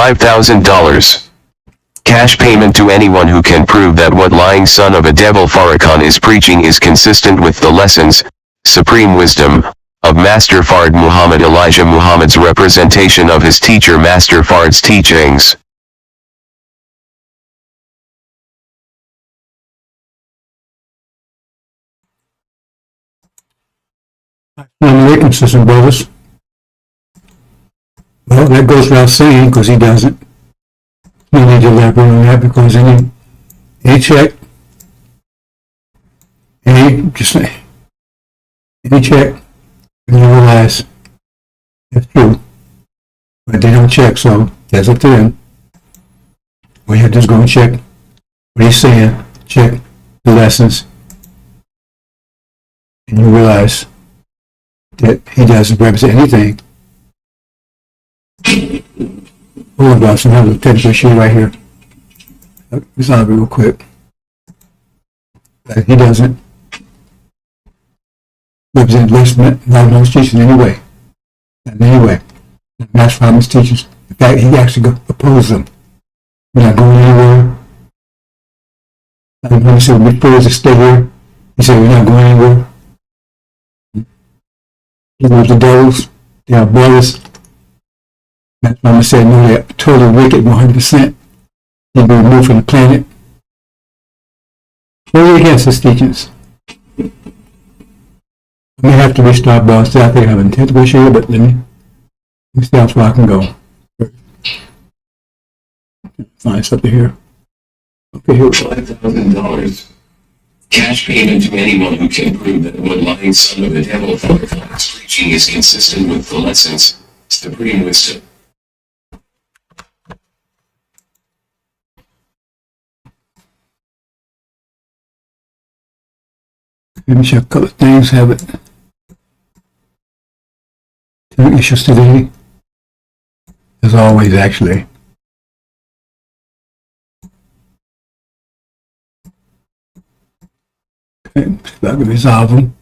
$5,000. Cash payment to anyone who can prove that what lying son of a devil Farrakhan is preaching is consistent with the lessons, supreme wisdom, of Master Fard Muhammad Elijah Muhammad's representation of his teacher Master Fard's teachings. Assalamualaikum, sisters and brothers. Well, that goes without saying because he doesn't. No need to elaborate on that because any check, any check, and you realize that's true. But they don't check, so that's up to them. We have to just go and check what he's saying, check the lessons, and you realize that he doesn't represent anything. Hold on, guys, I have a technical issue right here. It's on real quick. He doesn't represent those teachers in any way. Not in any way. That's why his teachers, in fact, he actually opposed them. We're not going anywhere. When he said we're supposed to stay here, he said we're not going anywhere. He loves the devils, they are brothers. That's why I said no, they're totally wicked, 100%. He'd be removed from the planet. Totally against his teachings. I may have to restart, but I still think I have an intent to share, but let me see how far I can go. Find something here. Okay, here we go. $5,000. Cash payment to anyone who can prove that what lying son of the devil Farrakhan is preaching is consistent with the lessons, supreme wisdom. Let me check a couple of things, have it. Two issues today, as always, actually. Okay, see if I can resolve them.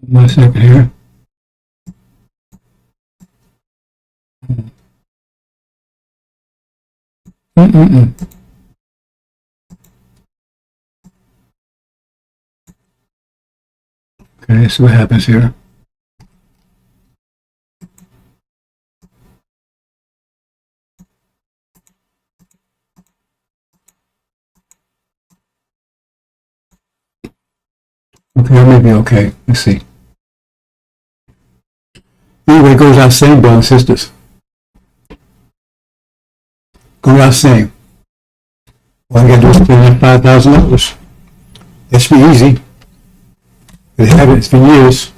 One second here. Okay, so what happens here? Okay, maybe okay. Let's see. Anyway, it goes out saying, brothers and sisters. Go without saying. All you gotta do is pay that $5,000. That should be easy. They haven't, it's been years.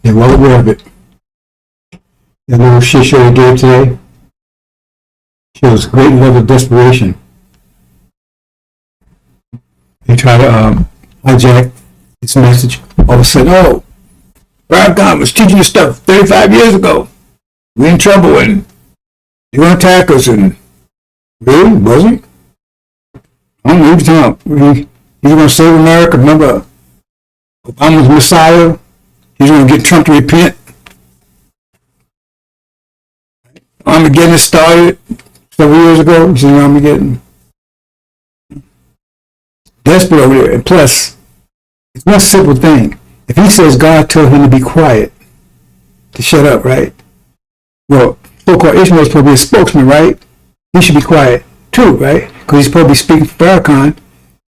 They're well aware of it. That little shit show they gave today shows great level of desperation. They try to hijack its message. All of a sudden, oh, Farrakhan was teaching this stuff 35 years ago. We're in trouble and they're going to attack us. And really? Was he? I don't know. He was talking. He's going to save America. Remember, Obama's Messiah. He's going to get Trump to repent. Armageddon started several years ago. You see Armageddon? Desperate over there. And plus, it's one simple thing. If he says God told him to be quiet, to shut up, right? Well, so-called Ishmael's supposed to be a spokesman, right? He should be quiet too, right? Because he's supposed to be speaking for Farrakhan.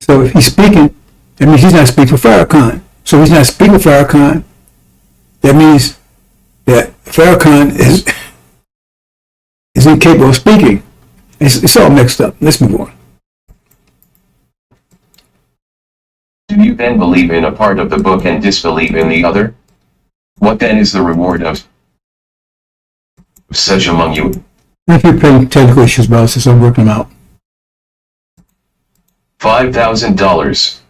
So if he's speaking, that means he's not speaking for Farrakhan. So if he's not speaking for Farrakhan, that means that Farrakhan is incapable of speaking. It's all mixed up. Let's move on. Do you then believe in a part of the book and disbelieve in the other? What then is the reward of such among you? If you're paying technical issues about this, I'm working them out. $5,000.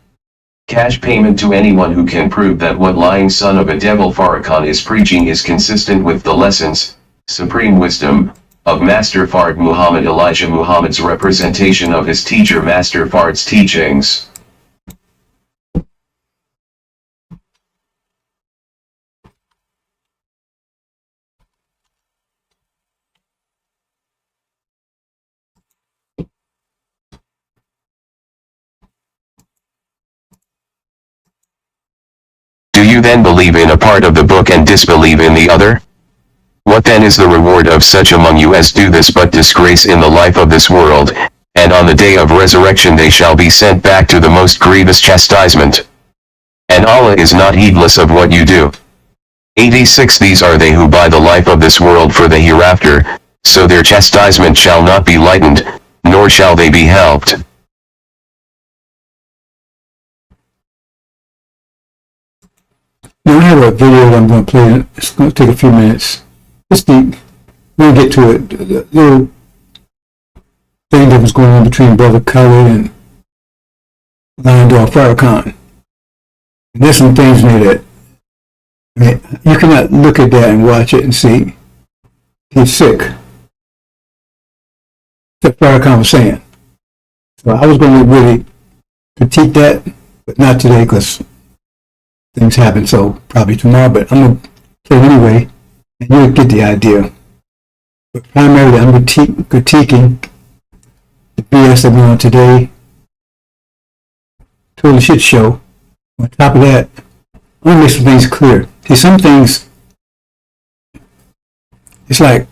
Cash payment to anyone who can prove that what lying son of a devil Farrakhan is preaching is consistent with the lessons, supreme wisdom, of Master Fard Muhammad Elijah Muhammad's representation of his teacher Master Fard's teachings. you then believe in a part of the book and disbelieve in the other? What then is the reward of such among you as do this but disgrace in the life of this world, and on the day of resurrection they shall be sent back to the most grievous chastisement? And Allah is not heedless of what you do. 86 These are they who buy the life of this world for the hereafter, so their chastisement shall not be lightened, nor shall they be helped. Now I have a video that I'm going to play. It's going to take a few minutes. It's deep. We'll get to it. The little thing that was going on between Brother Khaled and Landor Farrakhan. And there's some things in there that, I mean, you cannot look at that and watch it and see he's sick. That's what Farrakhan was saying. So I was going to really critique that, but not today because things happen, so probably tomorrow, but I'm going to play it anyway, and you'll get the idea. But primarily, I'm critiquing the BS that went on today. Total shit show. On top of that, I want to make some things clear. See, some things, it's like,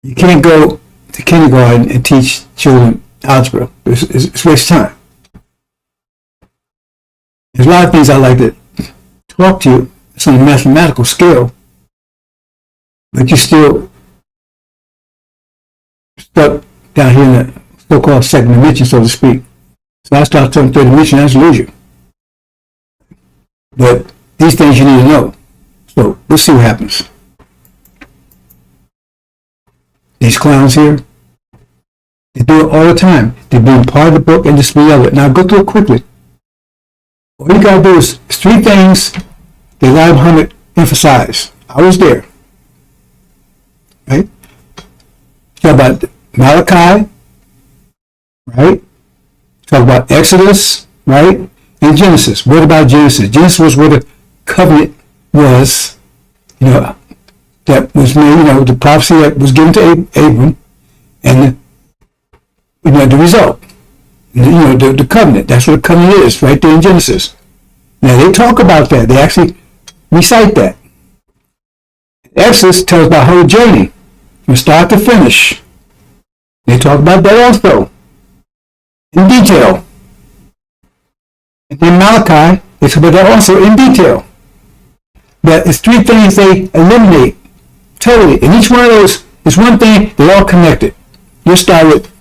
you can't go to kindergarten and teach children algebra. It's a waste of time. There's a lot of things I like to talk to you. It's on a mathematical scale, but you're still stuck down here in the so-called second dimension, so to speak. So I start talking third dimension, I just lose you. But these things you need to know. So let's see what happens. These clowns here, they do it all the time. They bring part of the book and just of it. Now go through it quickly. All you gotta do is three things that Elijah Muhammad emphasized. I was there. Right? Talk about Malachi, right? Talk about Exodus, right? And Genesis. What about Genesis? Genesis was where the covenant was, that was made, the prophecy that was given to Abram, and the result. The covenant. That's what a covenant is, right there in Genesis. Now they talk about that. They actually recite that. Exodus tells about her journey from start to finish. They talk about that also in detail. And then Malachi, they talk about that also in detail. But it's three things they eliminate totally. And each one of those is one thing, they're all connected. Let's start with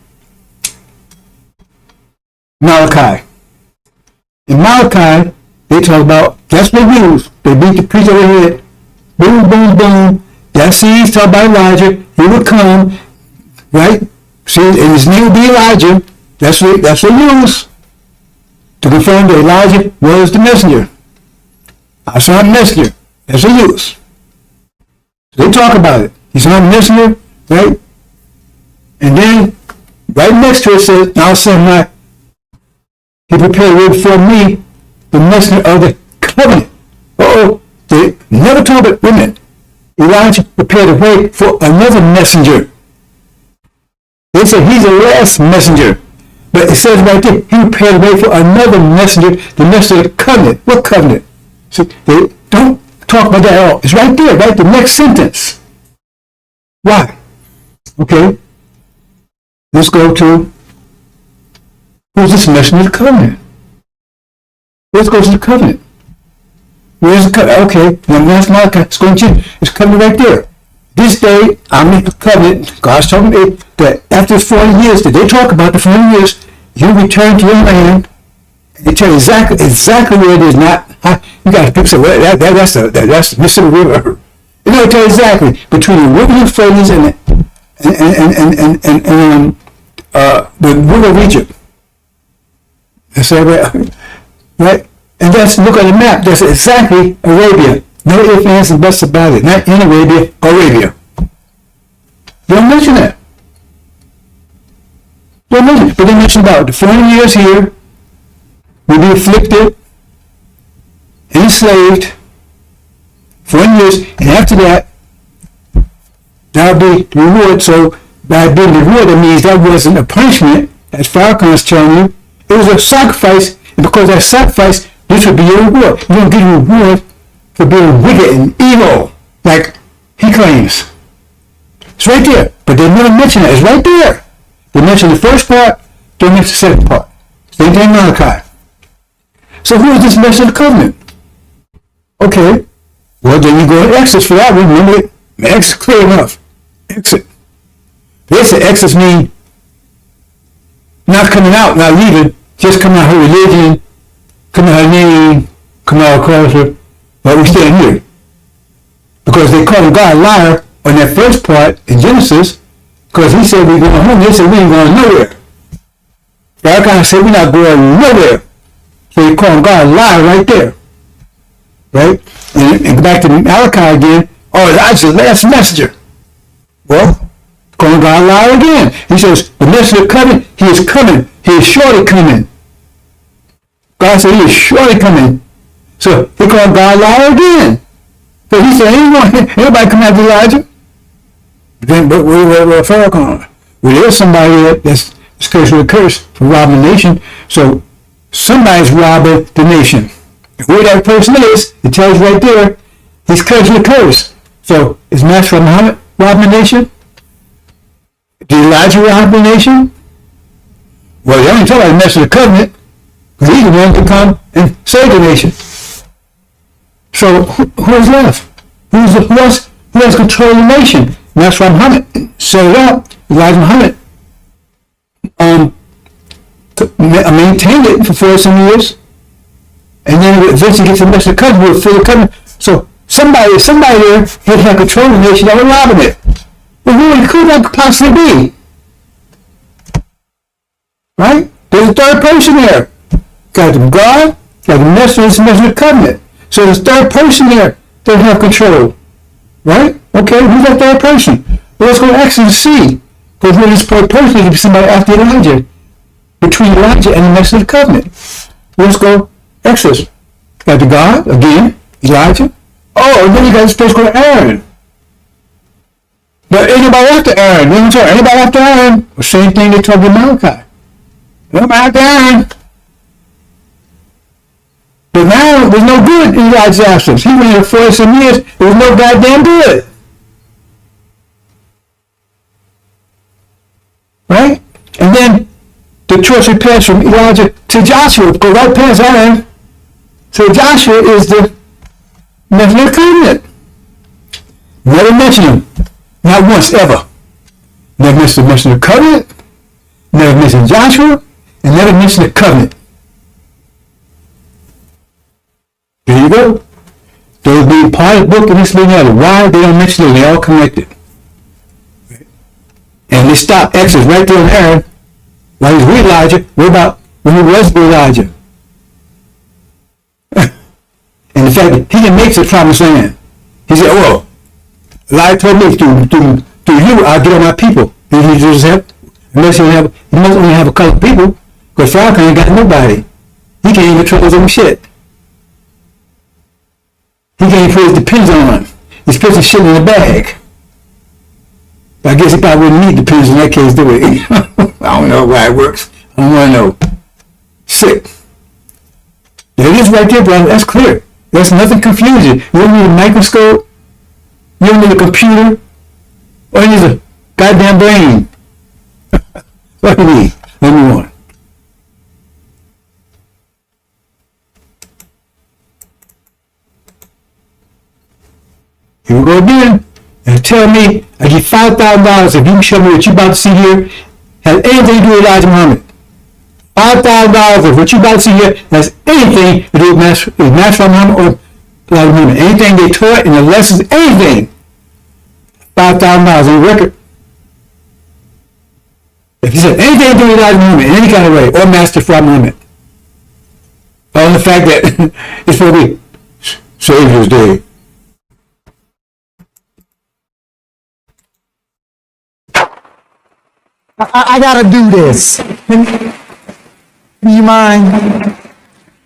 Malachi. In Malachi, they talk about, that's what we use. They beat the preacher over the head. Boom, boom, boom. That's he's talking about Elijah. He would come, right? See, and his name would be Elijah. That's what we use to confirm that Elijah was the messenger. I saw a messenger. That's what we use. So they talk about it. He's not a messenger, right? And then, right next to it says, now send he prepared a way before me, the messenger of the covenant. They never talk about women. Elijah prepared a way for another messenger. They say he's the last messenger. But it says right there, he prepared a way for another messenger, the messenger of the covenant. What covenant? See, they don't talk about that at all. It's right there, right? The next sentence. Why? Okay. Let's go to, who's this messenger of the covenant? Let's go to the covenant. Where's the covenant? Okay, now that's Malachi. It's going to change. It's covenant right there. This day, I make the covenant. God's telling me that after 40 years, that they talk about the 40 years, you return to your land, and they tell you exactly where it is. Not, you got to pick some, that's the Mississippi River. They know, tell you exactly between the river Euphrates and the river of Egypt. That's right? And that's, look at the map, that's exactly Arabia. No ifs, ands, and buts about it. Not in Arabia, Arabia. Don't mention that. Don't mention it. But they mention about the 40 years here will be afflicted, enslaved, 40 years, and after that, that'll be the reward. So by being the reward, that means that wasn't a punishment, as Farrakhan is telling you. It was a sacrifice, and because of that sacrifice, This will be your reward. You don't get a reward for being wicked and evil, like he claims. It's right there. But they never mention it. It's right there. They mention the first part, don't mention the second part. Same thing in Malachi. So who is this message of the covenant? Okay. Well, then you go to Exodus for that one. Remember, Exodus clear enough. Exit. They say Exodus mean not coming out, not leaving, just coming out of her religion, coming out of her name, coming out of culture, but we stand here. Because they call God a liar on that first part in Genesis, because he said we're going home. They said we ain't going nowhere. God said we're not going nowhere. So they call God a liar right there. Right? And back to Malachi again. Oh, that's the last messenger. Well, calling God a liar again. He says, the messenger coming, he is coming. He is surely coming. God said he is surely coming. So he called God a liar again. So he said, ain't nobody come after Elijah. Then, but we're Farrakhan. Well, there's somebody that's cursed with a curse for robbing the nation. So somebody's robbing the nation. Who that person is, it tells you right there, he's cursed with a curse. So is Master Muhammad robbing the nation? Did Elijah rob the nation? Well, they only talk about the Master of the covenant, because he's the one to come and save the nation. So who's left? Who has control of the nation? Master Muhammad set it up. Elijah Muhammad maintained it for 40-some years, and then eventually gets the Master of the covenant with full covenant. So somebody there had control of the nation that was robbing it. Well, who could that possibly be? Right? There's a third person there. Got the God, got the Master of the covenant. So there's a third person there that have control. Right? Okay, who's that third person? Well, let's go to Exodus and see. Because when this third person could be somebody after Elijah. Between Elijah and the Master of the covenant. Let's go Exodus. Got the God, again, Elijah. Oh, and then you got this place called Aaron. But anybody after Aaron? Anybody after Aaron? The same thing they told Malachi. Nobody after Aaron. But now there's no good in Elijah's absence. He went here 40-some years. There was no goddamn good. Right? And then the torch passed from Elijah to Joshua. Go right past Aaron. So Joshua is the messenger of the covenant. Never mention him. Not once ever. Never mentioned the messenger of the covenant. Never mentioned Joshua. And never mentioned the covenant. There you go. Those being part of the book and this being other. Why they don't mention them? They're all connected. And they stop Exodus right there on Aaron. While he's with Elijah. What about when he was with Elijah? And the fact that he didn't make the promised land. He said, oh, Elijah told me through you I'll get on my people. And he just have, he must only have a couple of people, because Pharaoh ain't got nobody. He can't even control his own shit. He can't put his depends on. He's putting shit in a bag. But I guess he probably wouldn't need depends in that case, do it? I don't know why it works. I don't want to know. Sick. There it is right there, brother. That's clear. There's nothing confusing. You don't need a microscope. You don't need a computer. All you need is a goddamn brain. What do you need? Let me on. Here we go again. And tell me, I give $5,000 if you can show me what you're about to see here has anything to do with Elijah Muhammad. $5,000 if what you're about to see here has anything to do with Master Muhammad or Elijah Muhammad. Anything they taught in the lessons, anything. $5,000 on record. If you said anything to do with Elijah Muhammad in any kind of way, or Master Muhammad, on the fact that it's going to be Savior's Day. I gotta do this. Do you mind?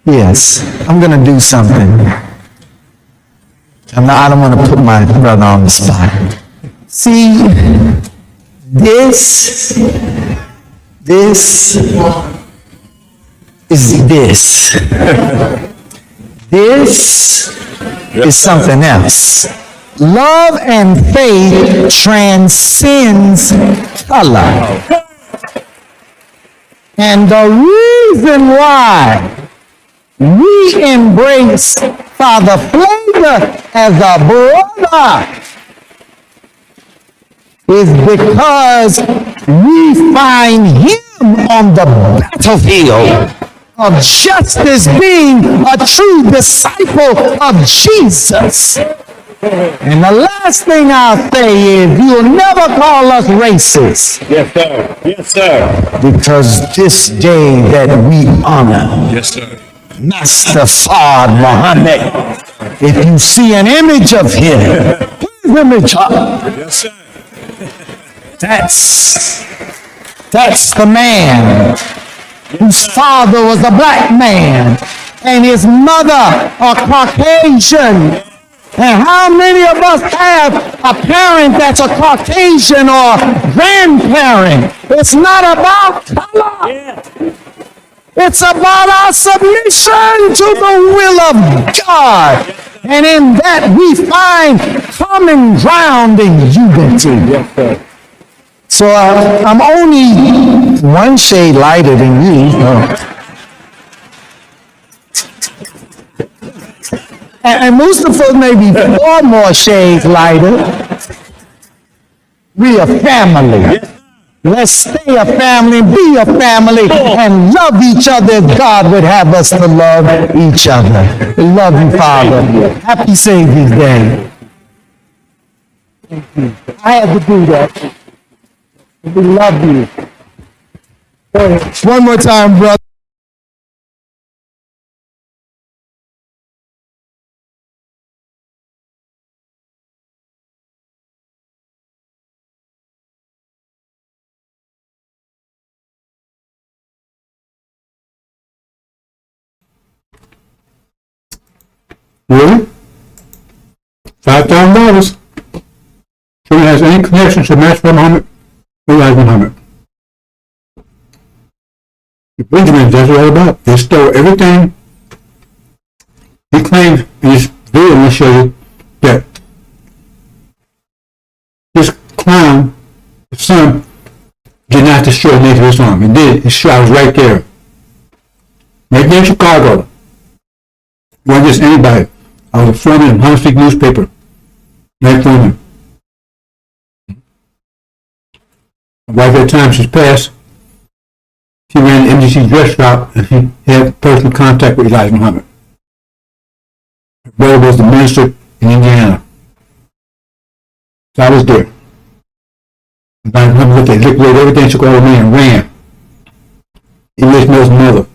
Yes, I'm gonna do something. I don't want to put my brother on the spot. See, this is this. This is something else. Love and faith transcends color. And the reason why we embrace Father Flavor as a brother is because we find him on the battlefield of justice, being a true disciple of Jesus. And the last thing I'll say is you'll never call us racist. Yes, sir. Yes, sir. Because this day that we honor Yes, sir. Master Fard Muhammad, if you see an image of him, put his image up. Yes, sir. That's the man whose father was a black man and his mother a Caucasian. And how many of us have a parent that's a Caucasian or grandparent? It's not about color. It's about our submission to the will of God. And in that we find common ground in unity. So I'm only one shade lighter than you. And Mustafa may be 4 more shades lighter. We a family. Let's stay a family, be a family, and love each other as God would have us to love each other. We love you, Father. Happy Savior's Day. I had to do that. We love you. One more time, brother. Really? $5,000. Someone has any connection to Master Muhammad, Elijah Muhammad. The Benjamins, that's what all about. They stole everything. He claims in his video we showed you that this clown, his son, did not destroy Native Islam. He did. His shot was right there. Right there in Chicago. It wasn't just anybody. I was a foreman in Huntsville newspaper. Night foreman. My wife at the time, she's passed. She ran the MDC dress shop and she had personal contact with Elijah Muhammad. Her brother was the minister in Indiana. So I was there. Elijah Muhammad looked at, liquidated everything, took all the money and ran. He raised Mel's mother.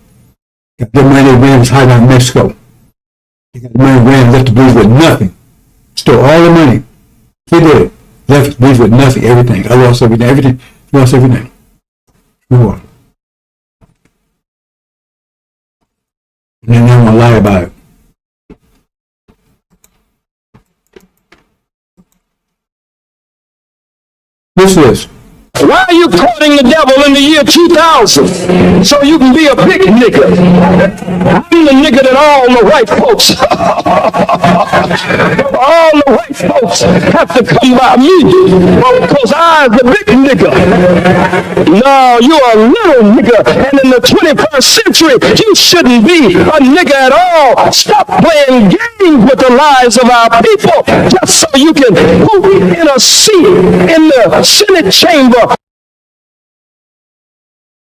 Got the money they ran was hiding out in Mexico. He got the money and ran, left the blues with nothing. Stole all the money. He did. Left the blues with nothing, everything. I lost everything, everything. Lost everything. Move on. And then they want to lie about it. What's this? Why are you courting the devil in the year 2000? So you can be a big nigga. I'm the nigga that all the white folks, all the white folks have to come by me because I'm the big nigga. No, you're a little nigga. And in the 21st century, you shouldn't be a nigga at all. Stop playing games with the lives of our people just so you can move in a seat in the Senate chamber.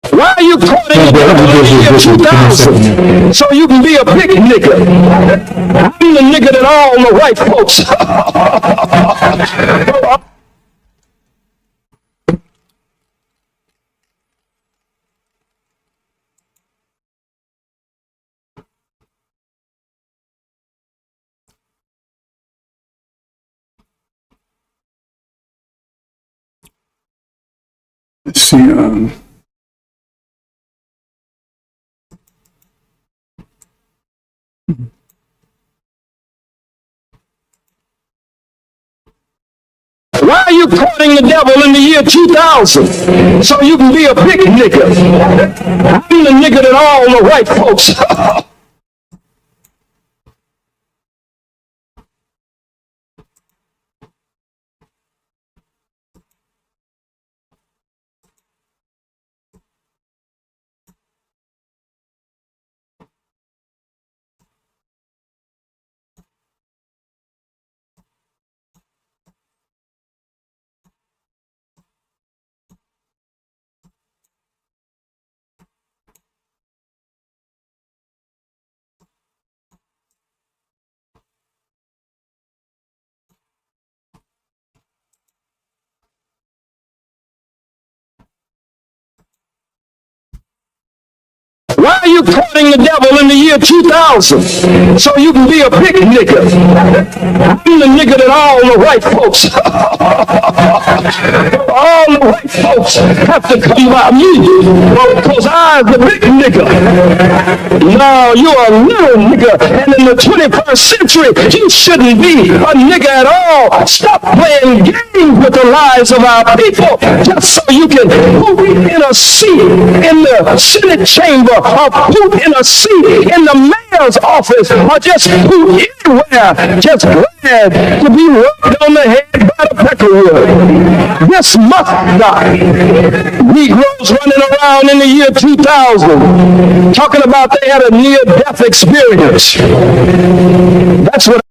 Why are you courting the devil in the year 2000? So you can be a big nigga. I'm the nigga that all the white folks. Let's see, Why are you courting the devil in the year 2000? So you can be a big nigga. I'm the nigga that all the white folks. you courting the devil in the year 2000 so you can be a big nigga. I'm the nigga that all the white folks, all the white folks have to come by me because I'm the big nigga. No, you're a little nigga, and in the 21st century, you shouldn't be a nigga at all. Stop playing games with the lives of our people just so you can poop in a seat in the Senate chamber or poop in a seat in the mayor's office or just poop anywhere. Just glad to be rubbed on the head by the peckerwood. This must stop. Negroes running around in the year 2000 talking about they had a near-death experience. That's what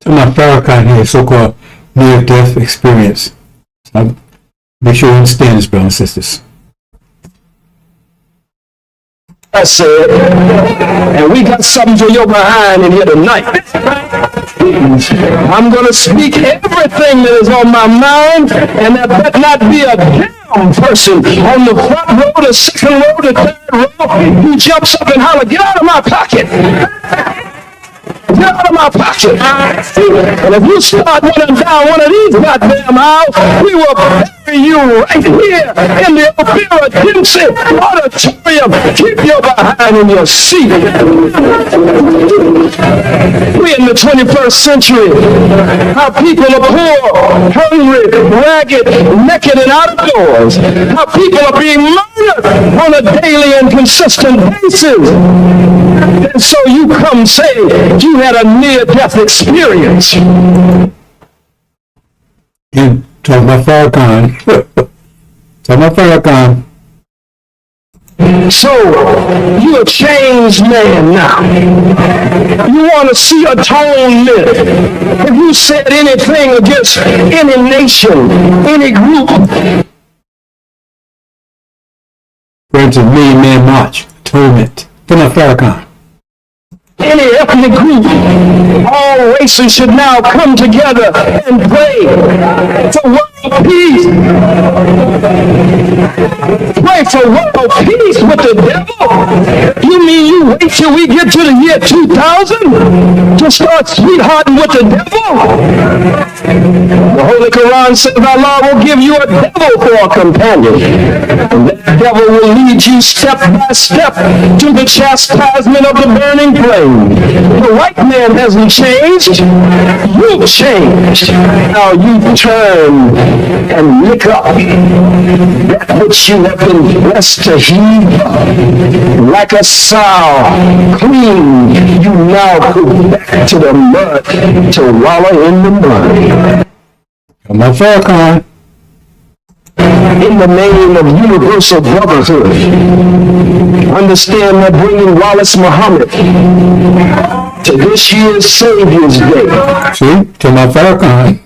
To my Farrakhan here, so-called near-death experience. So make sure you understand this, brothers and sisters. I said, and we got something for your behind in here tonight. I'm going to speak everything that is on my mind, and there better not be a damn person on the front row, the second row, the third row who jumps up and holler, "Get out of my pocket! Get out of my pocket!" And if you start running down one of these goddamn aisles, we will bury you right here in the Opera Dempsey Auditorium. Keep your behind in your seat. We're in the 21st century. Our people are poor, hungry, ragged, naked, and out of doors. Our people are being murdered on a daily and consistent basis. And so you come say you had a near-death experience. And talking about Farrakhan. Talking about Farrakhan. So, you're a changed man now. You want to see atonement. If you said anything against any nation, any group, Friends of Million Man March. Atonement. Talking about Farrakhan. any ethnic group, all races should now come together and pray for world peace. Pray for world peace with the devil? You mean you wait till we get to the year 2000 to start sweethearting with the devil? The Holy Quran says Allah will give you a devil for a companion. And that devil will lead you step by step to the chastisement of the burning flame. The white man hasn't changed. You've changed. Now you turn and lick up that which you have been blessed to heave. Like a sow, clean, you now go back to the mud to wallow in the mud. Come on, Farrakhan. In the name of universal brotherhood, understand that bringing Wallace Muhammad to this year's Savior's Day, See? Come on, Farrakhan.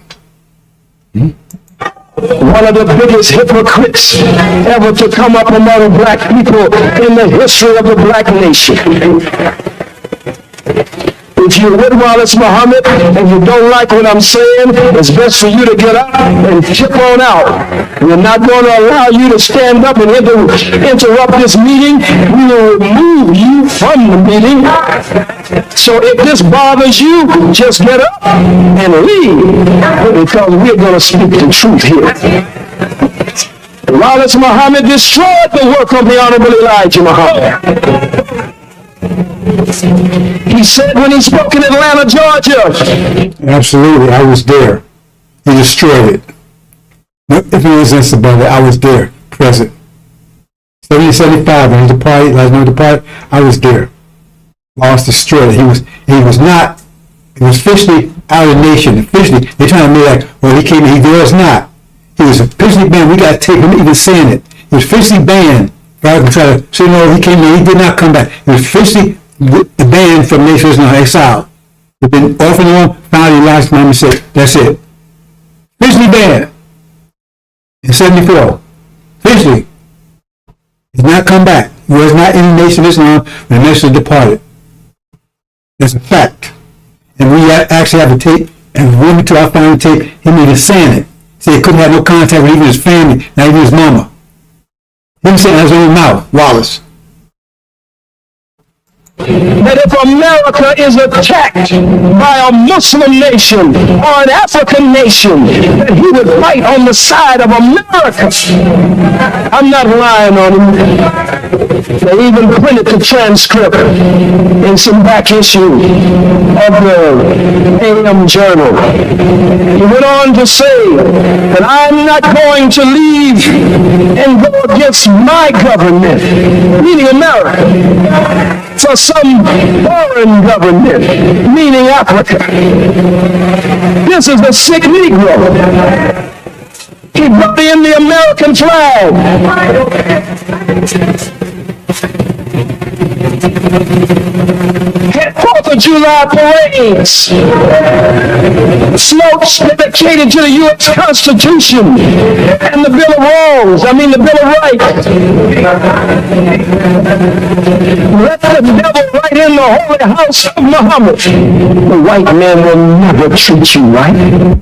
one of the biggest hypocrites ever to come up among black people in the history of the black nation. If you're with Wallace Muhammad and you don't like what I'm saying, it's best for you to get up and chip on out. We're not going to allow you to stand up and interrupt this meeting. We will remove you from the meeting. So if this bothers you, just get up and leave, because we're going to speak the truth here. Wallace Muhammad destroyed the work of the Honorable Elijah Muhammad. He said when he spoke in Atlanta, Georgia. Absolutely, I was there. He destroyed it. If it was this about it, I was there, present. 1775, when he departed, last night departed, I was there. Lost, destroyed it. He was officially out of the nation. Officially, they're trying to make like, well, he came, he was not. He was officially banned. We got to take him even saying it. He was officially banned. Rather than try to say, no, he came in, he did not come back. He was officially banned from nations in exile. He'd been off and on, finally last time he said, that's it. Officially banned. In 74. Officially. He's not come back. He was not in the nation of Islam when the nation departed. That's a fact. And we actually have a tape, and we went to our final tape, him even saying it. Say he couldn't have no contact with even his family, not even his mama. Him saying out of his own mouth, Wallace. That if America is attacked by a Muslim nation or an African nation, that he would fight on the side of America. I'm not lying on him. They even printed the transcript in some back issue of the AM Journal. He went on to say that I'm not going to leave and go against my government, meaning America, for some foreign government, meaning Africa. This is a sick Negro. He brought in the American flag. Had 4th of July parades. Smokes dedicated to the U.S. Constitution and the Bill of Rights. Let the devil right in the holy house of Muhammad. The white man will never treat you right.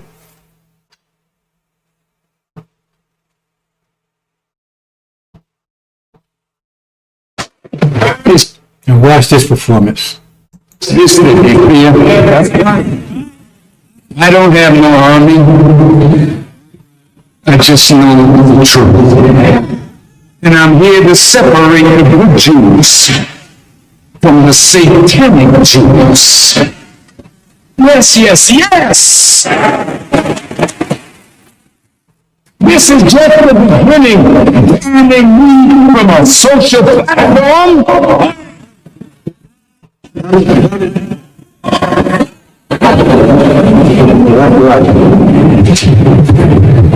And watch this performance. This is I don't have no army. I just know the truth. And I'm here to separate the good Jews from the satanic Jews. Yes, yes, yes! This is just the beginning. And they move from a social platform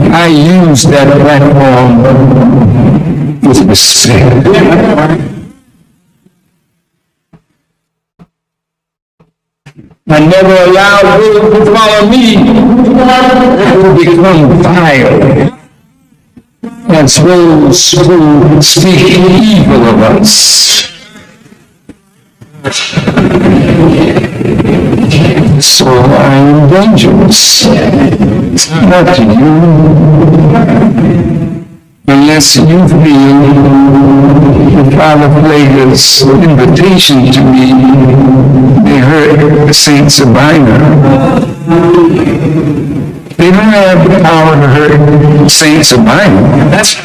I use that platform with respect. I never allowed those who follow me to become vile as those who speak evil of us. So I am dangerous, not to you, unless you feel the Father Flager's invitation to me may hurt the saints of Bina. They don't have the power to hurt the saints of Bina. That's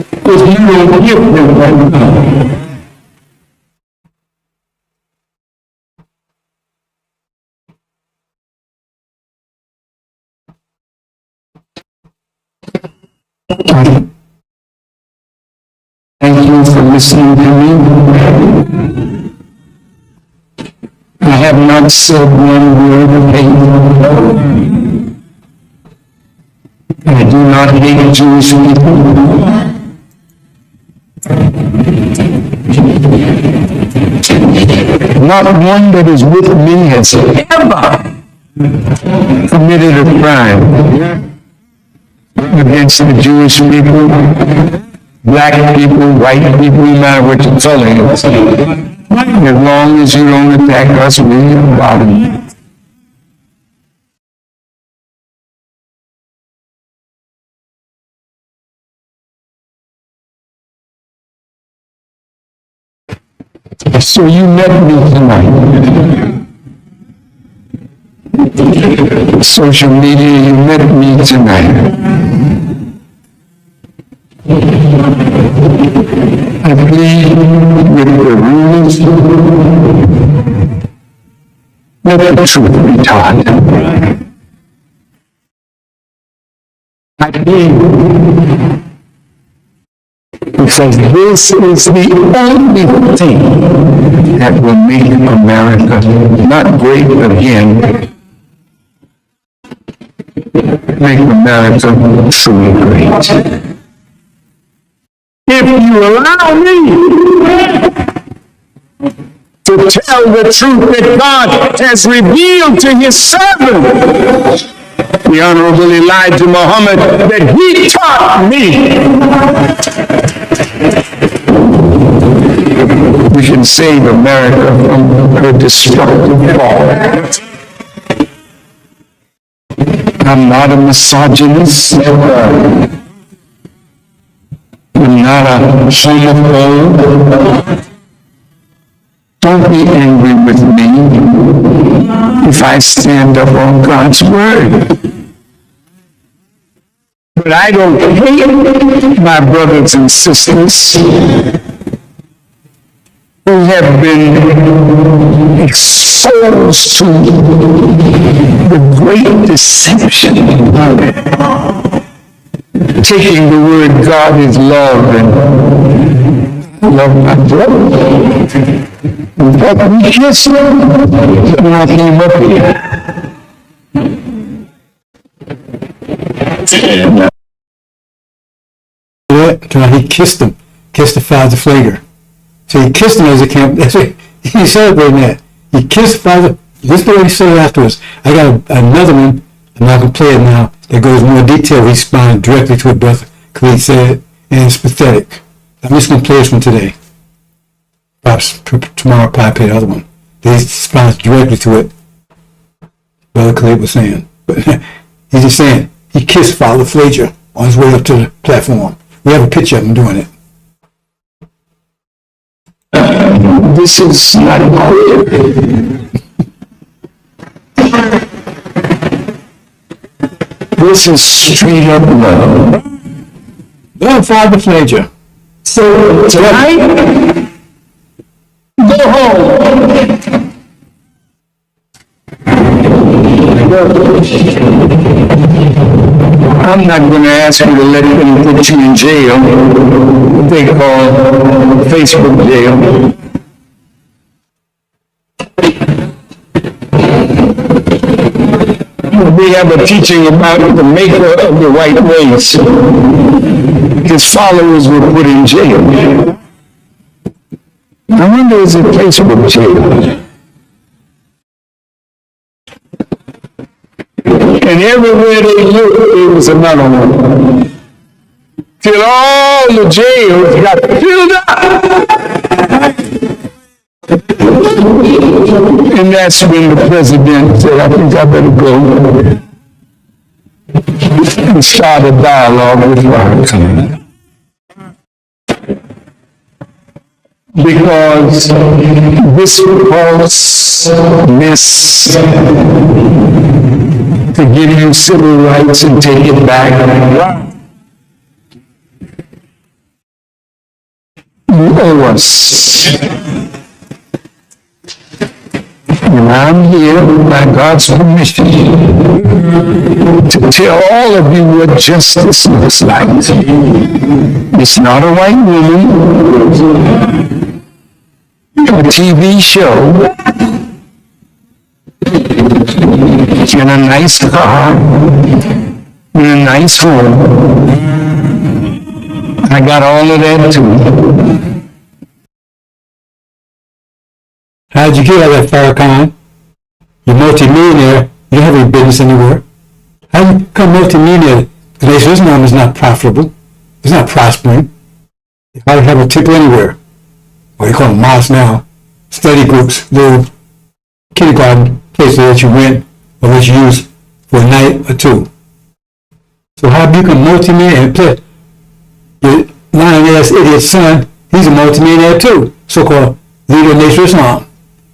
because you don't give them right now. Thank you for listening to me. I have not said one word of hate. I do not hate Jewish people. Not one that is with me has ever committed a crime against the Jewish people, black people, white people, no matter what your color is. As long as you don't attack us, we don't bother you. So you met me tonight. Social media, you met me tonight. I plead with the rulers, let the truth be taught. I plead because this is the only thing that will make America not great again, make America truly great. If you allow me to tell the truth that God has revealed to his servant, the Honorable Elijah Muhammad, that he taught me, we can save America from her destructive fall. I'm not a misogynist. I'm not a homophobe. Don't be angry with me if I stand up on God's word. But I don't hate my brothers and sisters who have been exposed to the great deception of taking the word God is love and love my brother. In fact, we kissed when I came up here. He kissed him, kissed the father flager. So he kissed him as a camp. He's celebrating that. He kissed father. This is what he said afterwards. I got another one. I'm not going to play it now. That goes more detail. He responded directly to it, Brother Khalid said, and it's pathetic. I'm just going to play this one today. Perhaps tomorrow I'll probably play the other one. He responds directly to it. Brother Khalid was saying. But he's just saying, he kissed Father Flager on his way up to the platform. We have a picture of him doing it. This is not clear. This is straight up love. Love Father Flager. So tonight, go home. I'm not going to ask you to let them put you in jail. They call Facebook jail. We have a teaching about the maker of the white race. His followers were put in jail. I wonder, is it Facebook jail? And everywhere they looked, there was another one. Till all the jails got filled up. And that's when the president said, I think I better go and start a dialogue with Farce. Because this false mess to give you civil rights and take it back. You owe us. And I'm here by God's permission to tell all of you what justice looks like. It's not a white woman, a TV show, in a nice car, in a nice home. I got all of that too. How'd you get out of that, Farrakhan? You're multi-millionaire. You don't have any business anywhere. How do you become multi-millionaire? Today's Islam is not profitable. It's not prospering. How do you have a tip anywhere? Well, they call them mosques now. Study groups, little kindergarten places that you rent or that you use for a night or two. So how do you become multi-millionaire? Plus, your lying-ass idiot son, he's a multi-millionaire too. So-called leader of Nation Islam.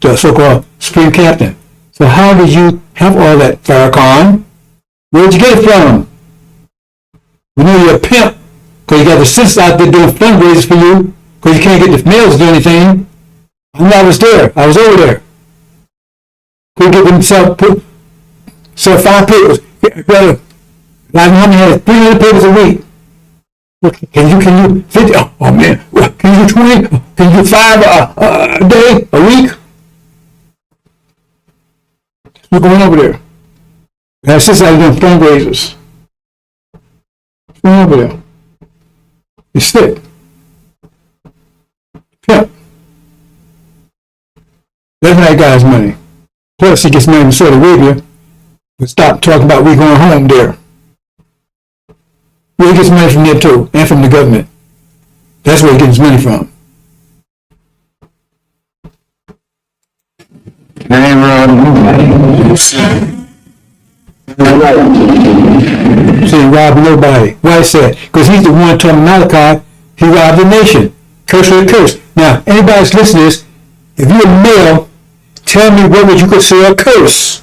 The so-called Supreme Captain. So how did you have all that, Farrakhan? Where'd you get it from? We know you're a pimp because you got the sisters out there doing fundraisers for you because you can't get the males to do anything. I know I was there. I was over there. Couldn't get them sell 5 papers. My mom had 300 papers a week. Can you 50? Oh man, can you do 20? Can you do 5 a day, a week? We're going over there. That's just how doing fundraisers. Going over there. You're sick. Pimp. That's that guy's money. Plus, he gets money from Saudi Arabia. But stop talking about we going home there. He gets money from there too, and from the government. That's where he gets his money from. I ain't Saying rob nobody. Why is that? Because he's the one telling Malachi He robbed the nation. Curse with a curse. Now, anybody that's listening to this, if you're a male, tell me what would you consider a curse?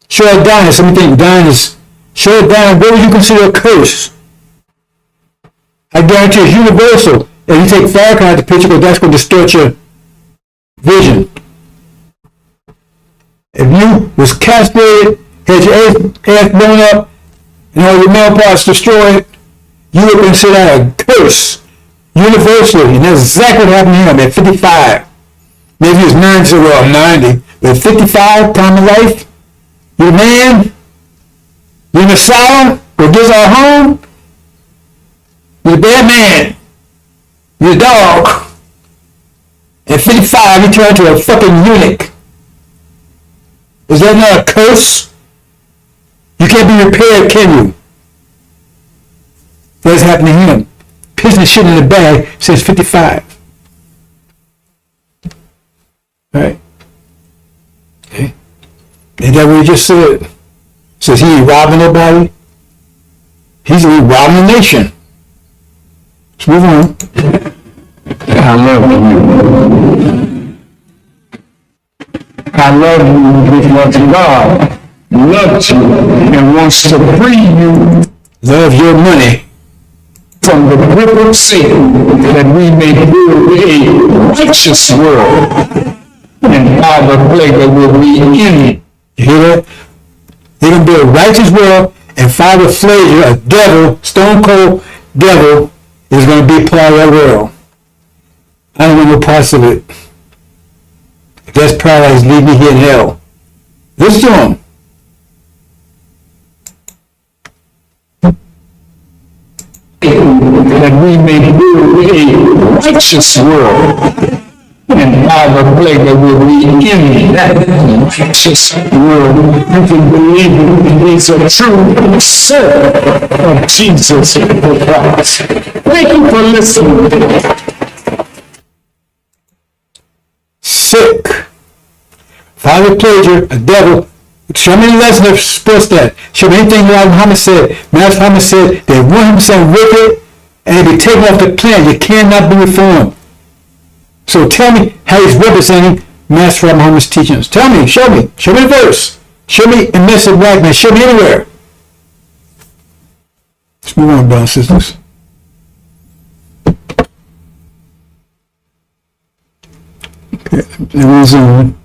Shut it down. Some think dying is, shut it down. What would you consider a curse? I guarantee it's universal. If you take Farce out of the picture, because that's going to distort your vision. If you was castrated, had your ass blown up, and all your male parts destroyed, you would consider that a curse. Universally. And that's exactly what happened to him at 55. Maybe he was 90, so well, 90. But at 55, time of life, you're a man, you're an asylum, or gives our home, you're a bad man. You're a dog. At 55, you turn into a fucking eunuch. Is that not a curse? You can't be repaired, can you? That's happened to him. Pissing the shit in the bag since 55. Right? Okay. And that what he just said? Says he ain't robbing nobody. He's robbing the nation. Let's move on. I love you. I love you because God loves you and wants to free you. Love your money. From the grip of Satan, that we may build a righteous world, and Father Plaguer will be in it. You hear that? They're going to build a righteous world, and Father Flager, a devil, stone cold devil, is going to be part of that world. I don't want no parts of it. If that's paradise, leave me here in hell. Listen to him. That we may build a righteous world, and Father Plaguer will be in that righteous world. You can believe it. He's a true servant of Jesus Christ. Thank you for listening. Sick. Father Plager, a devil. Show me the lesson that supports that. Show me anything like Muhammad said. Master Muhammad said that 100% wicked and be taken off the planet. You cannot be reformed. So tell me how he's representing Master Muhammad's teachings. Tell me, show me. Show me the verse. Show me in Message Black Man. Show me anywhere. Let's move on, brothers and sisters. Okay, let me resume.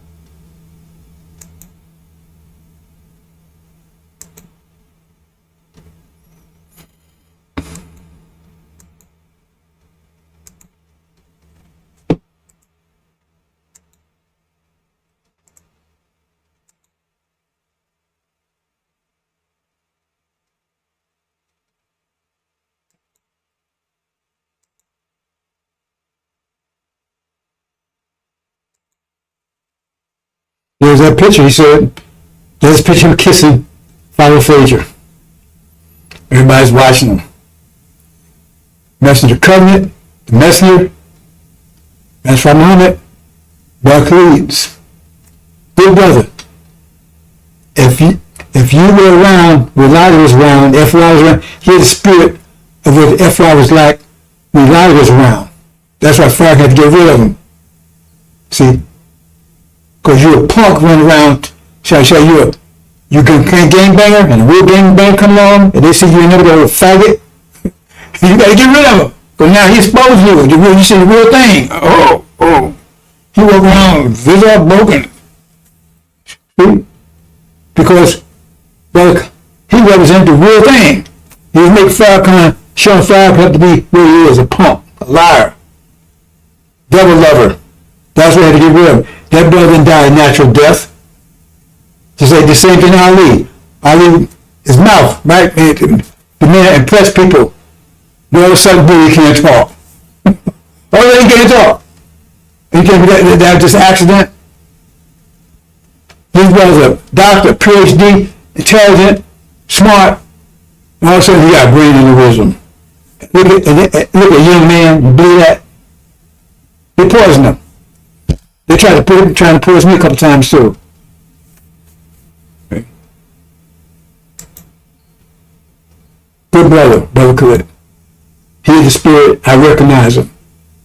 There's that picture, he said. There's a picture of him kissing Father Frazier. Everybody's watching him. Messenger Covenant, the messenger, that's from Muhammad, Barclays. Good brother. If you were around when Elijah was around, F.Y. was around, he had the spirit of what F.Y. was like when Elijah was around. That's why Farce had to get rid of him. See? Because you're a punk running around, shall I say you can gangbanger, and a real gangbanger come along, and they see you another little faggot, you gotta get rid of him. Because now he exposed you, you see the real thing. He walk around, visual broken. See? Because, well, he represented the real thing. He was making Farrakhan, showing Farrakhan to be who he is, a punk, a liar, devil lover. That's what he had to get rid of. That brother didn't die a natural death. Just like the same thing Ali. Ali, his mouth, right? The man impressed people. Then all of a sudden, boom, he can't talk. Oh, he can't talk. He can't, that was just an accident. His brother's a doctor, PhD, intelligent, smart, and all of a sudden he got brain aneurysm. Look at a young man, you believe that? They poisoned him. They trying to poison me a couple times too. Okay. Good brother, Brother Khalid. He is the Spirit. I recognize him.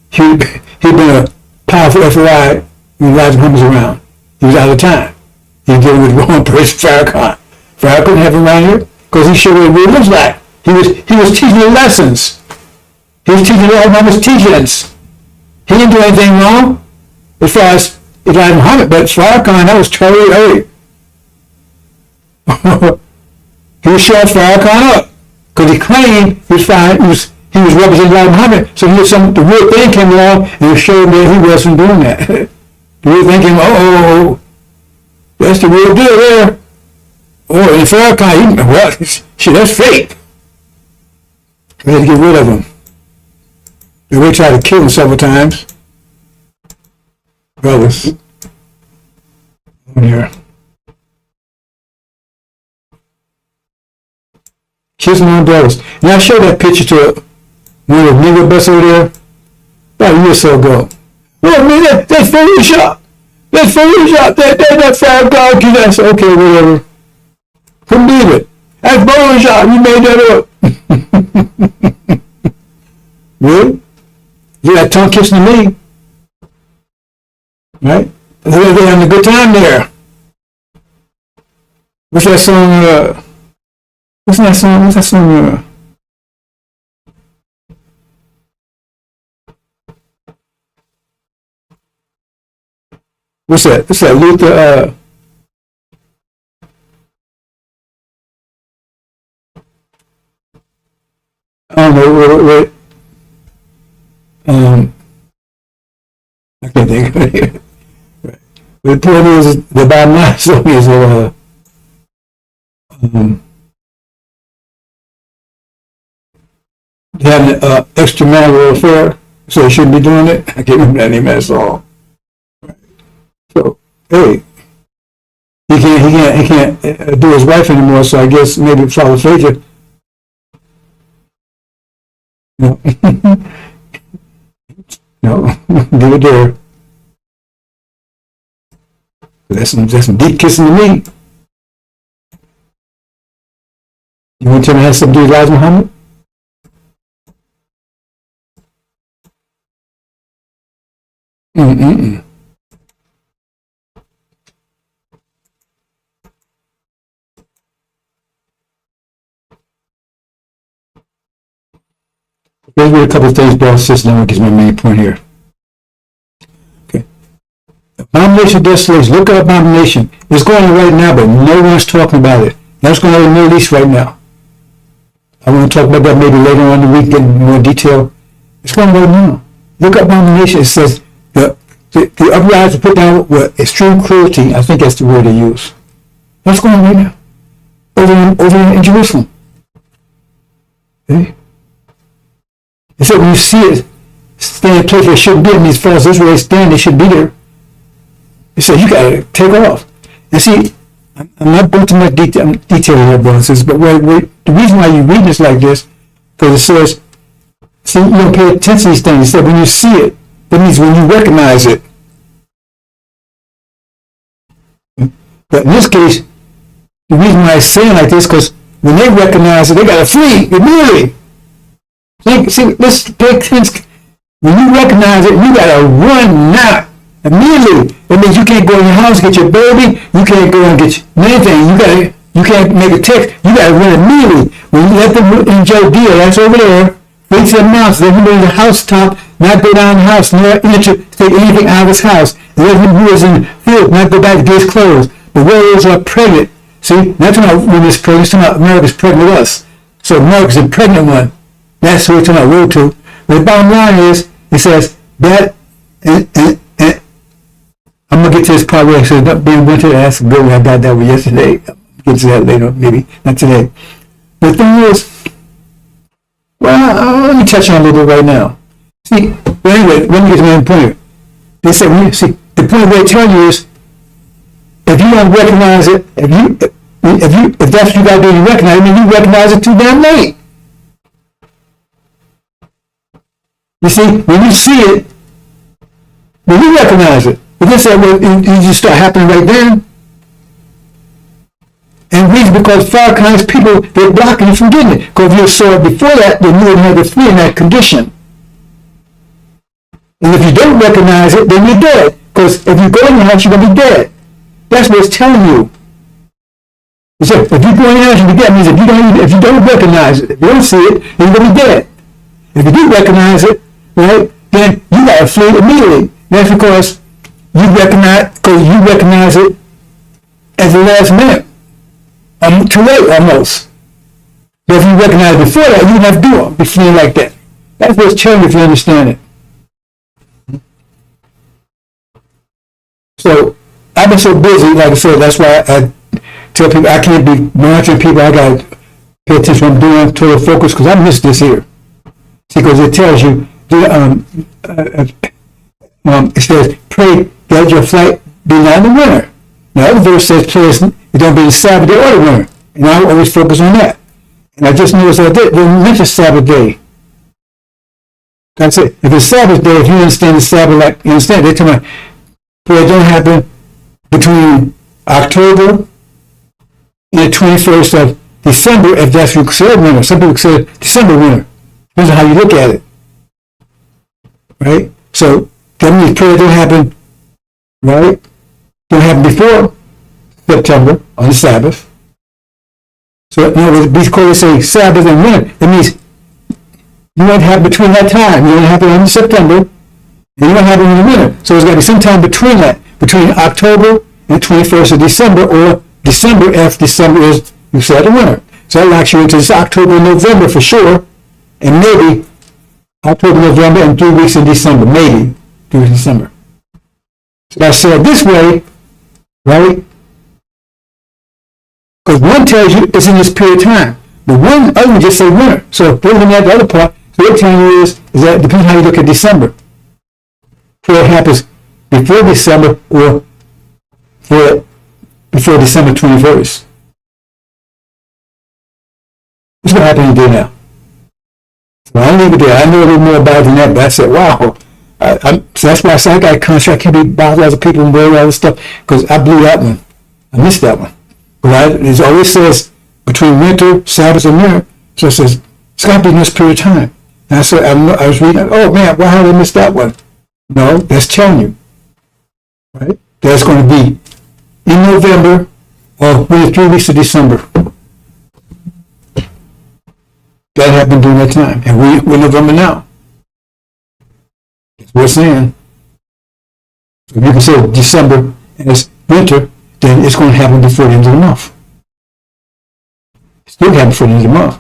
He'd been a powerful FOI when Elijah Muhammad was around. He was out of time. He was dealing with the wrong person, Farrakhan. Farrakhan couldn't have him around here because he showed what it really looks like. He was teaching the lessons. He was teaching all Muhammad's teachings. He didn't do anything wrong as far as Elijah Muhammad, but Farrakhan, that was totally early. He was showing Farrakhan up because he claimed he was representing Elijah Muhammad. So the real thing came along and it showed that he wasn't doing that. The real thing came, that's the real deal there. Oh, and Farrakhan, shit, that's fake. We had to get rid of him. They tried to kill him several times. Brothers. Here. Kissing on brothers. And I showed that picture to one of the nigger bus over there about a year or so ago. Oh man, that's Photoshop. That's Photoshop. That's Farrakhan. I said, okay, whatever. Couldn't believe it. That's Photoshop. You made that up. Really? You got tongue kissing to me. Right? They're having a good time there. What's that song? What's that song? What's that? What's that? Luther, I don't know, I can't think of it. Right. But the point is, the bottom line song is, having an extramarital affair, so they shouldn't be doing it. I can't remember that name of that song. Right. So, hey, he can't do his wife anymore, so I guess maybe Father Frazier. No. No, give it there. That's some deep kissing to me. You want to tell me how something to do with Elijah Muhammad? Let's read a couple of things, brothers and sisters, and I'll get to my main point here. Okay. Abomination of desolation. Look at abomination. It's going on right now, but no one's talking about it. That's going on in the Middle East right now. I want to talk about that maybe later on in the week in more detail. It's going on right now. Look at abomination. It says the uprising put down with extreme cruelty. I think that's the word they use. That's going on right now. Over in Jerusalem. Okay? It said when you see it, stand in a place where it shouldn't be, and these false Israelites stand, they should be there. It said you got to take off. And see, I'm not going to much detail here, brothers, but the reason why you read this like this, because it says, see, you don't pay attention to these things. It said when you see it, that means when you recognize it. But in this case, the reason why it's saying like this, because when they recognize it, they got to flee immediately. See, let's pay attention. When you recognize it, you gotta run now, immediately. That means you can't go in your house, get your baby, you can't go and get anything. You can't make a text, you gotta run immediately. When you let them enjoy deal, that's over there, wait till the mouse, let him go to the housetop, not go down the house, nor take anything out of his house. And let him who is in the field, not go back to get his clothes. The warriors are pregnant. See, that's when women's pregnant, America's pregnant with us. So America's a pregnant one. That's what we're talking about, road to. But the bottom line is, it says that, and I'm going to get to this part where it says, being winter, that's a good one. I got that one yesterday. I'll get to that later, maybe, not today. The thing is, well, let me touch on it a little bit right now. See, but anyway, let me get to my point. They said, see, the point they tell you is, if you don't recognize it, if that's what you got to do, you recognize it, I mean, you recognize it too damn late. You see, when you see it, when you recognize it, but this it just start happening right then. And the reason because Farrakhan's people, they're blocking you from getting it. Because if you saw it before that, then you wouldn't have the free in that condition. And if you don't recognize it, then you're dead. Because if you go in the house, you're going to be dead. That's what it's telling you. So if you go in the house, you'll be dead. It means if you don't recognize it, if you don't see it, then you're going to be dead. If you do recognize it, right, then you got to flee immediately. That's because you recognize it at the last minute. Too late almost. But if you recognize it before that, you wouldn't have to be fleeing like that. That's what's telling you if you understand it. So I've been so busy, like I said, that's why I tell people I can't be monitoring people. I got to pay attention to what I'm doing, total focus, because I missed this here. See, because it tells you, it says, pray that your flight be not in the winter. Now, other verse says, pray it don't be the Sabbath day or the winter. And I always focus on that. And I just noticed that they mentioned Sabbath day. That's it. If it's Sabbath day, if you understand the Sabbath, like you understand, they tell me, pray it don't happen between October and the 21st of December, if that's what you consider winter. Some people consider December winter. Depends on how you look at it. Right? So that means prayer don't happen, right? Don't happen before September on the Sabbath. So in other words, because they say Sabbath and winter, it means you won't have between that time. You won't happen in September, and you won't happen in the winter. So there's got to be some time between that, between October and 21st of December, or December if December is, you said, the winter. So that locks you into this October and November for sure, and maybe October, November, and 3 weeks in December, maybe 3 weeks in December. So that's said this way, right? Because one tells you it's in this period of time. The one other one just say winter. So they're looking at the other part. So what they're telling you is that it depends how you look at December. Whether it happens before December or before December 21st. What's going to happen today now? So I leave it there. I know a little more about it than that, but I said, wow. So that's why I said I got a contract. I can't be bothered with other people and worry about all this stuff, because I blew that one. I missed that one. It always says between winter, Sabbath, and winter. So it says it's got to be in this period of time. And I said, I was reading, oh man, why have I missed that one? No, that's telling you, right? That's going to be in November or within 3 weeks of December. That happened during that time, and we're in November now. That's what we're saying. So if you can say December and it's winter, then it's going to happen before the end of the month. It still happen before the end of the month.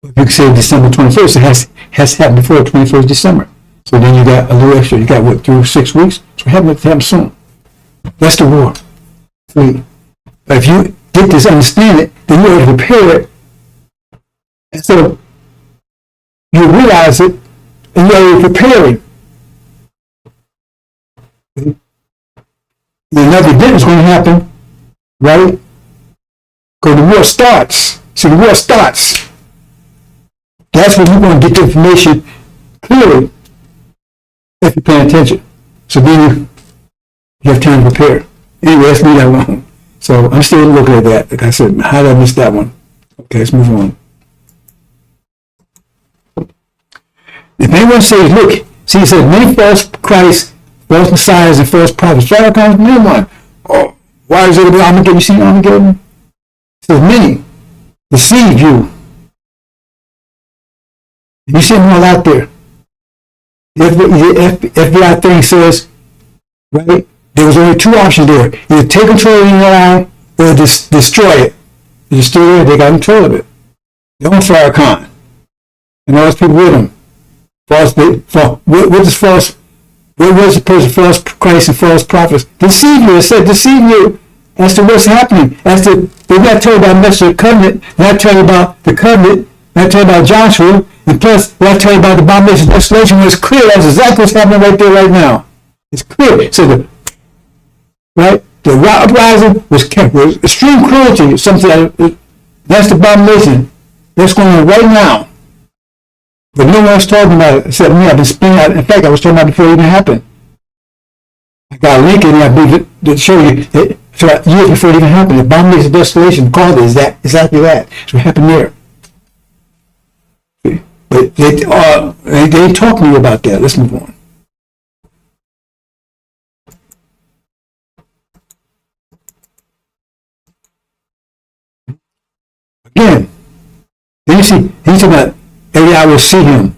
If you can say December 21st, it has happened before the 21st of December. So then you got a little extra. You got what, 3 or 6 weeks? So it happen soon. That's the war. But if you get this, understand it, then you're able to prepare it. And so you realize it, and you're already preparing. Another event is going to happen, right? Because the war starts. See, the war starts. That's when you're going to get the information clearly if you're paying attention. So then you have time to prepare. Anyway, let's leave that alone. So I'm still looking at that. Like I said, how did I miss that one? Okay, let's move on. If anyone says, look, see, it says many false Christs, false messiahs, and false prophets. Farrakhan's the main one. Oh, why is it about Armageddon? You see Armageddon? It says many deceive you. You see them all out there. The FBI thing says, right, there was only 2 options there. Either take control of the AI or destroy it. It's still there. They got control of it. They own Farrakhan. And all those people with them. What was the person, false Christ and false prophets? Deceive you. It said deceive you as to what's happening. They're not telling about the covenant, they're not telling about the covenant, they're not telling about Joshua, and plus they're not telling about the abomination of desolation, when it's clear that's exactly what's happening right there, right now. It's clear. So the uprising was extreme cruelty, something that's the abomination that's going on right now. But no one else talking about it except me. I've been spinning out. In fact, I was talking about it before it even happened. I got a link in there, I believe, to show you that So years before it even happened, the abomination of desolation called it exactly that. So it happened there. But they ain't talking to you about that. Let's move on. Again, then you see, he's talking about every eye will see him.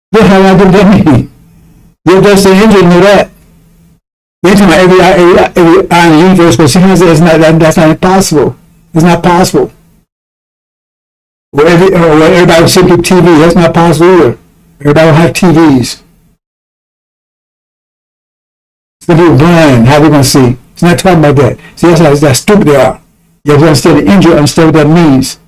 What how I did that mean? You just say angel know that. They're talking about every eye in the universe will see him. That's not impossible. It's not possible. Or everybody will see through TV. That's not possible either. Everybody will have TVs. Some people blind. How are they going to see? It's not talking about that. See, that's how stupid they are. You have to understand the angel, understand what that means.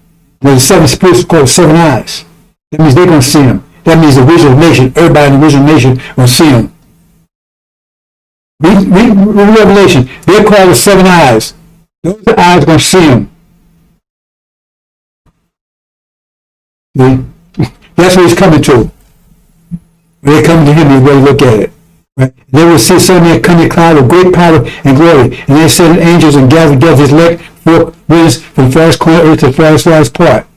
There's 7 spirits called 7 eyes. That means they're going to see him. That means the original nation, everybody in the original nation will see him. Read Revelation. They're called the 7 eyes. Those eyes are going to see him. See? That's what he's coming to. When they come to him, he's going to look at it. Right? They will see suddenly come a cloud of great power and glory. And they send angels and gather together his elect 4 winds from the farthest corner of earth to the farthest part.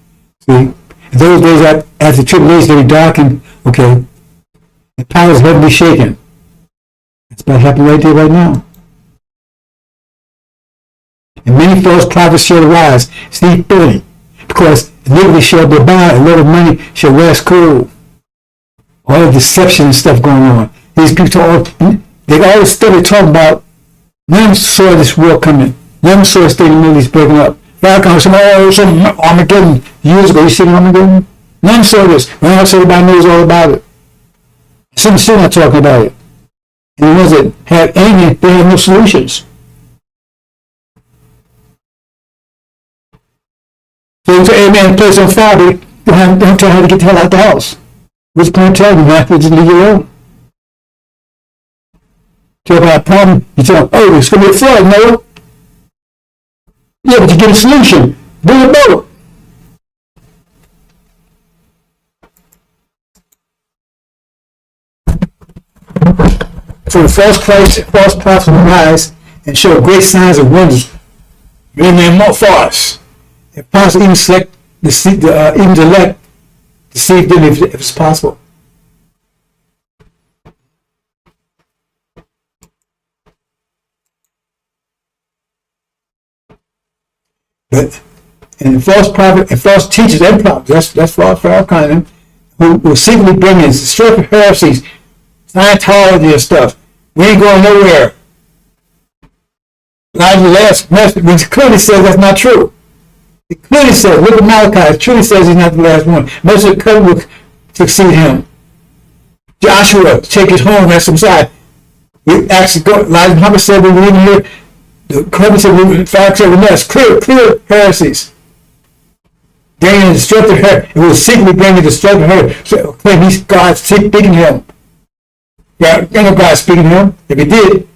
See? Those days after the tribulation, they be darkened, okay? The powers of heaven be shaken. That's about happening right there, right now. And many false prophets shall arise. See, 30. Because iniquity shall be bound, and a lot of money shall wax cool. All the deception and stuff going on. These people, they always still talking about, none saw this war coming. None saw this thing in the Middle East breaking up. Some Armageddon years ago. You seen Armageddon? None saw this. Now everybody knows all about it. Some still not talking about it. And the ones that have any, they have no solutions. So you say, amen, place on fire, but don't tell her to get the hell out the house. What's the point of telling you? You just leave you alone. Talk about a problem, you tell them, oh, it's going to be a flood, no? Yeah, but you get a solution. Bring a boat. For the false Christ, false prophets will rise and show great signs and wonders. Many men more farce. If possible, even the elect deceive them if it's possible. But and false prophet and false teachers and prophets, that's false for all kind of them, who will secretly bring in destructive heresies, Scientology and stuff. We ain't going nowhere. Not the last message, which clearly says that's not true. It clearly says, look at Malachi, it truly says he's not the last one. Message of covenant will succeed him. Joshua, take his home, rest inside. We actually go, Elijah Muhammad said we were even here. The covenant said we facts over us. Clear heresies. Bringing destructive heresy. It will secretly bring a destructive heresy. So claim he's God speaking to him. Yeah, ain't no God speaking to him. If he did,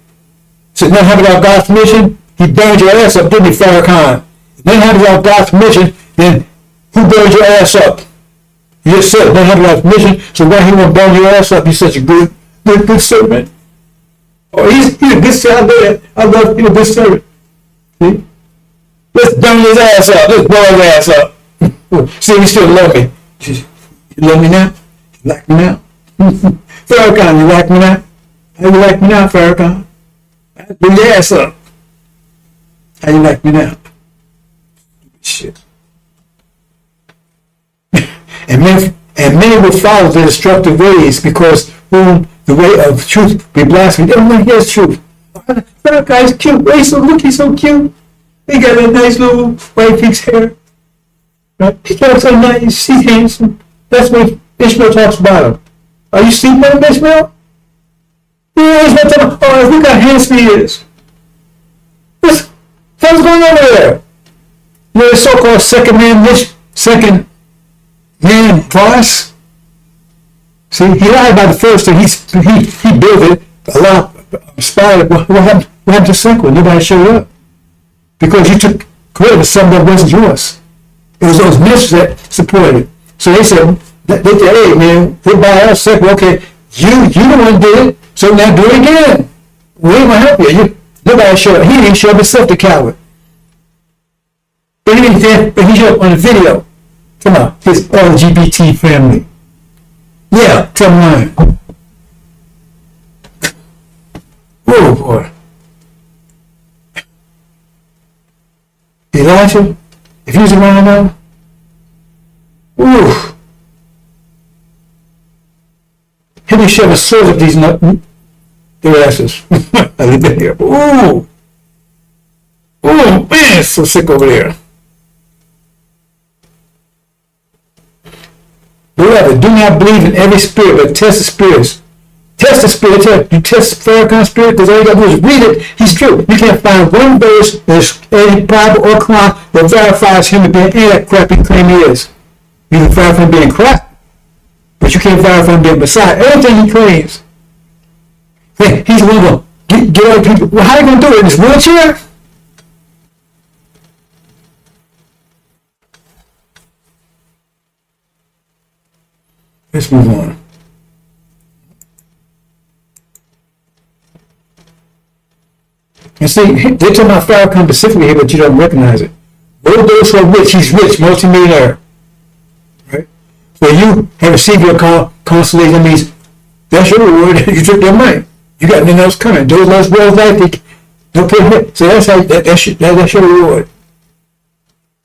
so nothing happened without God's permission, he burned your ass up, didn't he, Farrakhan? If nothing happened without God's permission, then who burned your ass up? You just said nothing happened without permission, so why he won't burn your ass up? He's such a good servant. Oh, he's a good servant. I love you, a good servant. See? Let's burn his ass up. Let's blow his ass up. See, he still love me. You love me now? You like me now? Farrakhan, you like me now? How you like me now, Farrakhan? Bring your ass up. How you like me now? Shit. and many will follow the destructive ways, because whom the way of truth be blasphemed. Everyone hears truth. That guy's cute. He's so cute. He got a nice little white pig's hair. Right? He looks so nice. He's handsome. That's what Ishmael talks about him. Are you sleeping on Ishmael? Yeah, Ishmael talking about, oh, look how handsome he is. What's going on there? You know the so-called second man Farce? See, he lied about the first thing. He built it. A lot inspired. What happened to the second one? Nobody showed up. Because you took credit for something that wasn't yours. It was those ministers that supported it. So they said, hey man, they buy us second. Okay, you the one did it, so now do it again. We ain't gonna help you. Nobody showed up. He didn't show up himself, the coward. But he showed up on the video. Come on, his LGBT family. Yeah, tell me mine. Oh boy. Elijah, if he's around now, ooh. He'll be shoving swords up these their asses. I've been here. Ooh. Ooh, man, it's so sick over there. Beloved, do not believe in every spirit, but test the spirits. Test the spirit. You test Farrakhan's spirit, because all you got to do is read it. He's true. You can't find one verse that's any Bible or Quran that verifies him to be that crap he claims he is. You can verify him being crap, but you can't verify him being Messiah. Everything he claims. Hey, he's one of them. Get other people. Well, how are you going to do it? In his wheelchair? Let's move on. And see, they're talking about Farrakhan specifically here, but you don't recognize it. All those who are rich, he's rich, multimillionaire. Right? So you have received your consolation, that means that's your reward. You took their money. You got nothing else coming. Those lost world's life, don't put it. So that's how that's your reward.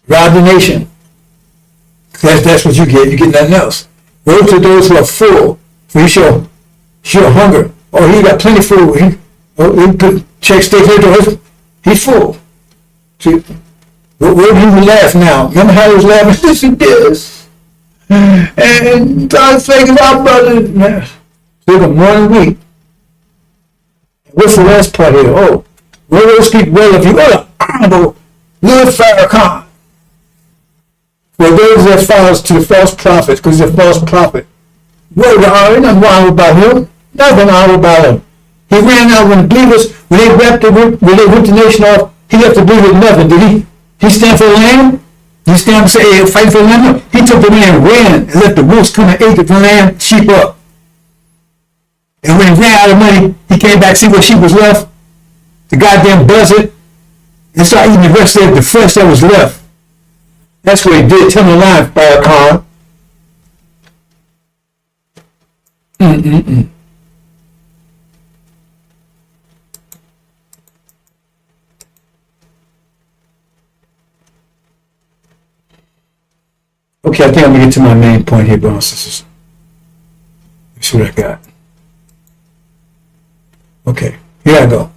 Rob the nation. That's what you get. You get nothing else. Woe to those who are full, for you shall hunger. Oh, he got plenty of food. He put check state here. He's full. See, where do you laugh now? Remember how he was laughing? This and this. And God's thinking about brother. So the morning week. What's the last part here? Oh, where those people well of you? Oh, honorable Lord Farrakhan. For those that follows to the false prophets, because he's a false prophet. Well, there nothing wrong about him. Nothing wrong about him. He ran out when believers, when they ripped the nation off, he left the believers nothing. Did he stand for the land? Did he stand and say, hey, fight for the land? He took the land, ran, and let the wolves come and ate the land, sheep up. And when he ran out of money, he came back, see what sheep was left, the goddamn buzzard, and started eating the rest of the flesh that was left. That's what he did. Tell me live, Farrakhan. Okay, I think I'm going to get to my main point here, brothers and sisters. Let's see what I got. Okay, here I go.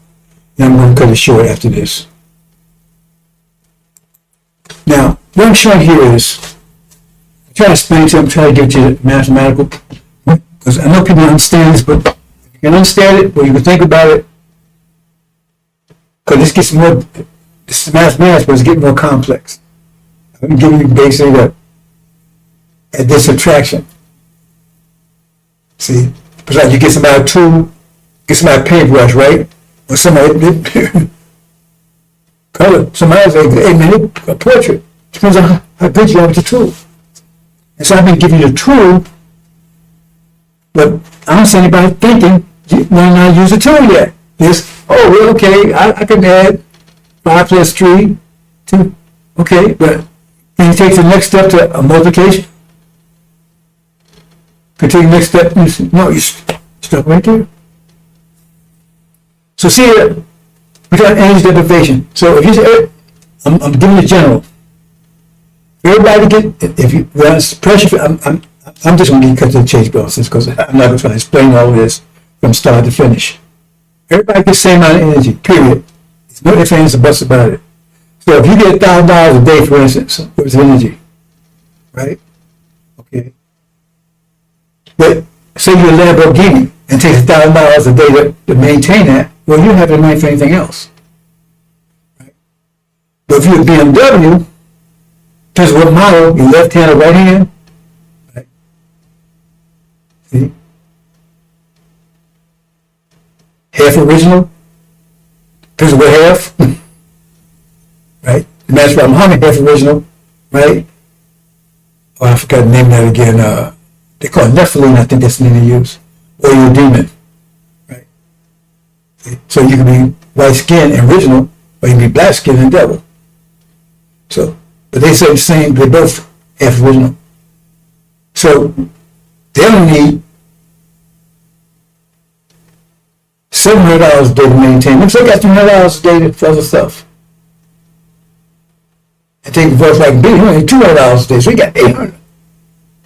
Now I'm going to cut it short after this. Now, what I'm showing here is, I'm trying to explain to you, I'm trying to get you mathematical, because I know people don't understand this, but if you can understand it, or you can think about it, because this gets more, this is mathematics, but it's getting more complex. I'm giving you basically a subtraction. See, it's like you get somebody a tool, get somebody a paintbrush, right? Or somebody, color, somebody else, hey man, a portrait. Depends on how good you are with the tool. And so I've been giving you the tool, but I don't see anybody thinking, you know, not use the tool yet. This, oh, well, okay, I can add 5 plus 3, 2, okay, but can you take the next step to a multiplication? Can you take the next step? No, you stuck right there. So see, we got energy deprivation. So if you say, I'm giving you general. Everybody get, if you, well, it's pressure, I'm just going to get cut to the chase, bosses, because I'm not going to explain all this from start to finish. Everybody gets the same amount of energy, period. There's no ifs, ands, or buts about it. So if you get $1,000 a day, for instance, what's energy? Right? Okay. But say you're a Lamborghini and it takes $1,000 a day to maintain that, well, you don't have the money for anything else. Right? But if you're a BMW, depends on what model, your left hand or right hand. Right? See? Half original. Depends on what half. Right? And that's why Muhammad half original. Right? Oh, I forgot the name of that again. They call it Nephilim, I think that's the name they use. Or you're a demon. Right? See? So you can be white skin and original, or you can be black skin and devil. So, but they say the same, they both half original. So, they only need $700 a day to maintain them. So they got $300 a day for other stuff. And take the voice like Billy, he only need $200 a day. So he got $800.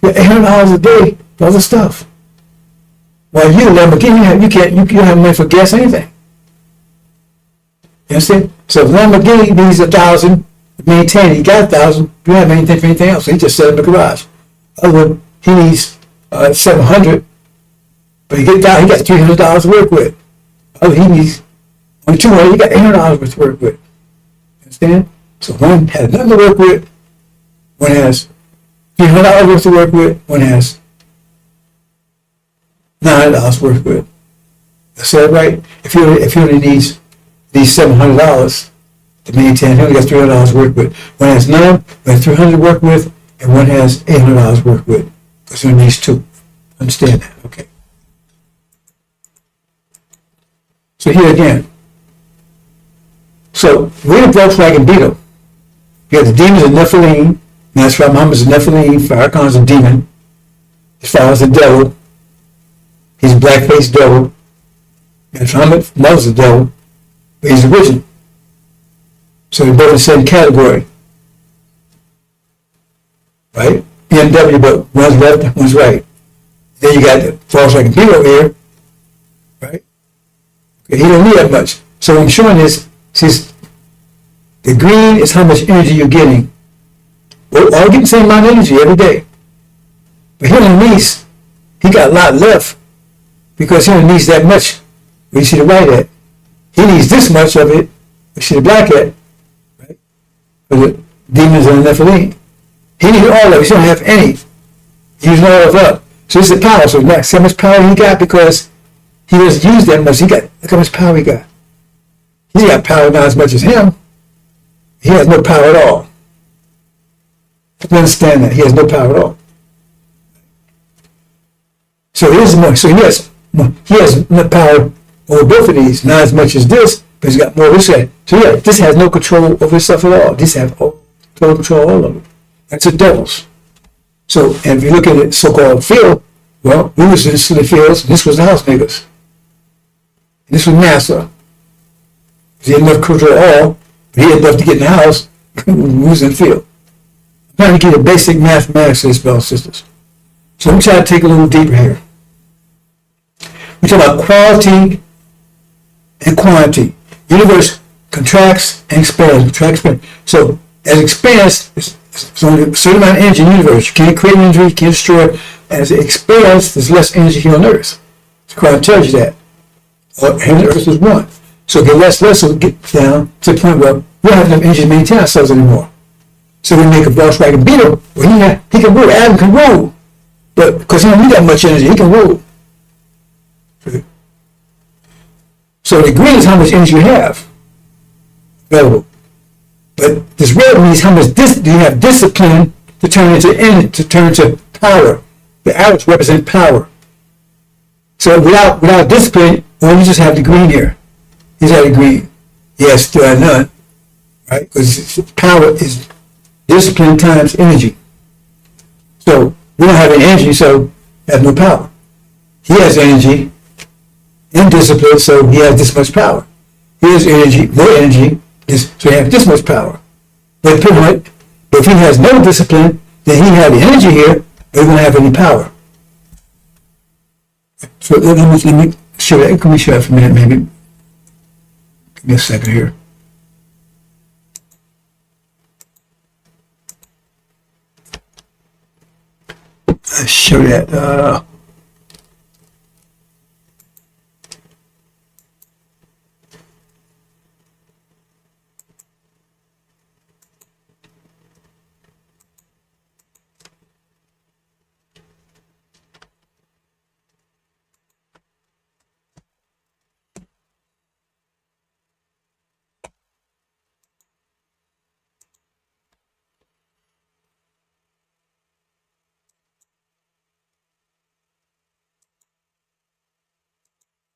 You got $800 a day for other stuff. While you Lamborghini, you don't have money for gas or anything. You understand? So if Lamborghini needs $1,000 to maintain it, he got $1,000. You don't have anything for anything else. So he just set it in the garage. Other one, he needs $700, but he got $300 to work with. Other he needs only $200. He got $800 worth to work with. You understand? So one has nothing to work with. One has $300 worth to work with. One has $900 worth with. That's that right? If he only needs these $700 to maintain, he only got $300 to work with. One has none, one has $300 to work with, and one has $800 to work with. Because he only needs two. Understand that? Okay. So here again. So we're the Volkswagen Beetle. You got the demons of Nephilim, and that's why Muhammad's a Nephilim, Farrakhan's a demon. His father's a devil. He's a black-faced devil. And Muhammad's a devil, but he's original. So they're both in the same category. Right? BMW, but one's left, one's right. Then you got the Volkswagen Beetle over here. Right? Okay, he don't need that much. So what I'm showing is, see, the green is how much energy you're getting. We're all getting the same amount of energy every day. But here underneath, he got a lot left because he only needs that much. Where you see the white at. He needs this much of it. You see the black at. Right? For the demons and the Nephilim. He needs all of it. He don't have any. He's using all of it up. So this is the power. So that's how much power he got because he doesn't use that much. Look how much power he got. He's got power not as much as him. He has no power at all. You understand that? He has no power at all. So he has no power over both of these, not as much as this, but he's got more of this side. So yeah, this has no control over himself at all. This has total control all of it. That's the devils. So, and if you look at the so-called field, well, we was in the fields, and this was the house niggas. And this was NASA. He had enough control all, but he had enough to get in the house. We was in the field. I'm trying to get a basic mathematics to this, brothers and sisters. So I'm trying to take a little deeper here. We talk about quality and quantity. Universe contracts and expands. So as it expands, there's only a certain amount of energy in the universe. You can't create energy, you can't destroy it. As it expands, there's less energy here on Earth. The Quran tells you that. Heaven and Earth is one. So get less, so get down to the point where we don't have enough energy to maintain ourselves anymore. So we make a Volkswagen Beetle where he can rule. Adam can rule. But because he don't need that much energy, he can rule. So the green is how much energy you have available. But this red means how much do you have discipline to turn into power. The arrows represent power. So without discipline, well, you just have the green here. He's had a green. He has still had none. Right? Because power is discipline times energy. So we don't have any energy, so we have no power. He has energy and discipline, so he has this much power. He has energy, more energy, so he has this much power. But if he has no discipline, then he has the energy here, but he won't have any power. So let me show that. Can we show that for a minute, maybe? Give me a second here. Let's show that.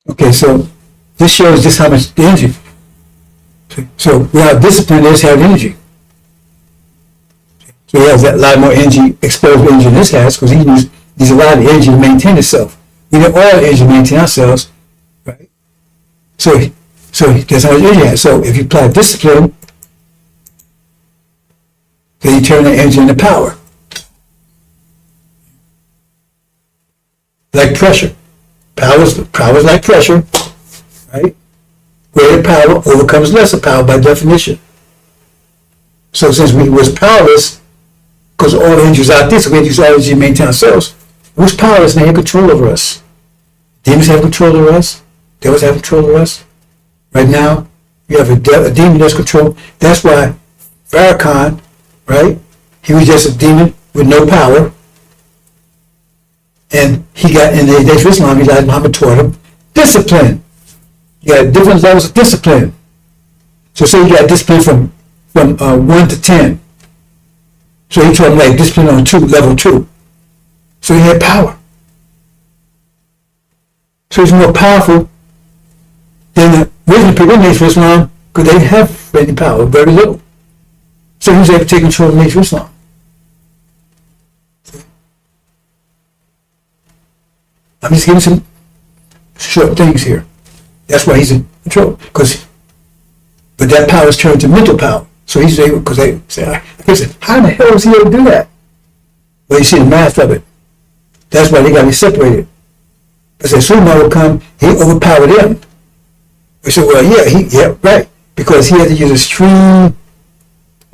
Okay, so this shows just how much energy. So without discipline, they just have energy. So he has a lot more energy, exposed energy than this has, because he needs a lot of energy to maintain itself. We need all the energy to maintain ourselves, right? So that's how much energy he has. So if you apply discipline, then you turn the energy into power. Like pressure. Power is like pressure, right? Greater power overcomes lesser power by definition. So since we was powerless, because all the energy was out there, so we had to use all the energy to maintain ourselves, we was powerless and they had control over us. Demons have control over us. Devils have control over us. Right now, you have a demon that's control. That's why Farrakhan, right? He was just a demon with no power. And he got, in the days of Islam, Elijah Muhammad taught him discipline. You got different levels of discipline. So say you got discipline from 1 to 10. So he taught him like discipline on level 2. So he had power. So he's more powerful than the original people in the Nation of Islam, because they didn't have any power, very little. So he was able to take control of the Nation of Islam. I'm just giving some short things here. That's why he's in control. But that power is turned to mental power. So he's able, because they say, how in the hell was he able to do that? Well, you see the math of it. That's why they got to be separated. Because as soon as will come, he overpowered them. We said, well, yeah, right. Because he had to use extreme.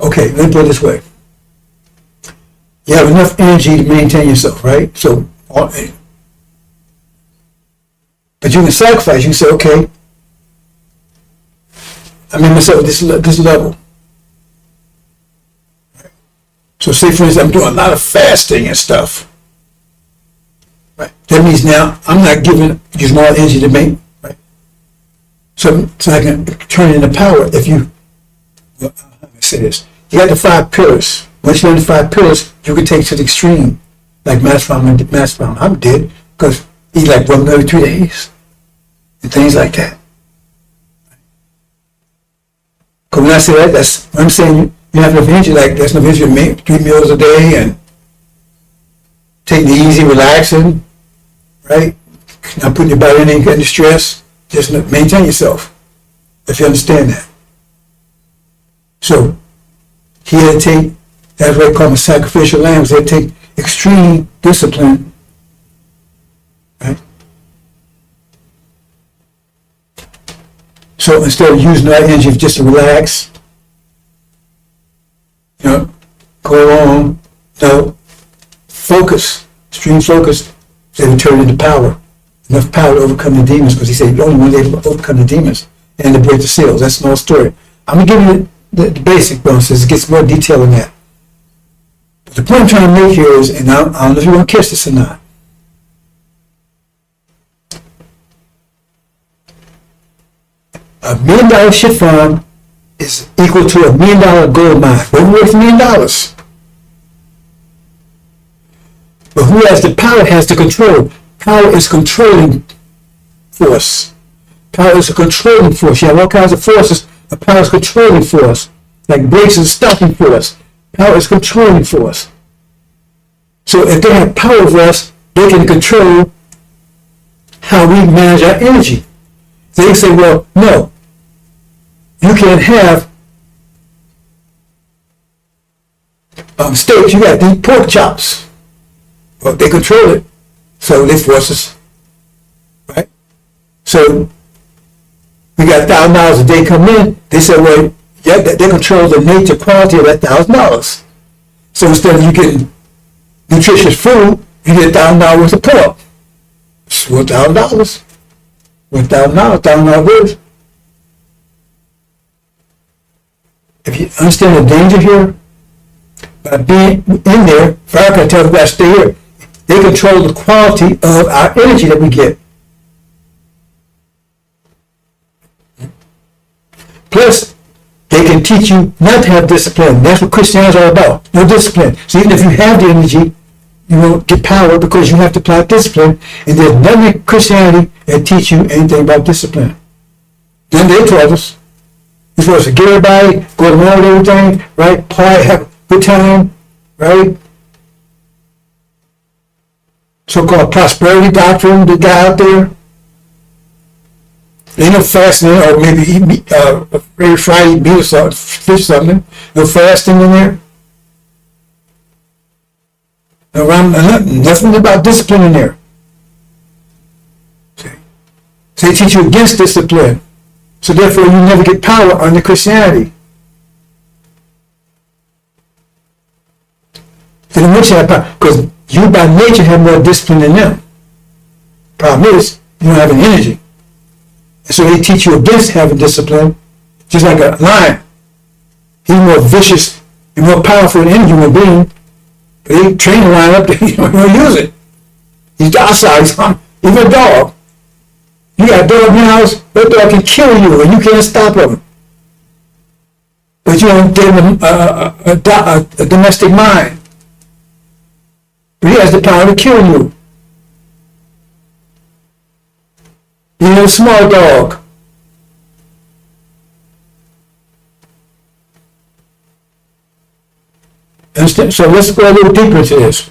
Okay, let me put it this way. You have enough energy to maintain yourself, right? So, but you can sacrifice. You can say, okay, I made myself at this level. So say, for instance, I'm doing a lot of fasting and stuff. Right? That means now I'm not using more energy to make. Right? So I can turn it into power. If you, let me say this. You got the 5 pillars. Once you learn the 5 pillars, you can take it to the extreme. Like Master Muhammad did, because he like one every 3 days. And things like that. Because when I say that, that's what I'm saying. You have enough energy, like there's enough energy to make 3 meals a day and take it easy, relaxing, right? Not putting your body in any stress. Just maintain yourself, if you understand that. So he had to take, that's what they call them sacrificial lambs. They had to take extreme discipline, right? So instead of using that energy just to relax, go on, focus, extreme focus, they would turn into power. Enough power to overcome the demons, because he said you're the only one able to overcome the demons and to break the seals. That's no story. I'm going to give you the basic bonuses. It gets more detail in that. But the point I'm trying to make here is, and I don't know if you want to catch this or not. $1 million ship farm is equal to $1 million gold mine. We're worth $1 million. But who has the power has the control. Power is controlling force. Power is a controlling force. You have all kinds of forces, but power is controlling force. Like brakes and stopping force. Power is controlling force. So if they have power over us, they can control how we manage our energy. They can say, well, no, you can't have steaks, you got to eat pork chops. Well, they control it, so they force us, right? So we got $1,000 a day come in. They say, well, yeah, they control the nature quality of that $1,000. So instead of you getting nutritious food, you get $1,000 worth of pork. It's worth $1,000. Worth $1,000 worth. If you understand the danger here, by being in there, Farrakhan tells us to stay here. They control the quality of our energy that we get. Plus, they can teach you not to have discipline. That's what Christianity is all about. No discipline. So even if you have the energy, you won't get power because you have to apply discipline. And there's nothing in Christianity that teach you anything about discipline. Then they taught us. You're supposed to get everybody, go along with everything, right? Party, have a good time, right? So-called prosperity doctrine that got out there. Ain't no fasting, or maybe eat meat, every Friday eat meat or something, fish something. No fasting in there. Nothing about discipline in there. See? So they teach you against discipline. So therefore you never get power under Christianity. So then what you have power? Because you by nature have more discipline than them. Problem is, you don't have any energy. And so they teach you against having discipline, just like a lion. He's more vicious and more powerful than any human being. But they train the lion up to don't use it. He's docile, even a dog. You got a dog in your house, that dog can kill you and you can't stop him. But you don't give him a domestic mind. But he has the power to kill you. Even a small dog. Understand? So let's go a little deeper into this.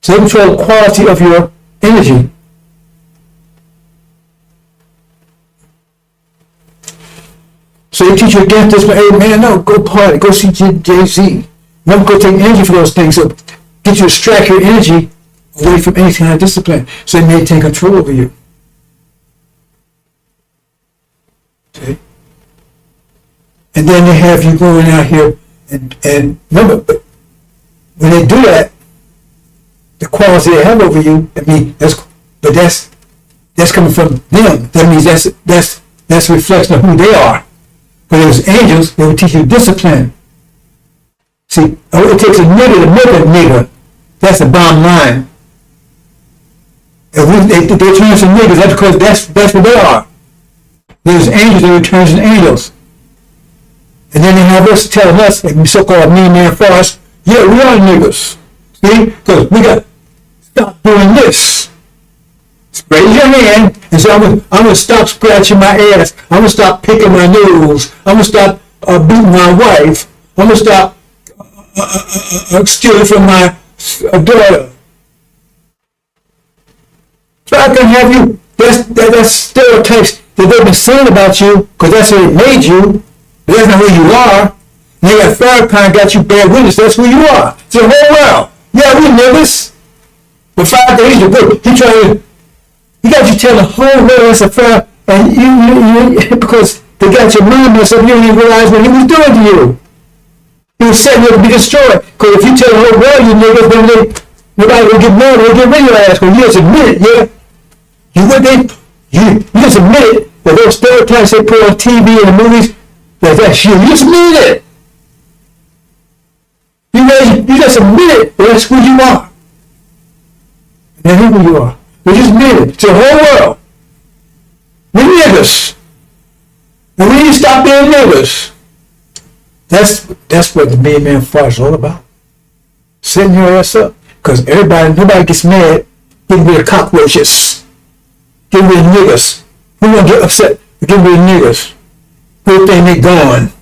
So they control the quality of your energy. So they teach you against this, but hey man, no, go party, go see Jay-Z. Never go take energy for those things. So get you to extract your energy away from any kind of discipline. So they may take control over you. See? And then they have you going out here and remember, when they do that, the quality they have over you, I mean, that's coming from them. That means that's a reflection of who they are. But as angels, they will teach you discipline. See, it takes a nigger to make a nigger. That's the bottom line. If they turn us into niggers, that's because that's what they are. There's angels, they return to angels. And then they have us telling us, like so-called me-man Farce, yeah, we are niggers. See? Because we got to stop doing this. Raise your hand and say, I'm going to stop scratching my ass. I'm going to stop picking my nose. I'm going to stop beating my wife. I'm going to stop stealing from my daughter. So I can have you, that's stereotypes that they've been saying about you, because that's what it made you. But that's not who you are. And they got Farrakhan got you bad witness, that's who you are. It's the whole world. Yeah, we know this. But 5 days ago, he got you telling the whole world that's a fraud, and you because they got your mind messed up, you didn't even realize what he was doing to you. He was setting you up to be destroyed. Because if you tell the whole world you niggas, then nobody will get mad, they'll get rid of your ass. Because you just admit it, yeah. You just admit it, that those stereotypes they put on TV and the movies, that's you. You just admit it. You just admit it, that's who you are. And that's who you are. We just admit it to the whole world. We're niggers. And we need to stop being niggers. That's what the me-man Farce is all about. Setting your ass up. Because nobody gets mad getting rid of cockroaches. Getting rid of niggers. Who gonna get upset for getting rid of niggers? Good thing they gone.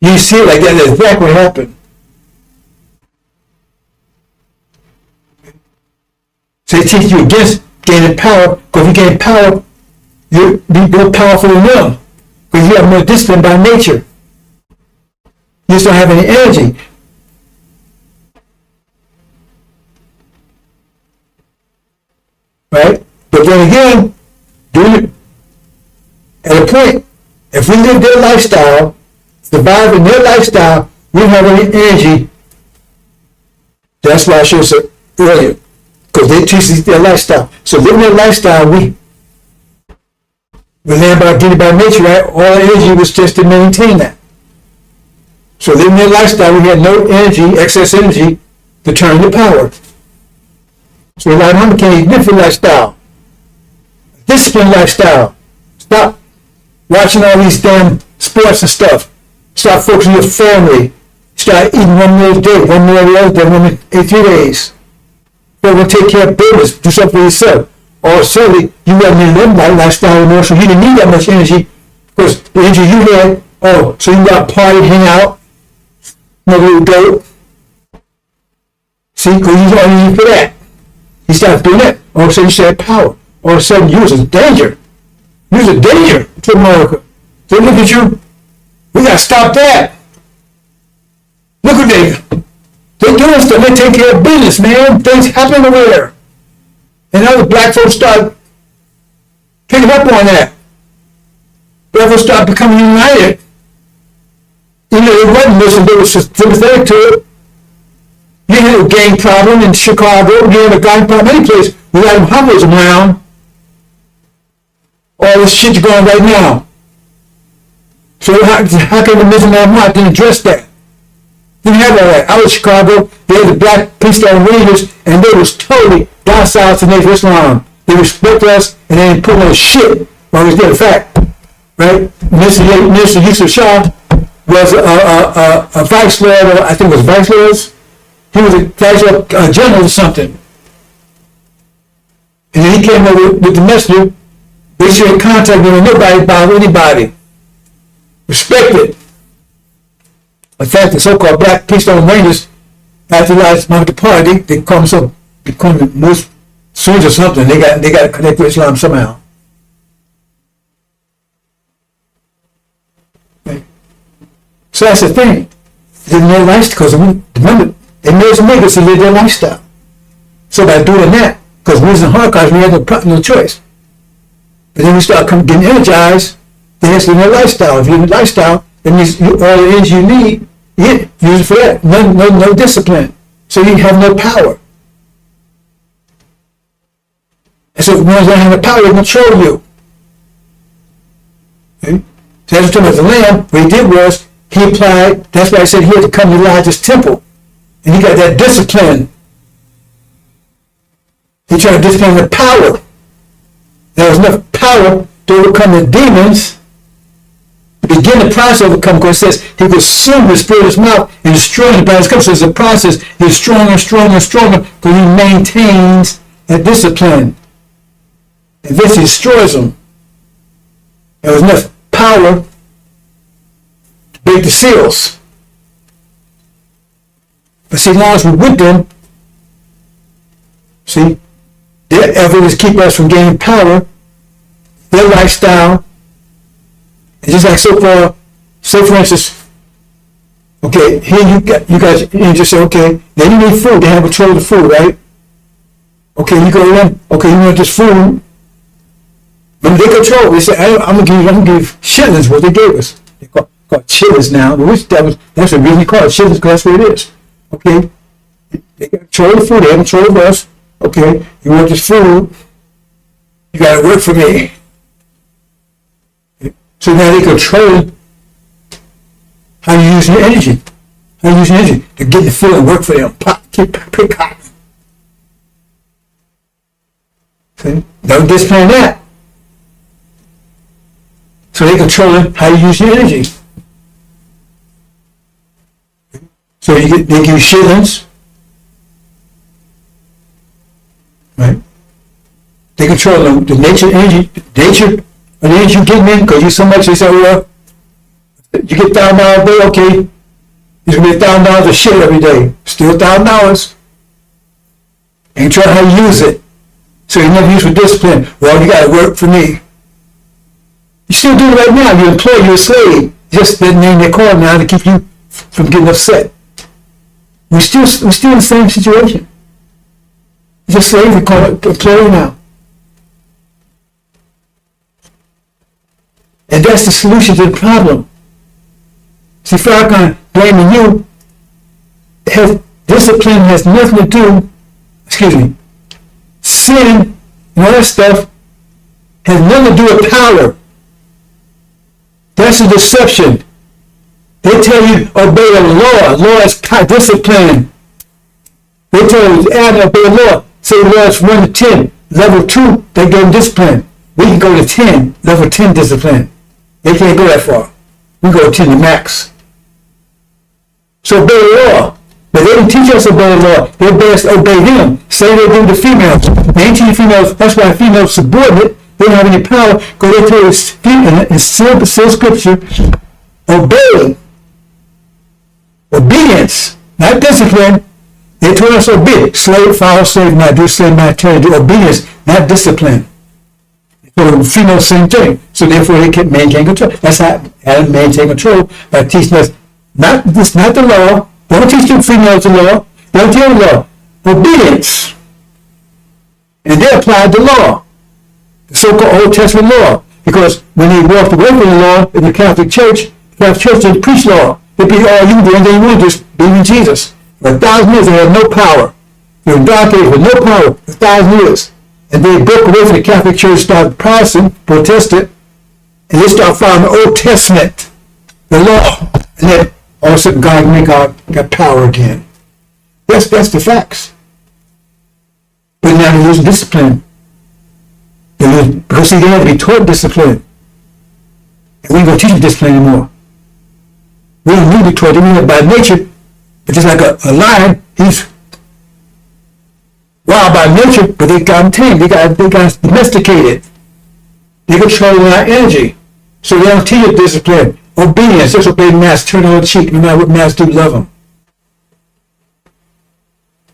You see it like that, that's exactly what happened. So they teach you against gaining power, because if you gain power, you'll be more powerful than them. Because you have more discipline by nature. You just don't have any energy. Right? But then again, at a point, if we live their lifestyle, survive in their lifestyle, we don't have any energy. That's why I should have said earlier. Because they teach their lifestyle. So living their lifestyle, we learn about getting by nature, right? All energy was just to maintain that. So living their lifestyle, we had no energy, excess energy, to turn to power. So like how became a different lifestyle. Disciplined lifestyle. Stop watching all these damn sports and stuff. Stop focusing on your family. Start eating one meal a day, one meal every other day, 1 meal every 3 days. But we'll take care of business, do something for yourself. Or suddenly, you wasn't in that lifestyle anymore, so you didn't need that much energy, because the energy you had, so you got party, hang out, smoke a little dope. See, because you don't need for that. You start doing that, all of a sudden you had power. All of a sudden you was a danger. You was a danger to America. So look at you. We got to stop that. Look at they. They're doing stuff. They take care of business, man. Things happen over there. And other black folks start picking up on that. Black folks start becoming united. Even though they wasn't listening, they were sympathetic to it. You had a gang problem in Chicago. You had a gang problem any place. We got them hovers around. All this shit's going right now. So how can the missionary march didn't address that? Didn't have all that. I was in Chicago. They had the black Keystone Rangers, and they was totally docile to Native Islam. They respect us, and they didn't put no shit. Well, it was the fact, right? Mr. Yusuf Shah was a vice lord, I think it was vice lords. He was a vice general or something. And then he came over with the messenger. They shouldn't contact with nobody about anybody. Respect it. In fact, the so-called black Keystone Rangers, after the last month of the party, they call themselves become the most sons or something. They got to connect with Islam somehow. Okay. So that's the thing. They made lifestyle, because remember, they made some niggas to live their lifestyle. So by doing that, because we was in Holocaust, we had no choice. But then we start getting energized, then it's in their lifestyle. If you're in the lifestyle, that means all the energy you need, use it for that. No discipline. So you have no power. And so the ones that have the power, they control you. Okay? So that's what I'm talking about the Lamb. What he did was, he applied, that's why I said he had to come to Elijah's temple. And he got that discipline. He tried to discipline the power. There was enough power to overcome the demons, to begin the process of overcome, because it says he could consume the spirit of his mouth and destroy the body. So it's a process. He's stronger and stronger and stronger because he maintains that discipline. And this destroys them. There was enough power to break the seals. But see, as long as we're with them, see, their efforts keep us from gaining power, their lifestyle, and just like so far, say for instance, okay, here you guys, you just say, okay, now you need food, they have control of the food, right? Okay, you go in, okay, you want this food, but they control it. They say, I'm gonna give shillings what they gave us. They call it shillings now, that's what really called it, shillings, because that's what it is. Okay, they got control of the food, they have control of us. Okay, you want this food, you gotta work for me. So now they control how you use your energy. How you use your energy to get the food and work for them. Pick cotton. See? Don't discipline that. So they control how you use your energy. So they give you shillings. Right? They control the nature energy, nature of the energy you get in, because you so much, they say, well, you get $1,000 a day, okay, you're going to get $1,000 of shit every day, still $1,000. And try how you use it. So you never use for discipline. Well, you got to work for me. You still do it right now. You're an employee, you're a slave. Just that name they call now to keep you from getting upset. We're still in the same situation. Just slave, we call it employee now. And that's the solution to the problem. See, Farrakhan blaming you, discipline has nothing to do, sin and all that stuff has nothing to do with power. That's a deception. They tell you obey the law. Law is discipline. They tell you obey the law. Say the law is 1 to 10. Level 2, they give them discipline. We can go to 10, level 10 discipline. They can't go that far. We go to 10 to max. So obey the law. But they didn't teach us to obey the law. They best obey him. Say they do the females. They ain't teach females. That's why females subordinate. They don't have any power. Go there to it's still scripture. Obey. Obedience. Not discipline. They told us obey. Slave, follow, slave, not do slave, not turn. Do obedience, not discipline. So the females, same thing. So therefore they can maintain control. That's how Adam maintain control by teaching us not the law. Don't teach the females the law. Don't tell the law. Obedience. And they applied the law. The so-called Old Testament law. Because when they walked away from the law in the Catholic Church didn't preach law. They be all you do, and they would just believe in Jesus. For 1,000 years they had no power. They were in dark ages with no power for 1,000 years. And they broke away from the Catholic Church, started Protestant, protested, and they started following the Old Testament, the law. And then all of a sudden God got power again. That's the facts. But now they're losing discipline. Because see, they had to be taught discipline. And we ain't going to teach them discipline anymore. We don't need to be taught. They need it by nature. But just like a lion, he's wild by nature, but they got him tamed. They got domesticated. They control our energy. So they don't teach you discipline. Obedience, just obey the master, turn on the cheek, no matter what master do, love them.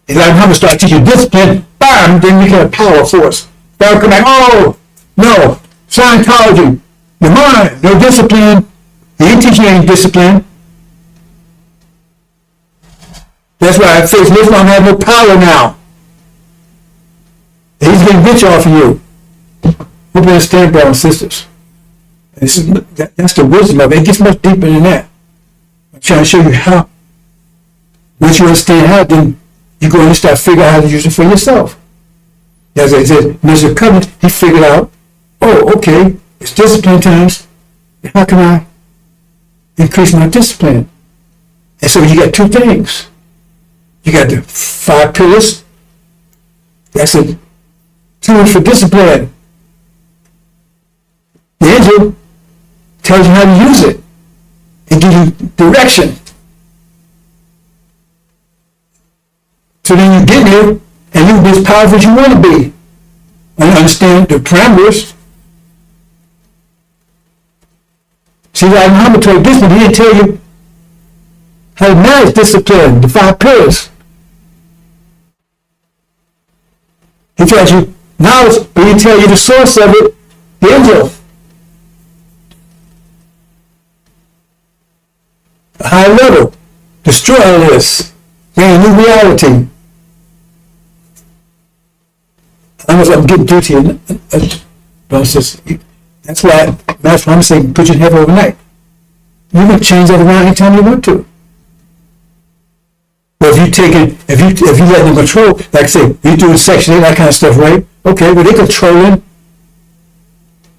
If I'm going to start teaching discipline, bam, then we get a power force. They'll come back, oh, no, Scientology, your mind, no discipline. He ain't teaching you any discipline. That's why I face Islam have no power now. He's getting rich off of you. Hope you understand, brothers and sisters. That's the wisdom of it. It gets much deeper than that. I'm trying to show you how. Once you understand how, then you go and start figuring out how to use it for yourself. As I said, Mr. Covenant, he figured out, oh, okay, it's discipline times. How can I increase my discipline? And so you got two things. You got the 5 pillars. That's a tool for discipline. The angel tells you how to use it and give you direction. So then you get there and you be as powerful as you want to be. And understand the parameters. See, like Muhammad told discipline, he didn't tell you how to manage discipline, the 5 pillars. He tells you knowledge, but he didn't tell you the source of it, the angel. A high level, destroy all this, bring a new reality. I don't know if I'm getting through to you, but that's why Master Muhammad saying put you in heaven overnight. You can change that around anytime you want to. But if you let them control, like I say, you doing Section 8, that kind of stuff, right? Okay, well they're controlling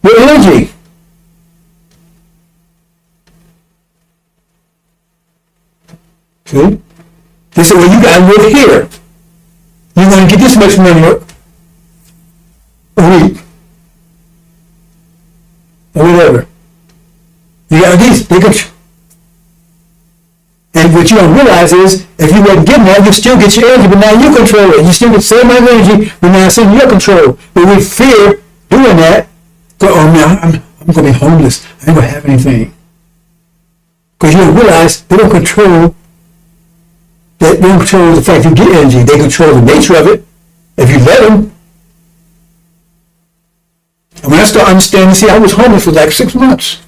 your energy. See? They say, well, you gotta live here. You're gonna get this much money a week. Or whatever. You got these, they control. And what you don't realize is, if you wasn't getting that, you still get your energy, but now you control it. You still get the same amount of energy, but now it's in your control. But we fear doing that. Go, oh man, I'm going to be homeless. I ain't going to have anything. Because you don't realize they don't control that. They don't control the fact you get energy. They control the nature of it. If you let them. And when I start understanding, see, I was homeless for like 6 months.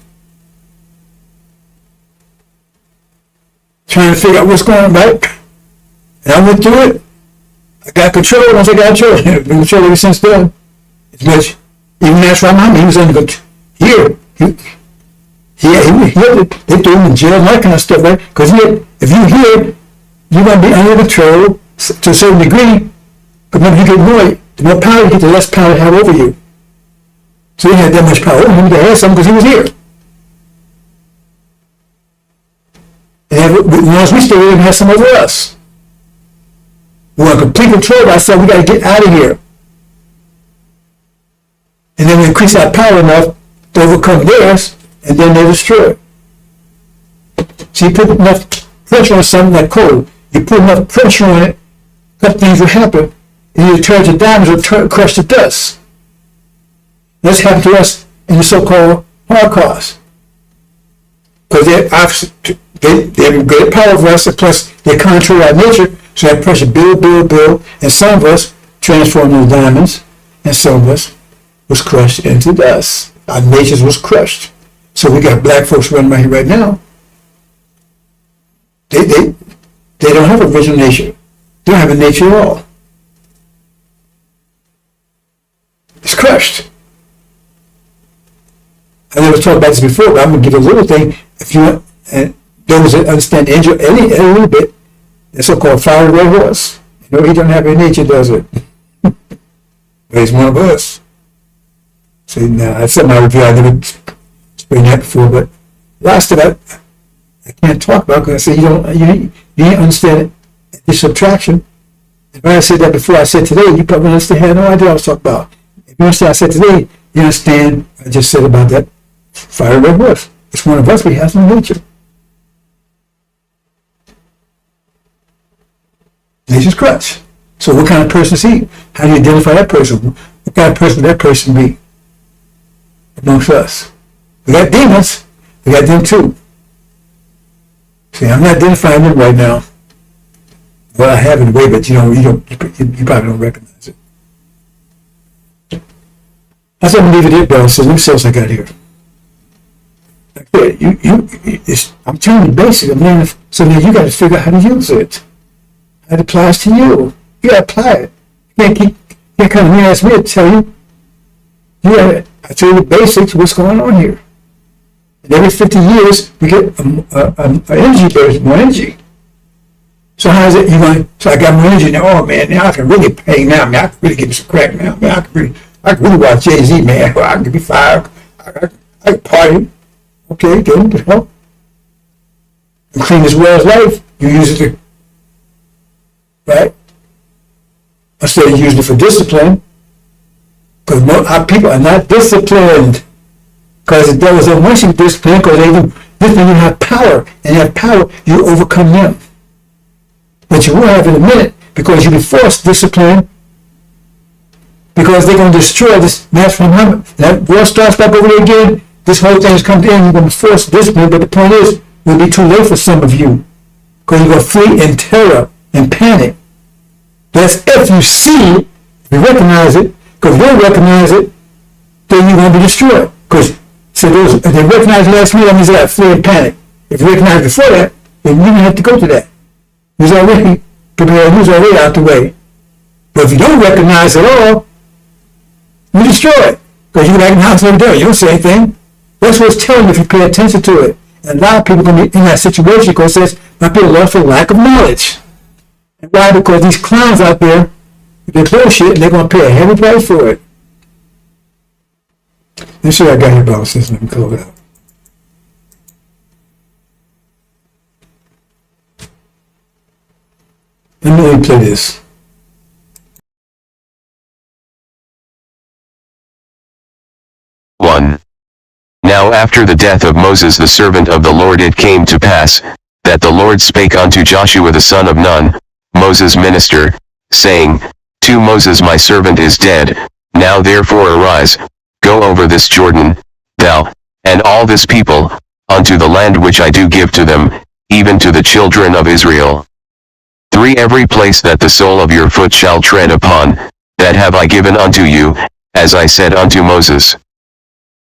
Trying to figure out what's going on, right? And I went through it. I got control once I got control. I've been control ever since then. It's much. Even Master Muhammad, he was under control. Here, they threw him in jail and that kind of stuff, right? Because if you're here, you're going to be under control to a certain degree. But when you get more, the more power you get, the less power they have over you. So he had that much power over him. They had something because he was here. And once we stay here, we have some over us. We want complete control of ourselves. We got to get out of here. And then we increase our power enough to overcome theirs, and then they destroy it. So you put enough pressure on something like cold. You put enough pressure on it, a couple things will happen, and you turn to diamonds or crush to dust. That's happened to us in the so-called Holocaust. Because they have great power over us, and plus they control our nature, so that pressure build, and some of us transformed into diamonds, and some of us was crushed into dust. Our natures was crushed. So we got black folks running around here right now. They don't have a original nature. They don't have a nature at all. It's crushed. I never talked about this before, but I'm going to give you a little thing. If you want, and those that understand Injil a little bit, the so-called fire red horse. You know, he don't have any nature, does it? But he's one of us. See, now, that's something I review. I never explained that before, but last of it, I can't talk about because I say you ain't understand the subtraction. If I said that before I said today, you probably understand. Had no idea what I was talking about. If you understand I said today, you understand I just said about that fire red horse. It's one of us, we have some nature. Nature's crutch. So what kind of person is he? How do you identify that person? What kind of person would that person be amongst us? We got demons. We got them too. See, I'm not identifying them right now. Well, I have in a way, but you probably don't recognize it. I said I'm gonna leave it there, bro. So let me see what else I got here. I'm telling you basic, man. So now you got to figure out how to use it. How it applies to you. You got to apply it. You can't come here and ask me to tell you. I tell you the basics, what's going on here. And every 50 years, we get an energy burst, more energy. So how is it so I got more energy now? Oh man, now I can really pay now. Man, I can really get some crack now. Man, I can really watch Jay-Z, man. I can be fired. I can party. Okay, good to help. And clean as well as life. You use it right? Instead of using it for discipline. Because our people are not disciplined. Because the devil doesn't want you to be disciplined, because you have power. And you have power, you overcome them. But you will have in a minute, because you'll be forced discipline, because they're going to destroy this national Muhammad. That war starts back over there again. This whole thing is coming in, you're going to force discipline, but the point is, it will be too late for some of you. Because you're going to flee in terror and panic. That's if you see, if you recognize it, because if you don't recognize it, then you're going to be destroyed. Because if they recognize last week, that means they got to flee and panic. If you recognize before that, then you don't have to go to that. He's already prepared, he's already out the way. But if you don't recognize it all, you destroy it. Because you can act in the house every day. You don't say anything. That's what it's telling you if you pay attention to it. And a lot of people are going to be in that situation because it says, my people lost for lack of knowledge. And why? Because these clowns out there, they're bullshit and they're going to pay a heavy price for it. Let's see what I got here, brother. Let me close it out. Let me play this. Now after the death of Moses the servant of the Lord it came to pass, that the Lord spake unto Joshua the son of Nun, Moses' minister, saying, To Moses my servant is dead, now therefore arise, go over this Jordan, thou, and all this people, unto the land which I do give to them, even to the children of Israel. 3 Every place that the sole of your foot shall tread upon, that have I given unto you, as I said unto Moses.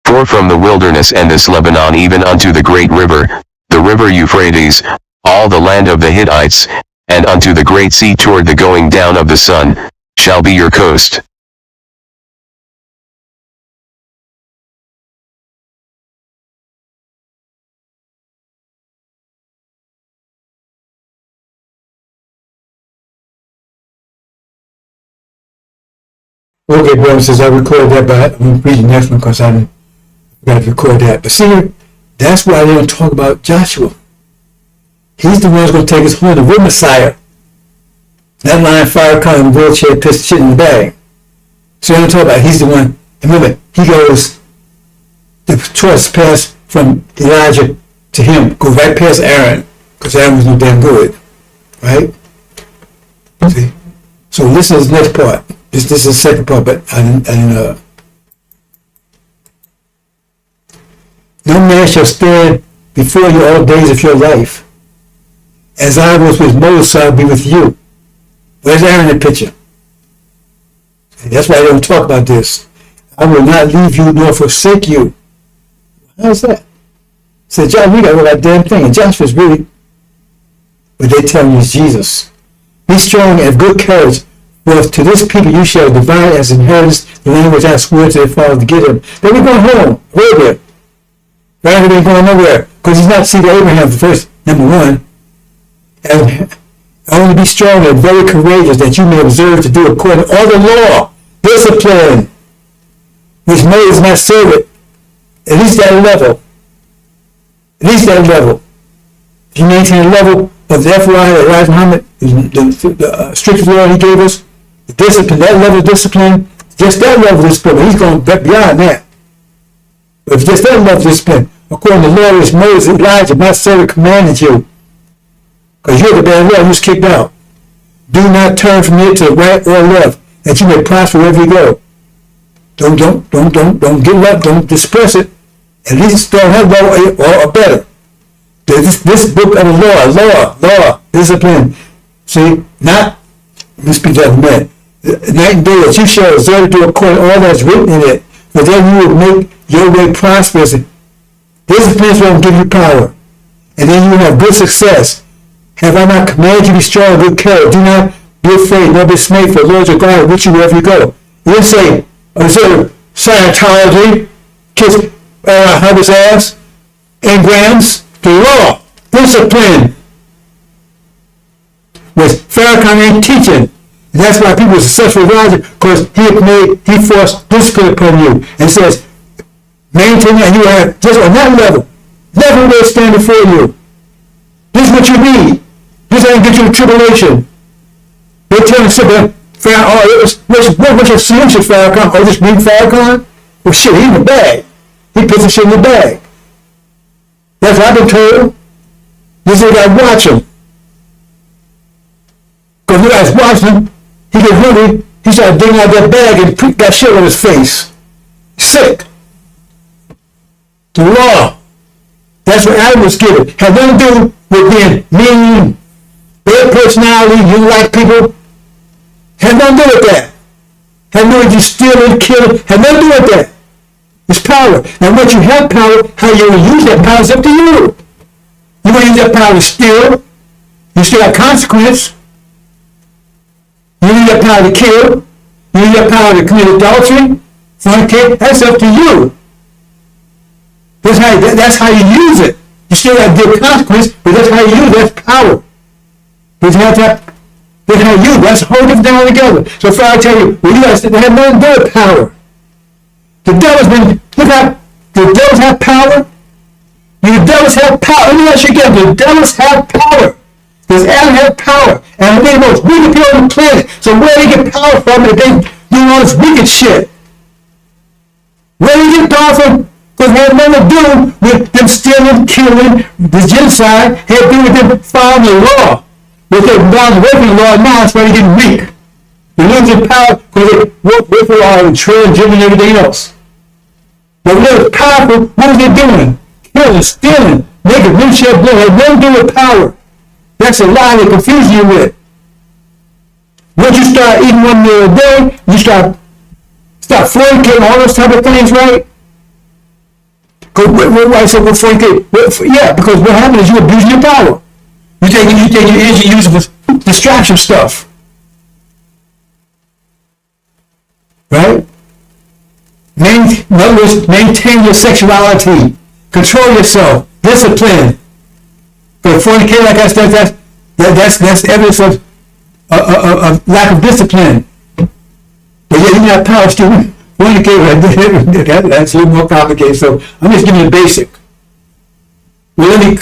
4 From the wilderness and this Lebanon even unto the great river, the river Euphrates, all the land of the Hittites, and unto the great sea toward the going down of the sun, shall be your coast. Okay, brother, says I recorded that, but I'm going to read the next one because I got to record that. But see, that's why they don't talk about Joshua. He's the one who's going to take us home, the real Messiah. That lion, fire, column, wheelchair, pistol, shit in the bag. So they don't talk about it. He's the one. And remember, he goes, the choice passed from Elijah to him, go right past Aaron, because Aaron was no damn good. right? See? So listen to this next part. This is the second part, but no man shall stand before you all days of your life. As I was with Moses, so I'll be with you. Where's Aaron in the picture? And that's why I don't talk about this. I will not leave you nor forsake you. How's that? So John, we got all that damn thing. And Joshua's really, but they tell you it's Jesus. Be strong and of good courage, for to this people you shall divide as inheritance the land which I swore to their fathers to give them. They were going home. Where there? Right? They ain't going nowhere. Because he's not seed of Abraham, the first, number one. And only be strong and very courageous, that you may observe to do according to all the law, discipline, which Moses my servant, at least that level. At least that level. If you maintain a level of the FY that Elijah Muhammad, the strict law he gave us, the discipline, that level of discipline, just that level of discipline, he's going beyond that. But if just that level of discipline, according to the law which Moses, Elijah, my servant, commanded you, because you're the bad law, you was kicked out. Do not turn from it to the right or left, that you may prosper wherever you go. Don't get left, don't disperse it. At least don't have level or better. This book of the law, discipline. See, not, let me speak that man. Night and day that you shall observe to do according to all that's written in it, for then you will make your way prosperous. Discipline will give you power, and then you will have good success. Have I not commanded you to be strong and good courage? Do not be afraid, nor be dismayed, for the Lord your God with you wherever you go. He didn't say, Scientology, kiss Harvard's ass, engrams, the law, discipline, which Farrakhan ain't teaching. And that's why people are successful advisor, because he forced discipline upon you, and says, maintain that you have just on that level, never will stand before you. This is what you need. This ain't get you in tribulation. They tell you something, what's your solution, Farrakhan? Oh, just read Farrakhan? Well, shit, he's in the bag. He puts the shit in the bag. That's what I've been told. You say that watch him. Because you guys watch him, he get hungry, he started digging out that bag and put that shit on his face. Sick. The law. That's what Adam was given. Had nothing to do with being mean, bad personality, you like people. Had nothing to do with that. Had nothing to do with stealing, killing. Had nothing to do with that. It's power. And once you have power, how you will use that power is up to you. You want to use that power to steal. You still have consequence. You use that power to kill. You use that power to commit adultery, fornicate. That's up to you. That's how you use it. You still have good consequence, but that's how you use it. That's power. But you have that. That's how you use it. That's a whole different thing altogether. So if I tell you, well, you guys have nothing to do with power. The devil's been, look at, the devils have power. The devils have power. Let me ask you again, the devils have power. Does Adam have power? And they're the most wicked people on the planet. So where do they get power from if they do all this wicked shit? Where do they get power from? Because it had nothing to do with them stealing, killing, the genocide. It had to do with them following the law. But they're bound away from the law now, that's why they're getting weak. They're losing power because they work with the law and transgender and everything else. But when they were powerful, what was they doing? Killing, stealing, making windshield blood. It had nothing to do with power. That's a lie they confuse you with. Once you start eating one meal a day, you start fornicating, all those type of things, right? Why say we're fornicating? Yeah, because what happens is you're abusing your power. You take your energy, use it for distraction stuff. Right? In other words, maintain your sexuality. Control yourself. Discipline. But fornicating, like I said, that's evidence of lack of discipline. But yet you have power still fornicate. That's a little more complicated. So I'm just giving you the basic. Well, let me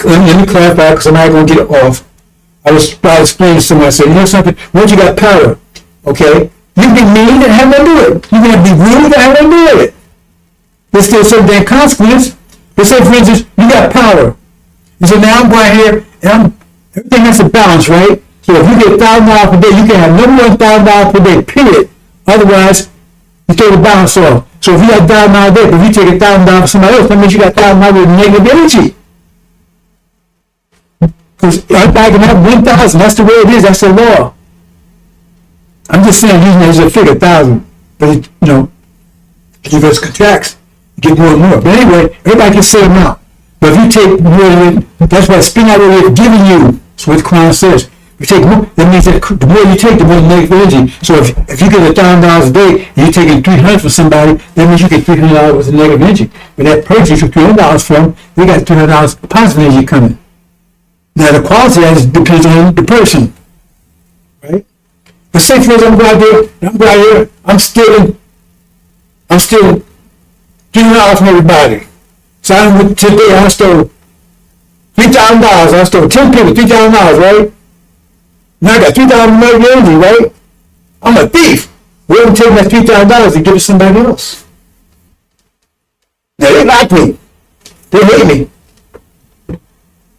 clarify because I'm not going to get it off. I was about to explain to someone. I said, you know something? Once you got power, okay, you can be mean and have nothing to do it. You can be rude and have nothing to do with it. There's still some damn consequence. Let's say, for instance, you got power. You say, now I'm going here and everything has a balance, right? So if you get $1,000 per day, you can have no more than $1,000 per day, period. Otherwise, you throw the balance off. So if you got $1,000 a day, but if you take $1,000 from somebody else, that means you got $1,000 with negative energy. Because everybody can have 1,000. That's the way it is. That's the law. I'm just saying, using it as a figure, 1,000. But, if it contracts, you get more and more. But anyway, everybody can say amount. But if you take more than it, that's why spin out what they're giving you. That's what the Quran says. If you take more, that means that the more you take, the more negative energy. So if you get $1,000 a day and you're taking $300 from somebody, that means you get $300 worth of negative energy. But that person you took $300 from, they got $300 positive energy coming. Now the quality of that depends on the person, right? But say for example, I'm stealing $300 from everybody. So today I stole $3,000. I stole 10 people, $3,000, right? Now I got $3,000 negative energy, right? I'm a thief. We're going to take that $3,000 and give it to somebody else. Now they like me. They hate me.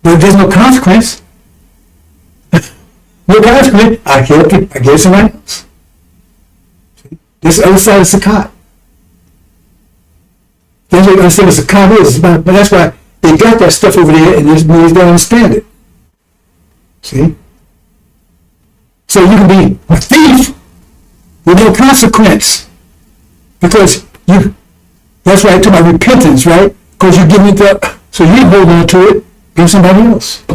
But there's no consequence. No consequence. I give it to somebody else. See? This is the other side of Sakat. That's what the other side of Sakat is. But that's why they got that stuff over there and they don't understand it. See? So you can be a thief with no consequence. Because that's why I talk about repentance, right? Because you're giving it up. So you hold on to it. Give somebody else.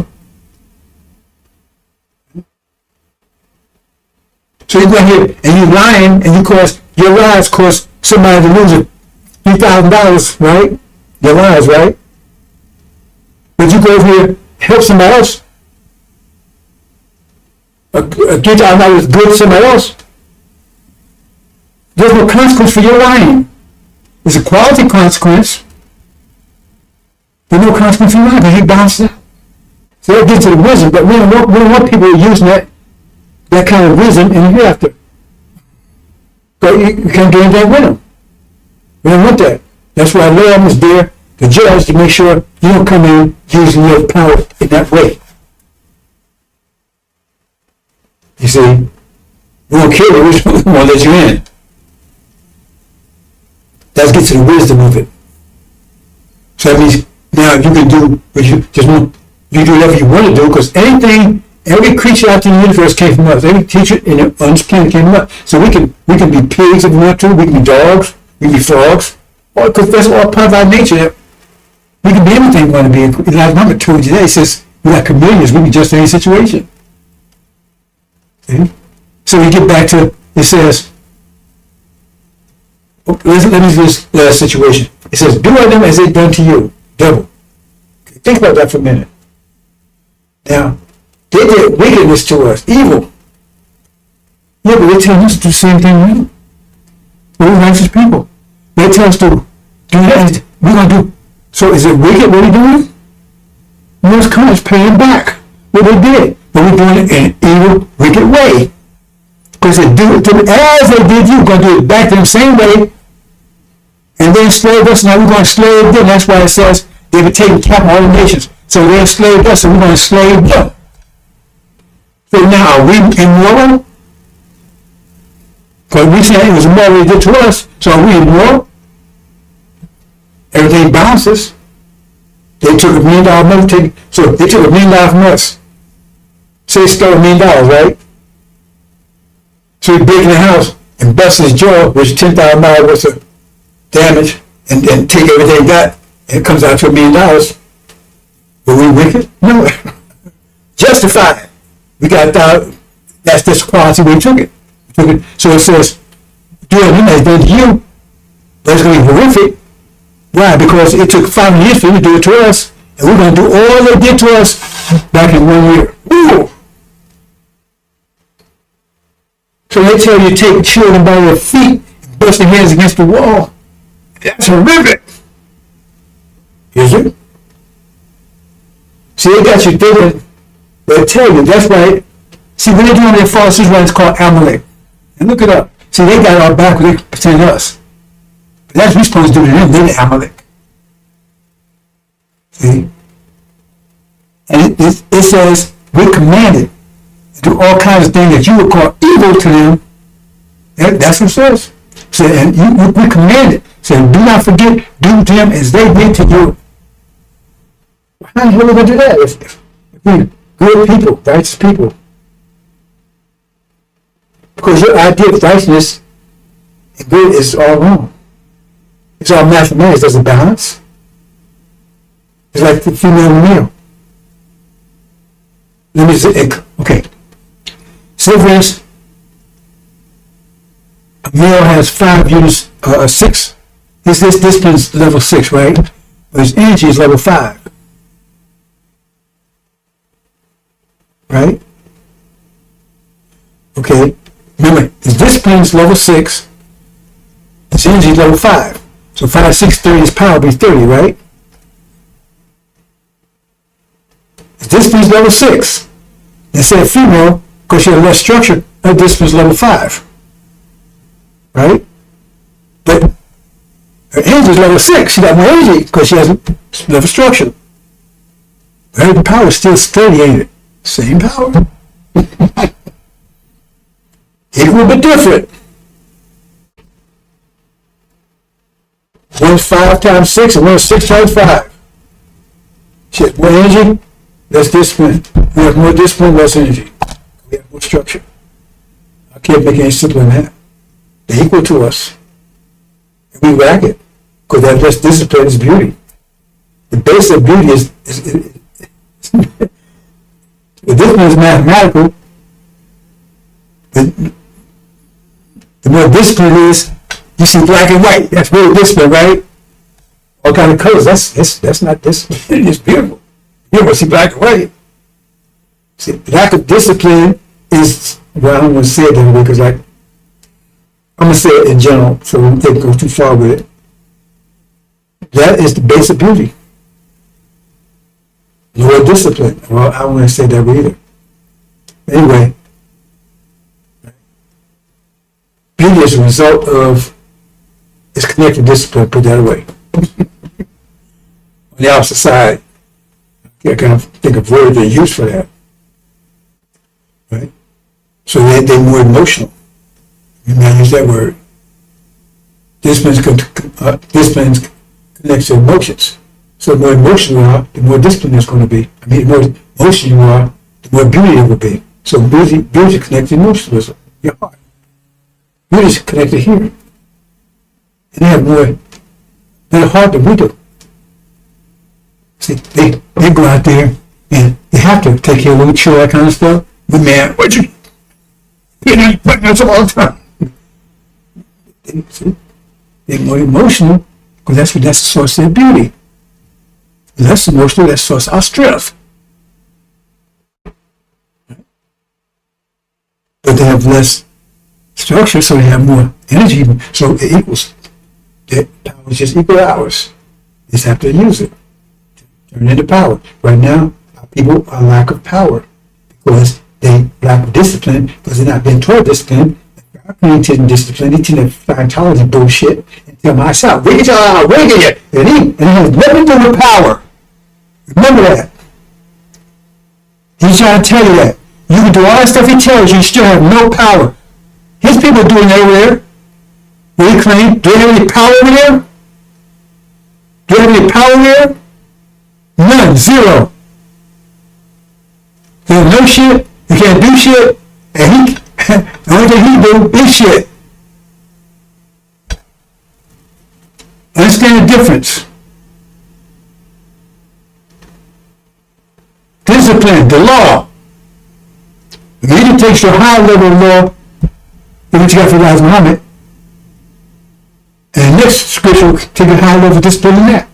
So you go ahead and you're lying, and your lies cause somebody to lose $3,000, right? Your lies, right? But you go over here, help somebody else. $3,000 is good to somebody else. There's no consequence for your lying. There's a quality consequence. There's no consequence for lying because you balance it out. So that gets to the wisdom, but we don't want people using that kind of wisdom in the hereafter. But you can't get into that with them. We don't want that. That's why Lamb is there, the judge, to make sure you don't come in using your power in that way. You see, we don't care which one we want to let you in. That gets to the wisdom of it. So that means now you can do what you do whatever you want to do, because every creature out in the universe came from us. Every creature on this planet came from us. So we can be pigs if we want to. We can be dogs. We can be frogs. Because that's all part of our nature. We can be anything we want to be. Like Muhammad told you today, he says we're like chameleons. We can adjust to any situation. See? So we get back to, it says, let me do this last situation. It says, do unto them as they done to you. Double. Okay, think about that for a minute. Now, they did wickedness to us, evil. Yeah, but they tell us to do the same thing we do. We're righteous people. They tell us to do that. We're going to do. So is it wicked what we're doing? Most coming paying back what they did. But we're doing it in an evil, wicked way. Because they do it to them as they did you. We're going to do it back to them same way. And they enslaved us. Now we're going to enslave them. That's why it says they were taking captive all the nations. So they enslaved us, and we're going to enslave them. So now, are we immoral? Because we said it was immoral they did to us. So are we immoral? Everything balances. They took $1 million money. So they took $1 million from us. So they stole $1 million, right? So he break in the house and bust his jaw, which is $10,000 worth of damage, and then take everything he got, and it comes out to $1 million. Were we wicked? No. Justified. We got that. That's this quality we took it. So it says, do it as done to you. That's going to be horrific. Why? Because it took 5 years for you to do it to us, and we're going to do all they did to us back in 1 year. Ooh. So they tell you to take children by their feet and bust their heads against the wall. That's horrific. Is it? See, they got you thinking. They tell you, that's right. See, when they're doing their false Israel, it's called Amalek. And look it up. See, they got our back when they pretend us. But that's what we're supposed to do to them. They're the Amalek. See? And it says, we're commanded to do all kinds of things that you would call evil to them. That's what it says. So, and we command it. So do not forget, do to them as they did to you. How the hell are we going to do that if we're good people, righteous people? Because your idea of righteousness and good is all wrong. It's all mathematics. Does it balance? It's like the female and male. Let me say, okay. Say for instance, a male has 5 units, 6. His discipline is level 6, right? But his energy is level 5. Right? Okay. Remember, his discipline is level 6. His energy is level 5. So 5, 6, 30, his power will be 30, right? His discipline is level 6. Instead of female, because she has less structure, her discipline is level 5. Right? But her energy is level 6. She got more energy because she has level structure. But her power is still 30, ain't it? Same power. Equal but different. One's 5 times 6 and one's 6 times 5. She has more energy, less discipline. We have more discipline, less energy. We have more structure. I can't make it any simpler than that. They're equal to us. And we lack it. Because that less discipline is beauty. The base of beauty is the discipline is mathematical. The more discipline is, you see black and white. That's real discipline, right? All kind of colors. That's not discipline. It's beautiful. You ever see black and white? See, lack of discipline is, well, I don't want to say it that way because I'm going to say it in general, so we don't take it go too far with it. That is the base of beauty. Lower discipline. Well, I don't want to say that way either. Anyway, beauty is a result of its connected discipline, put that away. On the opposite side, I kind of think of words they use for that. Right? So they're more emotional. You may use that word. Discipline connects to emotions. So the more emotional you are, the more discipline there's going to be. I mean, the more emotional you are, the more beauty there will be. So beauty connects to emotionalism, your heart. Beauty is connected here. And they have better heart than we do. See, they go out there and they have to take care of little children, that kind of stuff. But man, what you putting us all the time? They're more emotional because that's the source of their beauty. Less emotional, that's the source of our strength. But they have less structure, so they have more energy. So it equals. Their power is just equal to ours. They just have to use it. Turn into power. Right now, our people are lack of power because they lack discipline because they're not being taught discipline. They teaching discipline. They teaching Scientology bullshit. And tell myself, we get y'all, we get you. And it has nothing to do with power. Remember that. He's trying to tell you that. You can do all that stuff he tells you, you still have no power. His people are doing that over there. What he claim? Do they have any power over there? Do they have any power there? None. Zero. They have no shit. They can't do shit. And the only thing he do is shit. Understand the difference. Discipline, the law. The media takes you a high level of law than what you got for Elijah Muhammad. And the next scripture will take a high level of discipline than that.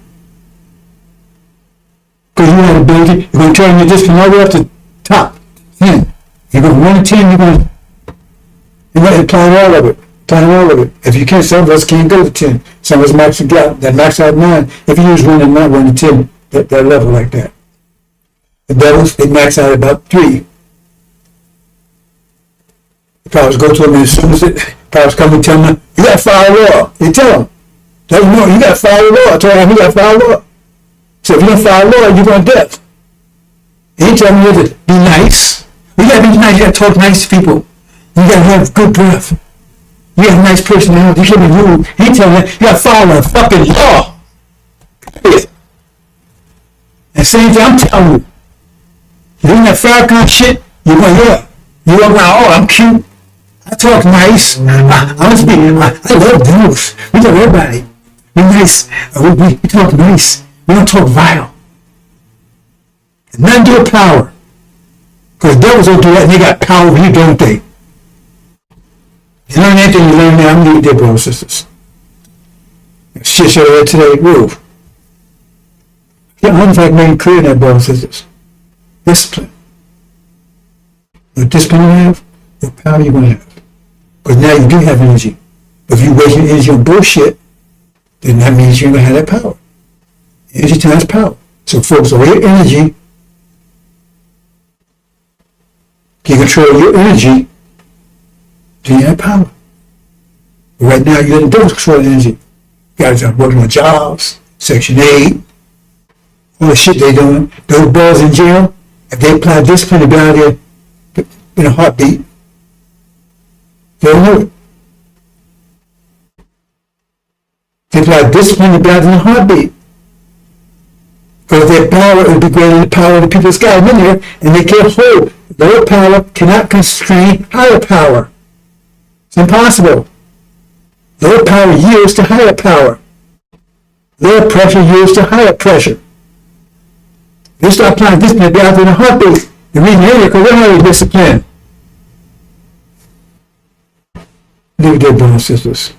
Because you have ability, you're going to turn your discipline all the way up to top 10. You go from 1 to 10, you're going to apply all of it. Apply all of it. If you can't, some of us can't go to 10. Some of us max out 9. If you use 1 and not 1 to 10, that level like that. The devils, they max out at about 3. The powers go to them, and as soon as the powers come and tell them, you got to follow the law. They tell them, no, you got to follow the law. I told them, you got to follow the law. So if you don't follow the law, you're going to death. He tell me to be nice. You gotta be nice. You gotta talk nice to people. You gotta have good breath. You have a nice personality. You can't be rude. He telling you, you gotta follow the fucking law. And same thing I'm telling you. You doing that Farrakhan shit, you're going, yeah. You walk around, oh, I'm cute. I talk nice. I love Bruce. We love everybody. We're nice. We talk nice. We don't talk vile. And nothing to do with power. Because devils don't do that, and they got power over you, don't they? You learn anything you learn now, I'm leaving there, brothers and sisters. Shit I read today, woo. Yeah, I don't think making clear that, brothers and sisters. Discipline. The discipline you have, the power you're going to have. Because now you do have energy. But if you waste your energy on bullshit, then that means you're going to have that power. Energy times power. So focus on your energy. You control your energy, then you have power. But right now, you're letting devils control the energy. Guys are working on jobs, Section 8, all the shit they're doing. Those boys in jail, if they apply discipline, they'll be out there in a heartbeat. They'll know it. They apply discipline, they'll be out in a heartbeat. Because their power will be greater than the power of the people that's got them in there, and they can't hold. Lower power cannot constrain higher power. It's impossible. Lower power yields to higher power. Lower pressure yields to higher pressure. They start applying discipline, they'll be out there in a heartbeat. The reason they're there, because they're highly disciplined. Leave it there, brothers and sisters.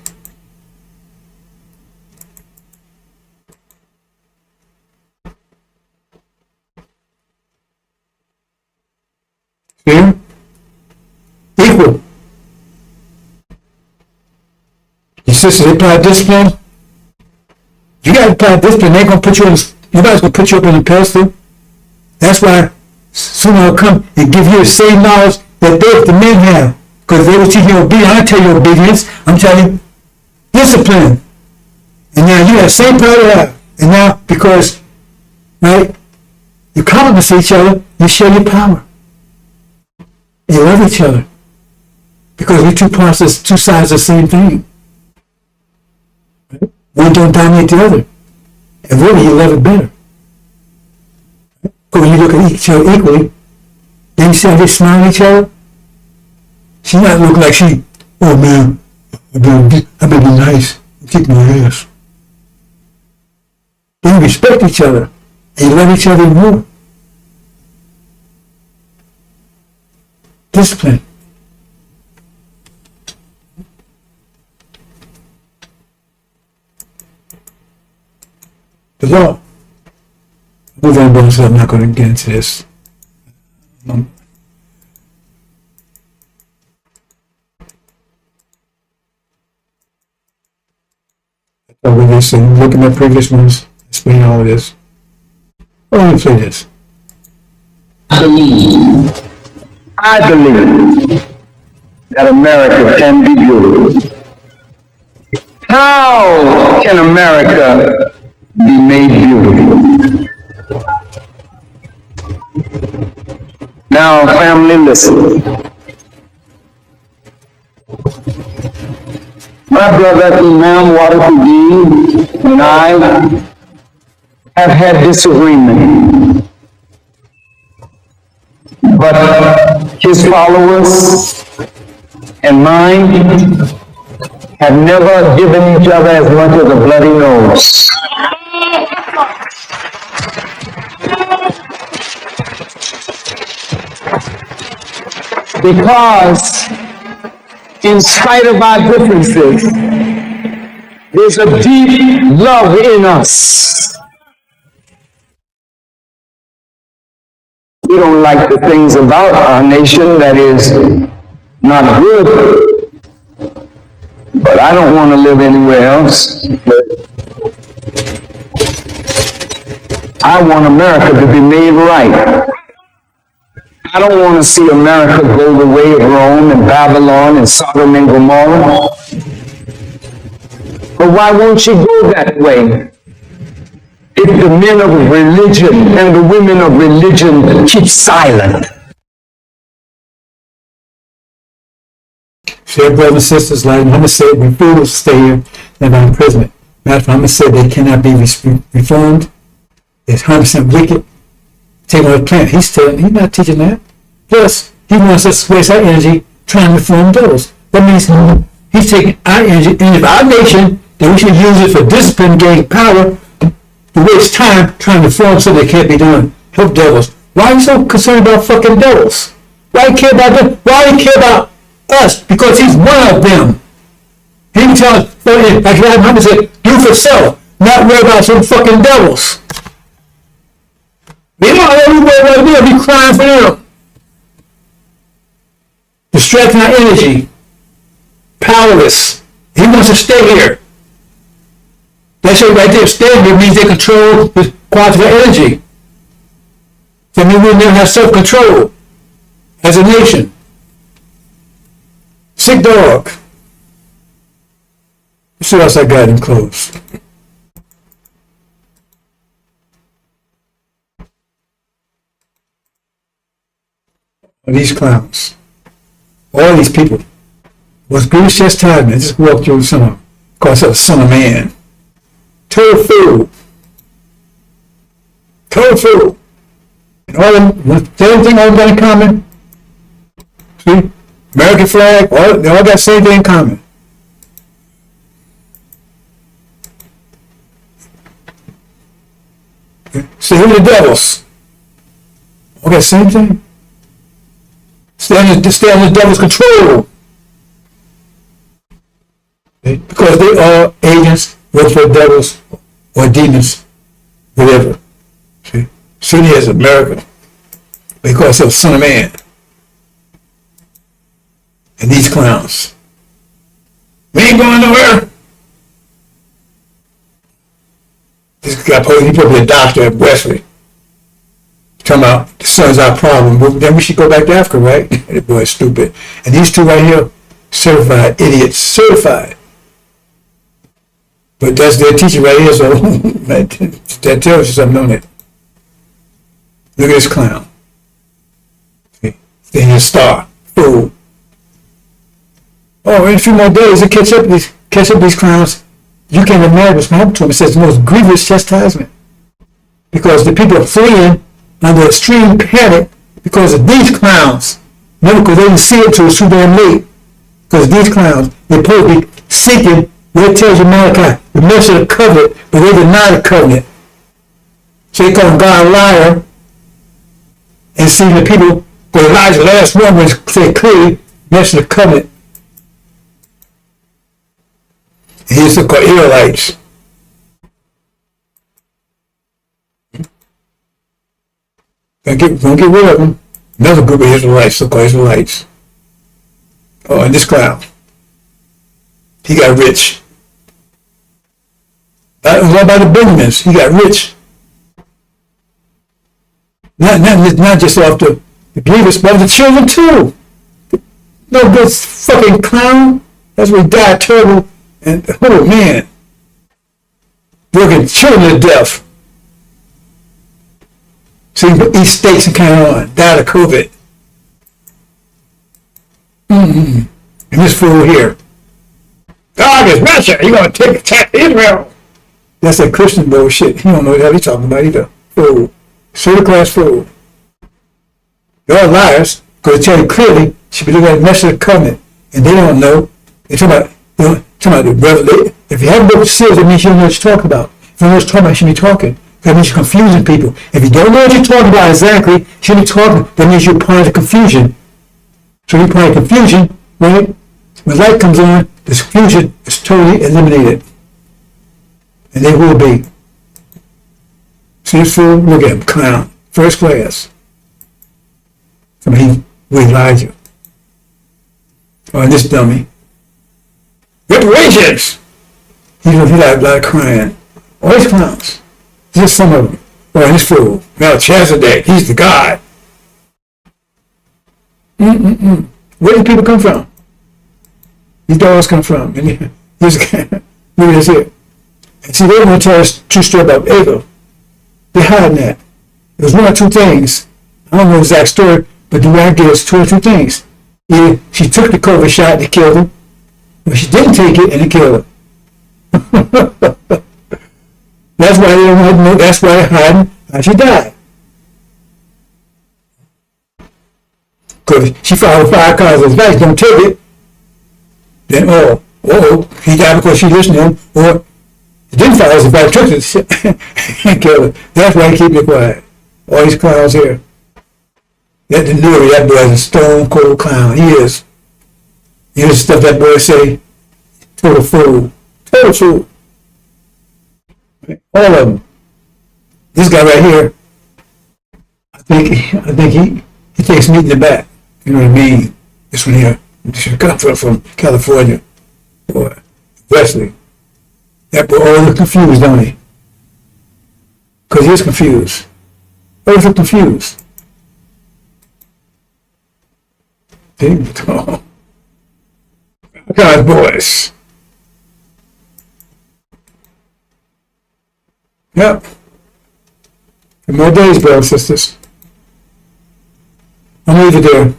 Here, equal. Your sisters apply discipline. You gotta apply discipline. They ain't gonna put you on. Nobody's gonna put you up on a pedestal. That's why soon I'll come and give you the same knowledge that the men have. Because they will teach you obedience. I tell you obedience. I'm telling you discipline. And now you have the same power to have. And now because right, you complement each other, you share your power. You love each other because we're two sides of the same thing. Right? One don't dominate the other, and really you love it better. Right? But when you look at each other equally, then you see how they smile at each other. She's not looking like she, oh man, I better be nice, kick my ass. Then you respect each other, and you love each other more. Discipline. The law. Move on, brothers. I'm not going to get into this. Over this and look at my previous ones. Explain all of this. Let me play this. I believe that America can be beautiful. How can America be made beautiful? Now, family, listen. My brother Imam Waterford and I have had disagreement. But his followers and mine have never given each other as much as a bloody nose. Because in spite of our differences, there's a deep love in us. We don't like the things about our nation that is not good, but I don't want to live anywhere else. I want America to be made right. I don't want to see America go the way of Rome and Babylon and Sodom and Gomorrah. But why won't you go that way? If the men of religion and the women of religion keep silent. Dear brothers and sisters, like Muhammad said, we fools stay here than by imprisonment. Matter of fact, Muhammad said they cannot be reformed. It's 100% wicked. Take on the planet. He's not teaching that. Plus, he wants us to waste our energy trying to reform those. That means he's taking our energy, and if our nation, that we should use it for discipline, gain power, to waste time trying to reform so they can't be doing help devils. Why are you so concerned about fucking devils? Why do you care about them? Why do you care about us? Because he's one of them. He can tell us, like Muhammad said, do for self, not worry about some fucking devils. We don't have any worry about them, be crying for them. Distracting our energy. Powerless. He wants to stay here. That shit right there, stay here means they control the quality of energy. So we will never have self-control as a nation. Sick dog. Let's see what else I got in close. These clowns. All these people. Was grievous chastisement. Just walked through some of them. Called himself Son of Man. Total fool. Total fool. And all of them, the same thing all got in common. See? American flag, they all got the same thing in common. Okay. So who are the devils? All got the same thing. Stay under the devil's control. Okay. Because they are agents, work for devils or demons, whatever. See? City is America. Because of Son of Man. And these clowns. We ain't going nowhere. This guy, he probably a doctor at Wesley. Talking about the sun's our problem. Well, then we should go back to Africa, right? That boy is stupid. And these two right here, certified idiots, certified. But that's their teaching right here, so that tells you something on it. Look at this clown. See? Then a star. Fool. Oh, in a few more days, they catch up these clowns. You can't imagine what's going to happen to them. It says the most grievous chastisement. Because the people are fleeing under extreme panic because of these clowns. No, because they didn't see it until it was too damn late. Because these clowns, they're supposed to be seeking where it tells you Malachi, the mercy of the covenant, but they deny the covenant. So they call God a liar. And see the people, but Elijah, the last one, was said clearly, mercy of the covenant. And he's the called Israelites. Gonna get rid of them. Another group of Israelites, so-called Israelites. Oh, and this clown. He got rich. That was all about the Benjamins. He got rich. Not just off the believers, but the children too. No good fucking clown. That's where he died terrible. And oh man, working children to death. So you can eat steaks and carry on. Died of COVID. And this fool here. God is Russia. You're going to attack Israel. That's that Christian bullshit. He don't know what the hell he's talking about either. Fool. Third class fool. They're all liars. Because they tell you clearly, should be looking at the message of the covenant. And they don't know. They're talking about the revelation. If you haven't looked serious, that means you don't know what you're talking about. If you don't know what you're talking about, you shouldn't be talking. That means you're confusing people. If you don't know what you're talking about exactly, you shouldn't be talking. That means you're part of the confusion. So you're part of confusion, right? When light comes on, this confusion is totally eliminated. And they will be. See this fool? Look at him, clown. First class. I mean, with Elijah. Oh, and this dummy. Reparations! He got a lot of crying. All these clowns. Just some of them. Oh, and this fool. Melchizedek, he's the God. Where do people come from? These dogs come from. And here's a guy. Look at this here. And see, they don't want to tell us true story about Abel. They're hiding that. There was one or two things. I don't know the exact story, but the way I get is two or two things. Yeah, she took the COVID shot that killed him, but she didn't take it and it killed her. That's why they don't want to know. That's why they're hiding how she died. Because she followed 5 cars of advice, don't take it. Then, he died because she listened to him, or he didn't follow his advice, took it and killed her. That's why he keep it quiet. All these clowns here. That the Nuri, that boy is a stone cold clown. He is. You know the stuff that boy say? Total fool. Total fool. All of them. This guy right here, I think he takes meat in the back. You know what I mean? This one here, from California, boy, Wesley. That boy always confused, don't he? Because he's confused. Always look confused. See? God, boys. Yep. And more days, brothers and sisters. I'll leave it there.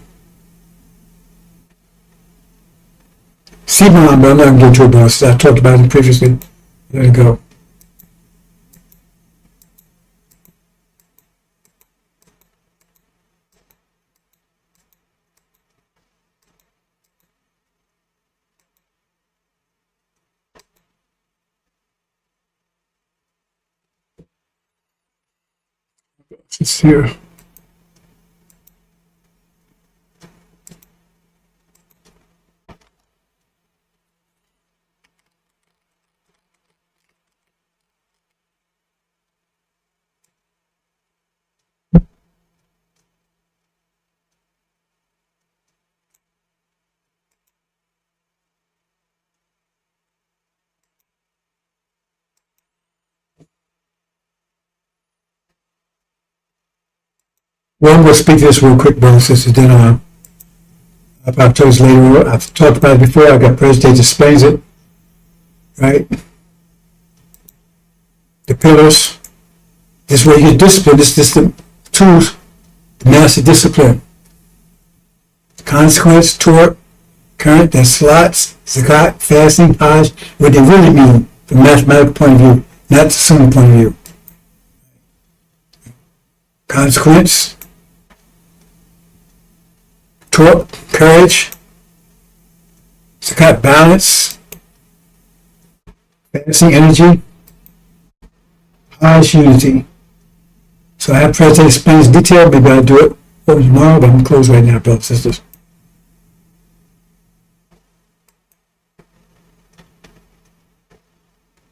See mom, but I'm not going to get to it, brothers. I talked about it previously. Let it go. It's here. Well, I'm going to speak to this real quick, brothers and sisters. Then I'll talk to this later. I've talked about it before. I got President explains it. Right? The pillars. This is where you get discipline. This is the tools to master discipline. Consequence, torque, current, then slots, zakat, fasting, hajj, what they really mean from a mathematical point of view, not the sunnah point of view. Consequence, torque, courage, zakat, balance, fasting, energy, hajj, unity. So I have President explains detail. Maybe I'll do it over tomorrow, but I'm closed right now, brothers and sisters.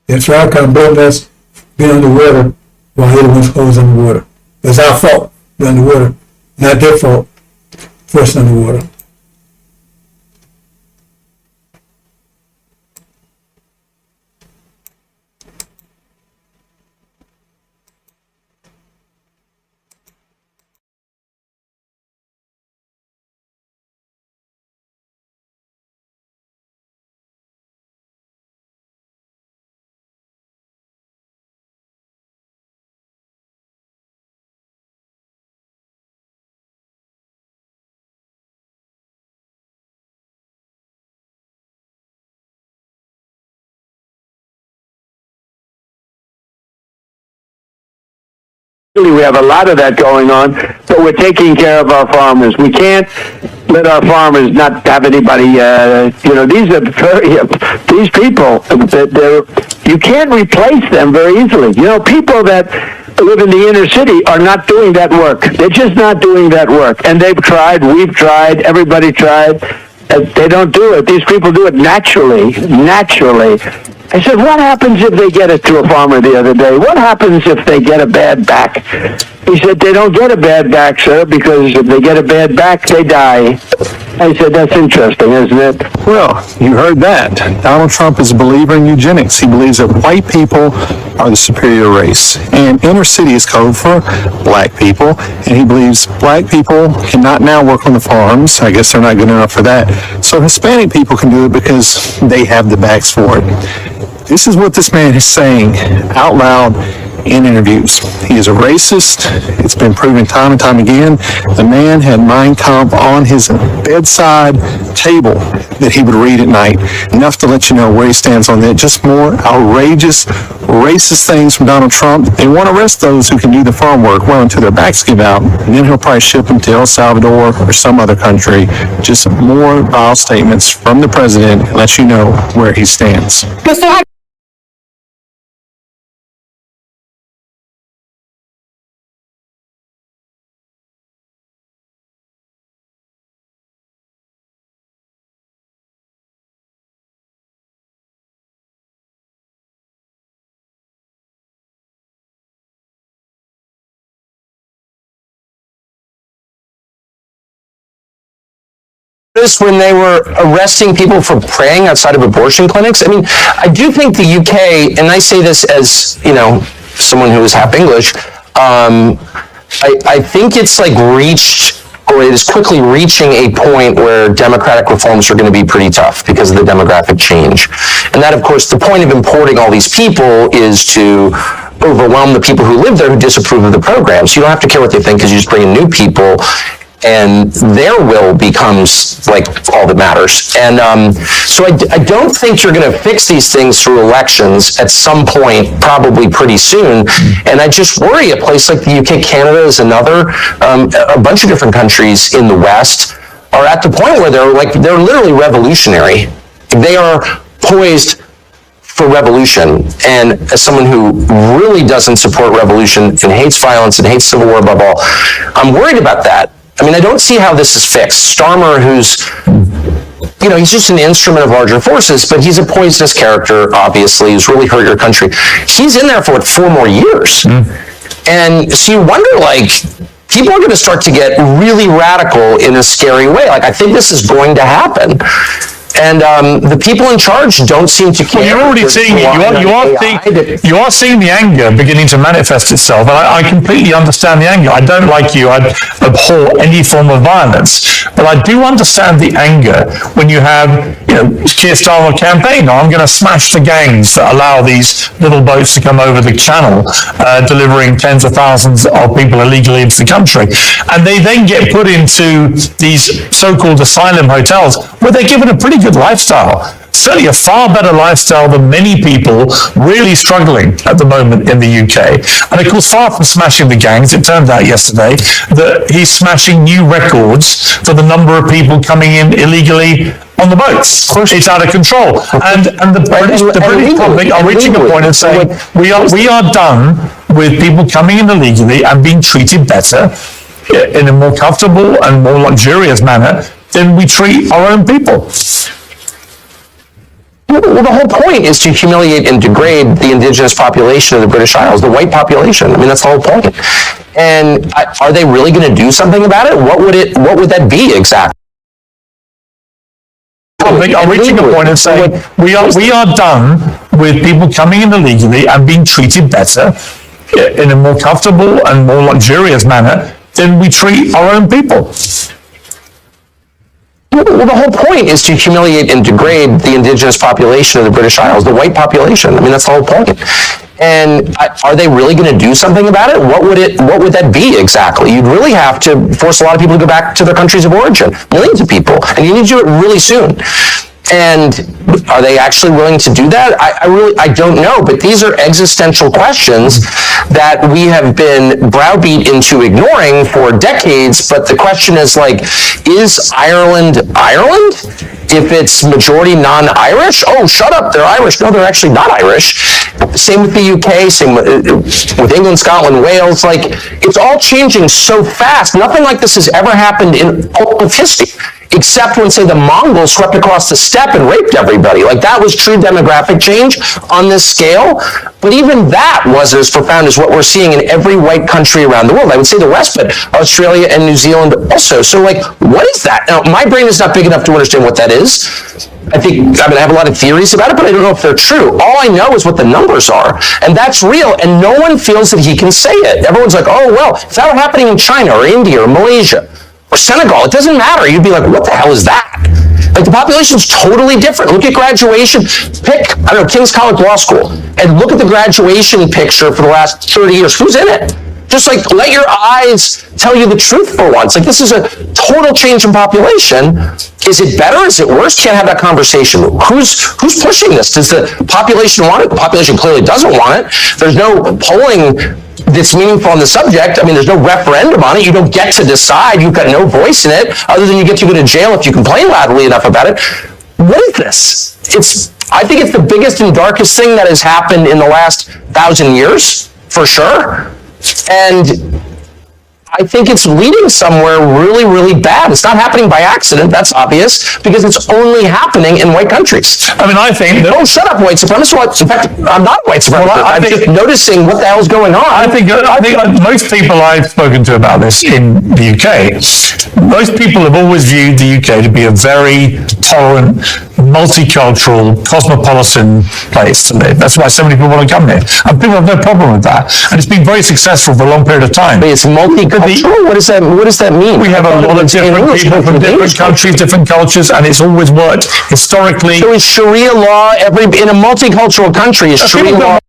That's right, God both of us being underwater while they're the ones holding us underwater. It's our fault, we're underwater, not their fault, forced underwater. We have a lot of that going on, so we're taking care of our farmers. We can't let our farmers not have anybody, these people, you can't replace them very easily. People that live in the inner city are not doing that work. They're just not doing that work. And they've tried, we've tried, everybody tried. They don't do it. These people do it naturally. I said, what happens if they get it to a farmer the other day? What happens if they get a bad back? He said, they don't get a bad back, sir, because if they get a bad back, they die. I said, that's interesting, isn't it? Well, you heard that. Donald Trump is a believer in eugenics. He believes that white people are the superior race. And inner city is code for black people. And he believes black people cannot now work on the farms. I guess they're not good enough for that. So Hispanic people can do it because they have the backs for it. This is what this man is saying out loud in interviews. He is a racist. It's been proven time and time again. The man had Mein Kampf on his bedside table that he would read at night. Enough to let you know where he stands on that. Just more outrageous, racist things from Donald Trump. They want to arrest those who can do the farm work well until their backs give out, and then he'll probably ship them to El Salvador or some other country. Just more vile statements from the president and let you know where he stands. When they were arresting people for praying outside of abortion clinics. I mean, I do think the UK, and I say this as, you know, someone who is half English, I think it's like reached, or it is quickly reaching a point where democratic reforms are going to be pretty tough because of the demographic change. And that, of course, the point of importing all these people is to overwhelm the people who live there who disapprove of the program. So you don't have to care what they think because you just bring in new people, and their will becomes like all that matters. And so I don't think you're going to fix these things through elections at some point, probably pretty soon. And I just worry a place like the UK, Canada is another, a bunch of different countries in the West are at the point where they're literally revolutionary. They are poised for revolution. And as someone who really doesn't support revolution and hates violence and hates civil war above all, I'm worried about that. I mean, I don't see how this is fixed. Starmer, who's, you know, he's just an instrument of larger forces, but he's a poisonous character, obviously, who's really hurt your country. He's in there for, 4 more years? And so you wonder, like, people are going to start to get really radical in a scary way. Like, I think this is going to happen. And the people in charge don't seem to care. Well, you're already seeing it. You are seeing the anger beginning to manifest itself. And I completely understand the anger. I don't, like you, I abhor any form of violence. But I do understand the anger when you have, you know, Keir Starmer campaign. I'm going to smash the gangs that allow these little boats to come over the channel, delivering tens of thousands of people illegally into the country. And they then get put into these so-called asylum hotels where they're given a pretty good lifestyle. Certainly a far better lifestyle than many people really struggling at the moment in the UK. And of course, far from smashing the gangs, it turned out yesterday that he's smashing new records for the number of people coming in illegally on the boats. It's out of control. And the British public are reaching a point of saying, we are done with people coming in illegally and being treated better in a more comfortable and more luxurious manner than we treat our own people. Well, the whole point is to humiliate and degrade the indigenous population of the British Isles, the white population. I mean, that's the whole point. And are they really going to do something about it? What would that be exactly? Are reaching a point of saying, we are done with people coming in illegally and being treated better in a more comfortable and more luxurious manner than we treat our own people. Well, the whole point is to humiliate and degrade the indigenous population of the British Isles, the white population. I mean, that's the whole point. And are they really going to do something about it? What would that be exactly? You'd really have to force a lot of people to go back to their countries of origin, millions of people, and you need to do it really soon. And are they actually willing to do that? I don't know, but these are existential questions that we have been browbeat into ignoring for decades. But the question is, like, is Ireland Ireland? If it's majority non-Irish? Oh, shut up, they're Irish. No, they're actually not Irish. Same with the UK, same with England, Scotland, Wales. Like, it's all changing so fast. Nothing like this has ever happened in all of history, except when, say, the Mongols swept across the steppe and raped everybody. Like, that was true demographic change on this scale. But even that wasn't as profound as what we're seeing in every white country around the world. I would say the West, but Australia and New Zealand also. So, like, what is that? Now, my brain is not big enough to understand what that is. I have a lot of theories about it, but I don't know if they're true. All I know is what the numbers are, and that's real, and no one feels that he can say it. Everyone's like, oh, well, if that were happening in China or India or Malaysia or Senegal, it doesn't matter. You'd be like, what the hell is that? Like, the population's totally different. Look at graduation. Pick, I don't know, King's College Law School, and look at the graduation picture for the last 30 years. Who's in it? Just like, let your eyes tell you the truth for once. Like, this is a total change in population. Is it better? Is it worse? Can't have that conversation. Who's pushing this? Does the population want it? The population clearly doesn't want it. There's no polling that's meaningful on the subject. I mean, there's no referendum on it. You don't get to decide. You've got no voice in it, other than you get to go to jail if you complain loudly enough about it. What is this? I think it's the biggest and darkest thing that has happened in the last 1,000 years, for sure. And I think it's leading somewhere really, really bad. It's not happening by accident, that's obvious, because it's only happening in white countries. I mean, I think that... Don't shut up, white supremacists. In fact, I'm not a white supremacist. Well, I'm just noticing what the hell's going on. I think most people I've spoken to about this in the UK, most people have always viewed the UK to be a very tolerant, multicultural, cosmopolitan place to live. That's why so many people want to come here. And people have no problem with that. And it's been very successful for a long period of time. But it's multicultural? What does that mean? We have a lot of different people from different countries, different cultures, and it's always worked historically. So is Sharia law, in a multicultural country, is Sharia law...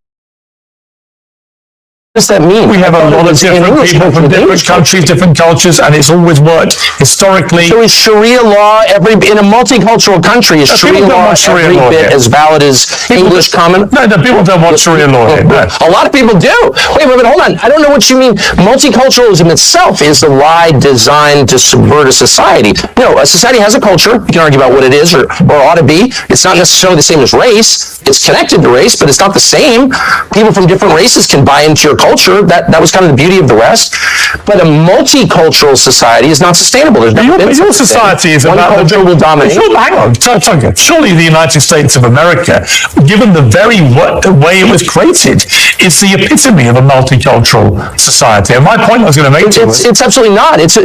What does that mean? We have a lot of different people from different countries, different cultures, and it's always worked historically. So is Sharia law, in a multicultural country, is Sharia law every bit as valid as English common? No, people don't want Sharia law here. No. A lot of people do. Wait, hold on. I don't know what you mean. Multiculturalism itself is the lie designed to subvert a society. No, a society has a culture. You can argue about what it is or ought to be. It's not necessarily the same as race. It's connected to race, but it's not the same. People from different races can buy into your culture. That was kind of the beauty of the West. But a multicultural society is not sustainable. There's never been your society is one about culture will dominate. Hang on, surely the United States of America, given the very way it was created, is the epitome of a multicultural society. And my point I was going to make to you was... It's absolutely not. No. It's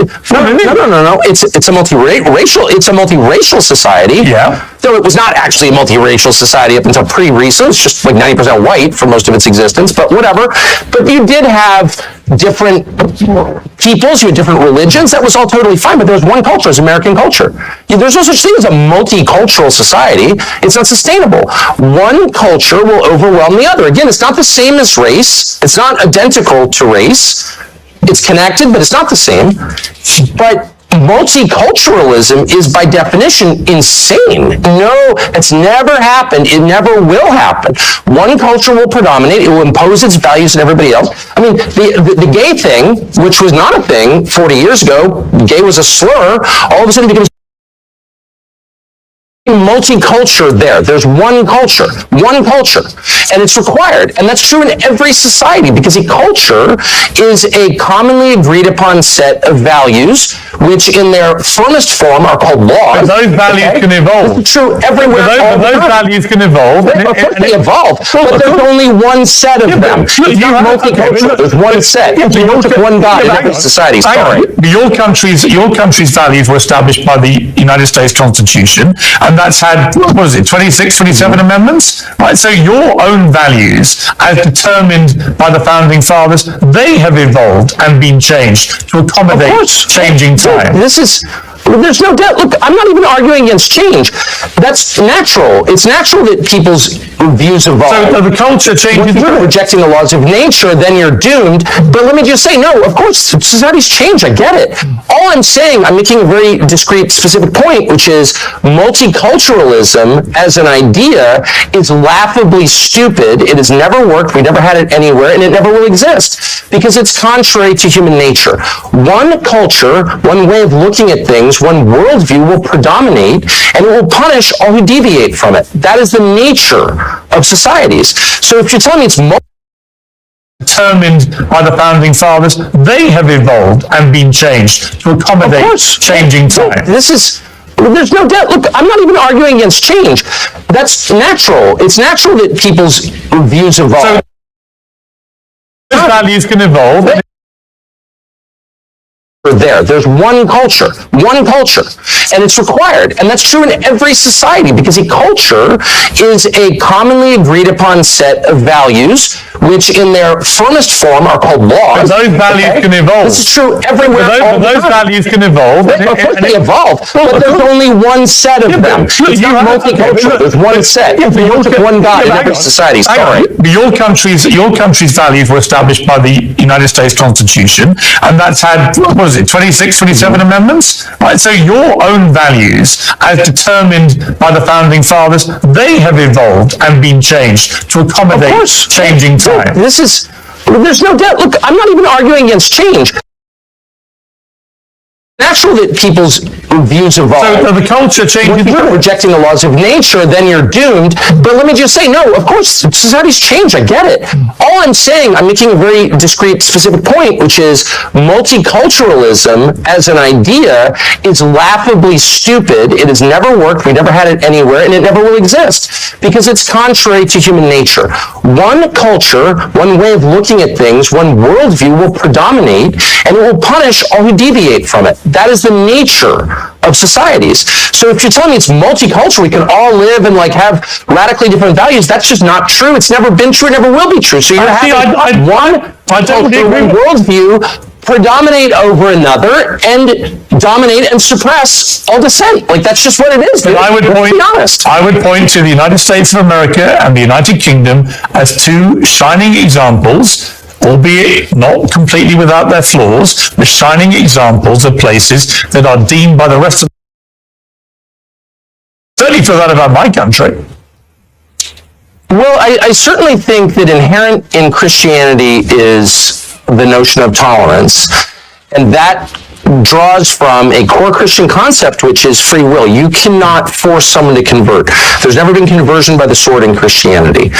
a multiracial society. Yeah. Though it was not actually a multiracial society up until pretty recent. It's just like 90% white for most of its existence, but whatever. But you did have different peoples, you had different religions. That was all totally fine, but there was one culture, it's American culture. There's no such thing as a multicultural society. It's not sustainable. One culture will overwhelm the other. Again, it's not the same as race. It's not identical to race. It's connected, but it's not the same. But multiculturalism is by definition insane. No, it's never happened. It never will happen. One culture will predominate. It will impose its values on everybody else. I mean, the gay thing, which was not a thing 40 years ago, gay was a slur, all of a sudden becomes multicultural there. There's one culture, and it's required. And that's true in every society, because a culture is a commonly agreed upon set of values, which in their firmest form are called laws. But those values can evolve. This is true everywhere. Those values can evolve. Of course they evolve, but there's only one set of them. It's not multicultural. There's one set. You don't have one guy in every society. Sorry. Your country's values were established by the United States Constitution, and that's had, what is it, 26, 27 amendments? Right, so your own values, as determined by the Founding Fathers, they have evolved and been changed to accommodate changing time. There's no doubt. Look, I'm not even arguing against change. That's natural. It's natural that people's views evolve. So the culture changes. If you're rejecting the laws of nature, then you're doomed. But let me just say, no, of course, societies change. I get it. All I'm saying, I'm making a very discrete, specific point, which is multiculturalism as an idea is laughably stupid. It has never worked. We never had it anywhere, and it never will exist because it's contrary to human nature. One culture, one way of looking at things, one worldview will predominate, and it will punish all who deviate from it. That is the nature of societies. So if you're telling me it's determined by the Founding Fathers, they have evolved and been changed to accommodate changing time. There's no doubt. Look, I'm not even arguing against change. That's natural. It's natural that people's views evolve. So values can evolve. there. There's one culture, and it's required. And that's true in every society, because a culture is a commonly agreed upon set of values, which in their firmest form are called laws. But those values can evolve. This is true everywhere. But those values can evolve. Of course they evolve, but there's only one set of them. It's not multicultural. There's one set. You worship one God in every society. Sorry. Your country's values were established by the United States Constitution, and that's had, what is it, 26, 27 amendments? Right, so your own values, as determined by the founding fathers, they have evolved and been changed to accommodate changing time. There's no doubt. Look, I'm not even arguing against change. Natural that people's views evolve. So the culture changes. When you start rejecting the laws of nature, then you're doomed. But let me just say, no, of course, societies change. I get it. All I'm saying, I'm making a very discrete, specific point, which is multiculturalism as an idea is laughably stupid. It has never worked. We never had it anywhere, and it never will exist because it's contrary to human nature. One culture, one way of looking at things, one worldview will predominate, and it will punish all who deviate from it. That is the nature of societies. So if you're telling me it's multicultural, we can all live and have radically different values, that's just not true. It's never been true, it never will be true. So you're having one worldview predominate over another and dominate and suppress all dissent. That's just what it is. I would point to the United States of America and the United Kingdom as two shining examples, albeit not completely without their flaws, the shining examples of places that are deemed by the rest of certainly feel that about my country. Well, I certainly think that inherent in Christianity is the notion of tolerance, and that draws from a core Christian concept, which is free will. You cannot force someone to convert. There's never been conversion by the sword in Christianity.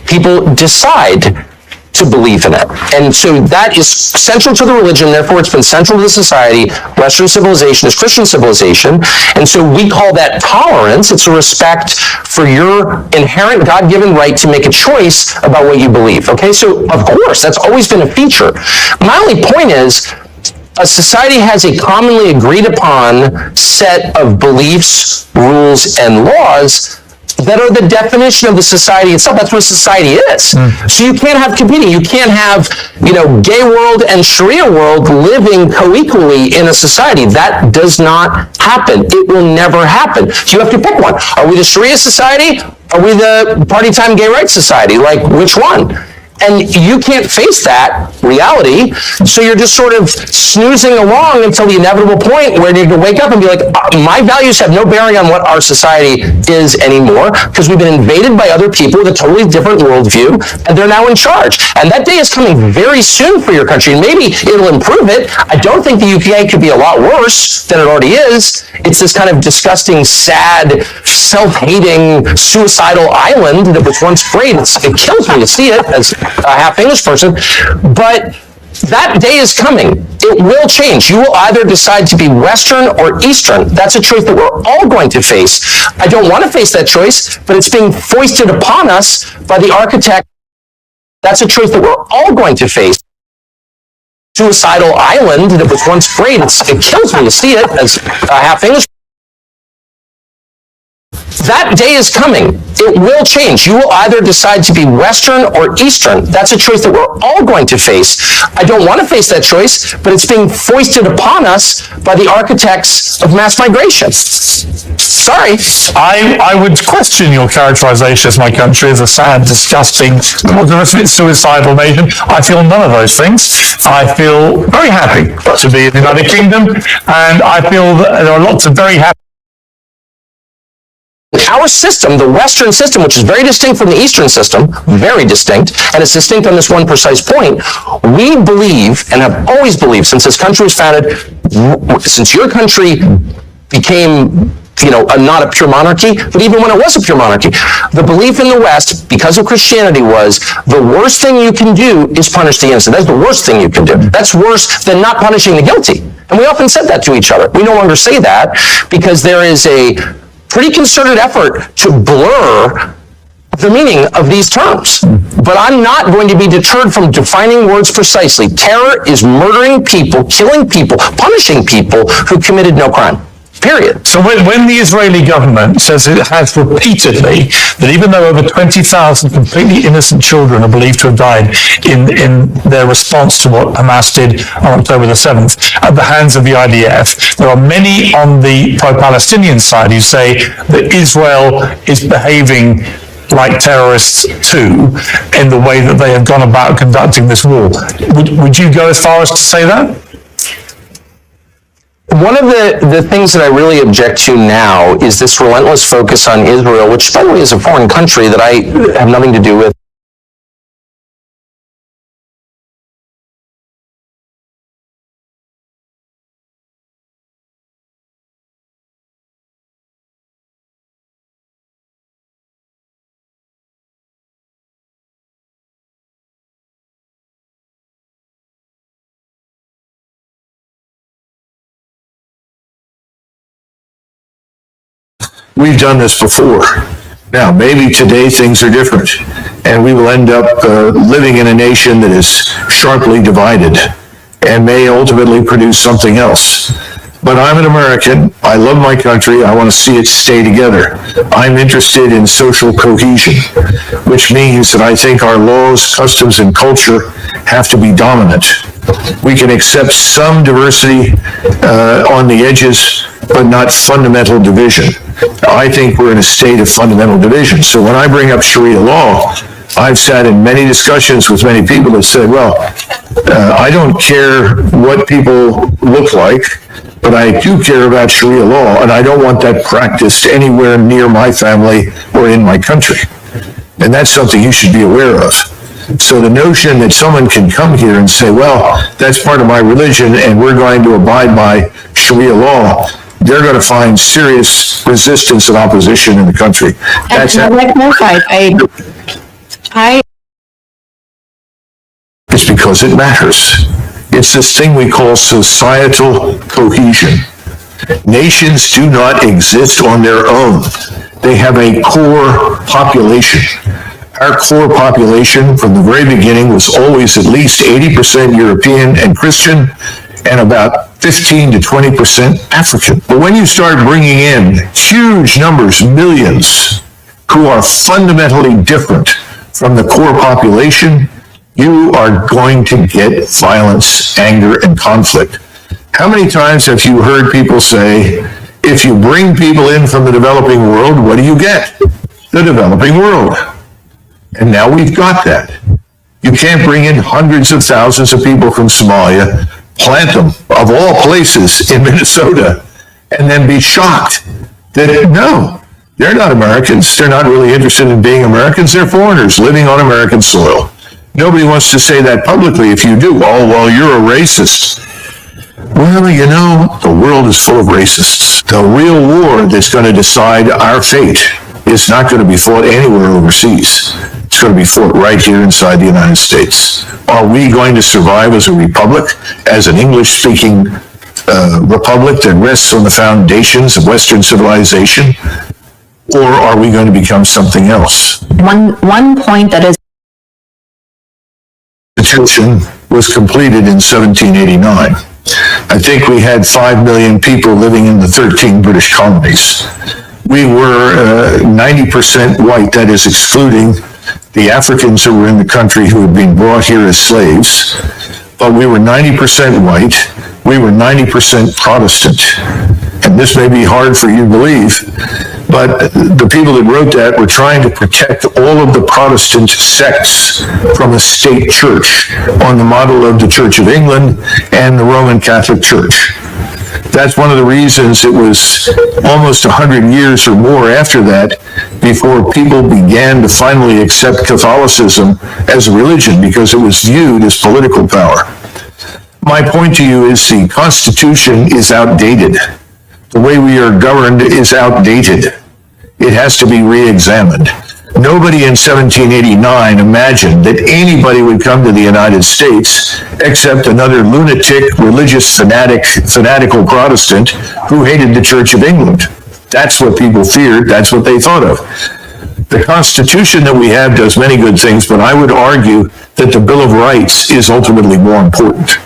People decide to believe in it. And so that is central to the religion, therefore it's been central to the society. Western civilization is Christian civilization, and so we call that tolerance. It's a respect for your inherent God-given right to make a choice about what you believe. Okay, so of course, that's always been a feature. My only point is, a society has a commonly agreed upon set of beliefs, rules, and laws that are the definition of the society itself. That's what society is. So you can't have competing. You can't have, gay world and Sharia world living co-equally in a society. That does not happen. It will never happen. You have to pick one. Are we the Sharia society? Are we the party time gay rights society? Which one? And you can't face that reality, so you're just sort of snoozing along until the inevitable point where you're going to wake up and be like, my values have no bearing on what our society is anymore, because we've been invaded by other people with a totally different worldview, and they're now in charge. And that day is coming very soon for your country, and maybe it'll improve it. I don't think the UK could be a lot worse than it already is. It's this kind of disgusting, sad, self-hating, suicidal island that was once great. It kills me to see it as a half English person, but that day is coming. It will change. You will either decide to be Western or Eastern. That's a choice that we're all going to face. I don't want to face that choice, but it's being foisted upon us by the architect. That's a choice that we're all going to face. Suicidal island that was once great. It kills me to see it as a half English. That day is coming. It will change. You will either decide to be Western or Eastern. That's a choice that we're all going to face. I don't want to face that choice, but it's being foisted upon us by the architects of mass migration. Sorry. I would question your characterization of my country as a sad, disgusting, suicidal nation. I feel none of those things. I feel very happy to be in the United Kingdom, and I feel that there are lots of very happy. Our system, the Western system, which is very distinct from the Eastern system, very distinct, and it's distinct on this one precise point, we believe, and have always believed since this country was founded, since your country became, not a pure monarchy, but even when it was a pure monarchy, the belief in the West, because of Christianity, was the worst thing you can do is punish the innocent. That's the worst thing you can do. That's worse than not punishing the guilty. And we often said that to each other. We no longer say that because there is a pretty concerted effort to blur the meaning of these terms. But I'm not going to be deterred from defining words precisely. Terror is murdering people, killing people, punishing people who committed no crime. Period. So when the Israeli government says it has repeatedly that even though over 20,000 completely innocent children are believed to have died in their response to what Hamas did on October the 7th at the hands of the IDF, there are many on the pro-Palestinian side who say that Israel is behaving like terrorists too in the way that they have gone about conducting this war. Would you go as far as to say that? One of the things that I really object to now is this relentless focus on Israel, which, by the way, is a foreign country that I have nothing to do with. We've done this before. Now, maybe today things are different, and we will end up living in a nation that is sharply divided and may ultimately produce something else. But I'm an American. I love my country. I want to see it stay together. I'm interested in social cohesion, which means that I think our laws, customs, and culture have to be dominant. We can accept some diversity on the edges, but not fundamental division. I think we're in a state of fundamental division. So when I bring up Sharia law, I've sat in many discussions with many people that said, well, I don't care what people look like, but I do care about Sharia law, and I don't want that practiced anywhere near my family or in my country. And that's something you should be aware of. So the notion that someone can come here and say, well, that's part of my religion and we're going to abide by Sharia law, they're going to find serious resistance and opposition in the country. That's It's because it matters. It's this thing we call societal cohesion. Nations do not exist on their own. They have a core population. Our core population from the very beginning was always at least 80% European and Christian and about 15 to 20% African. But when you start bringing in huge numbers, millions, who are fundamentally different from the core population, you are going to get violence, anger, and conflict. How many times have you heard people say, if you bring people in from the developing world, what do you get? The developing world. And now we've got that. You can't bring in hundreds of thousands of people from Somalia, plant them, of all places, in Minnesota, and then be shocked that, no, they're not Americans. They're not really interested in being Americans. They're foreigners living on American soil. Nobody wants to say that publicly. If you do, oh, well, you're a racist. Well, you know, the world is full of racists. The real war that's going to decide our fate is not going to be fought anywhere overseas. It's going to be fought right here inside the United States. Are we going to survive as a republic, as an English-speaking republic that rests on the foundations of Western civilization? Or are we going to become something else? One point that is The Constitution was completed in 1789. I think we had 5 million people living in the 13 British colonies. We were 90% white, that is excluding the Africans who were in the country who had been brought here as slaves. But we were 90% white, we were 90% Protestant. And this may be hard for you to believe, but the people that wrote that were trying to protect all of the Protestant sects from a state church on the model of the Church of England and the Roman Catholic Church. That's one of the reasons it was almost 100 years or more after that before people began to finally accept Catholicism as a religion, because it was viewed as political power. My point to you is the Constitution is outdated. The way we are governed is outdated. It has to be re-examined. Nobody in 1789 imagined that anybody would come to the United States except another lunatic, religious fanatical Protestant who hated the Church of England. That's what people feared. That's what they thought of. The Constitution that we have does many good things, but I would argue that the Bill of Rights is ultimately more important.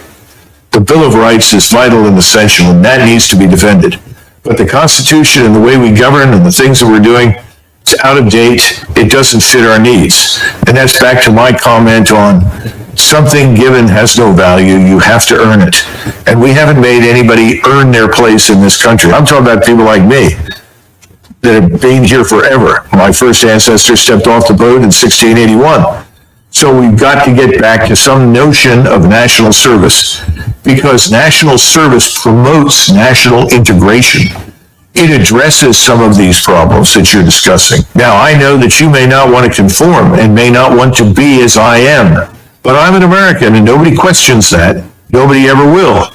The Bill of Rights is vital and essential, and that needs to be defended. But the Constitution and the way we govern and the things that we're doing, it's out of date. It doesn't fit our needs. And that's back to my comment on something given has no value. You have to earn it. And we haven't made anybody earn their place in this country. I'm talking about people like me that have been here forever. My first ancestor stepped off the boat in 1681. So we've got to get back to some notion of national service, because national service promotes national integration. It addresses some of these problems that you're discussing. Now, I know that you may not want to conform and may not want to be as I am, but I'm an American and nobody questions that. Nobody ever will.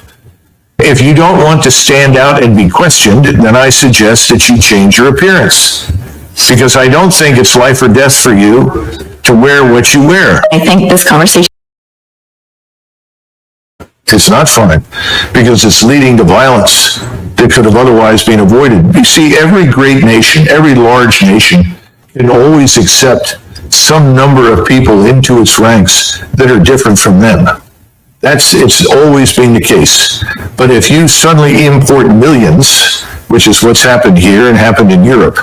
If you don't want to stand out and be questioned, then I suggest that you change your appearance, because I don't think it's life or death for you to wear what you wear. I think this conversation It's not fun, because it's leading to violence that could have otherwise been avoided. You see, every great nation, every large nation can always accept some number of people into its ranks that are different from them. It's always been the case. But if you suddenly import millions, which is what's happened here and happened in Europe,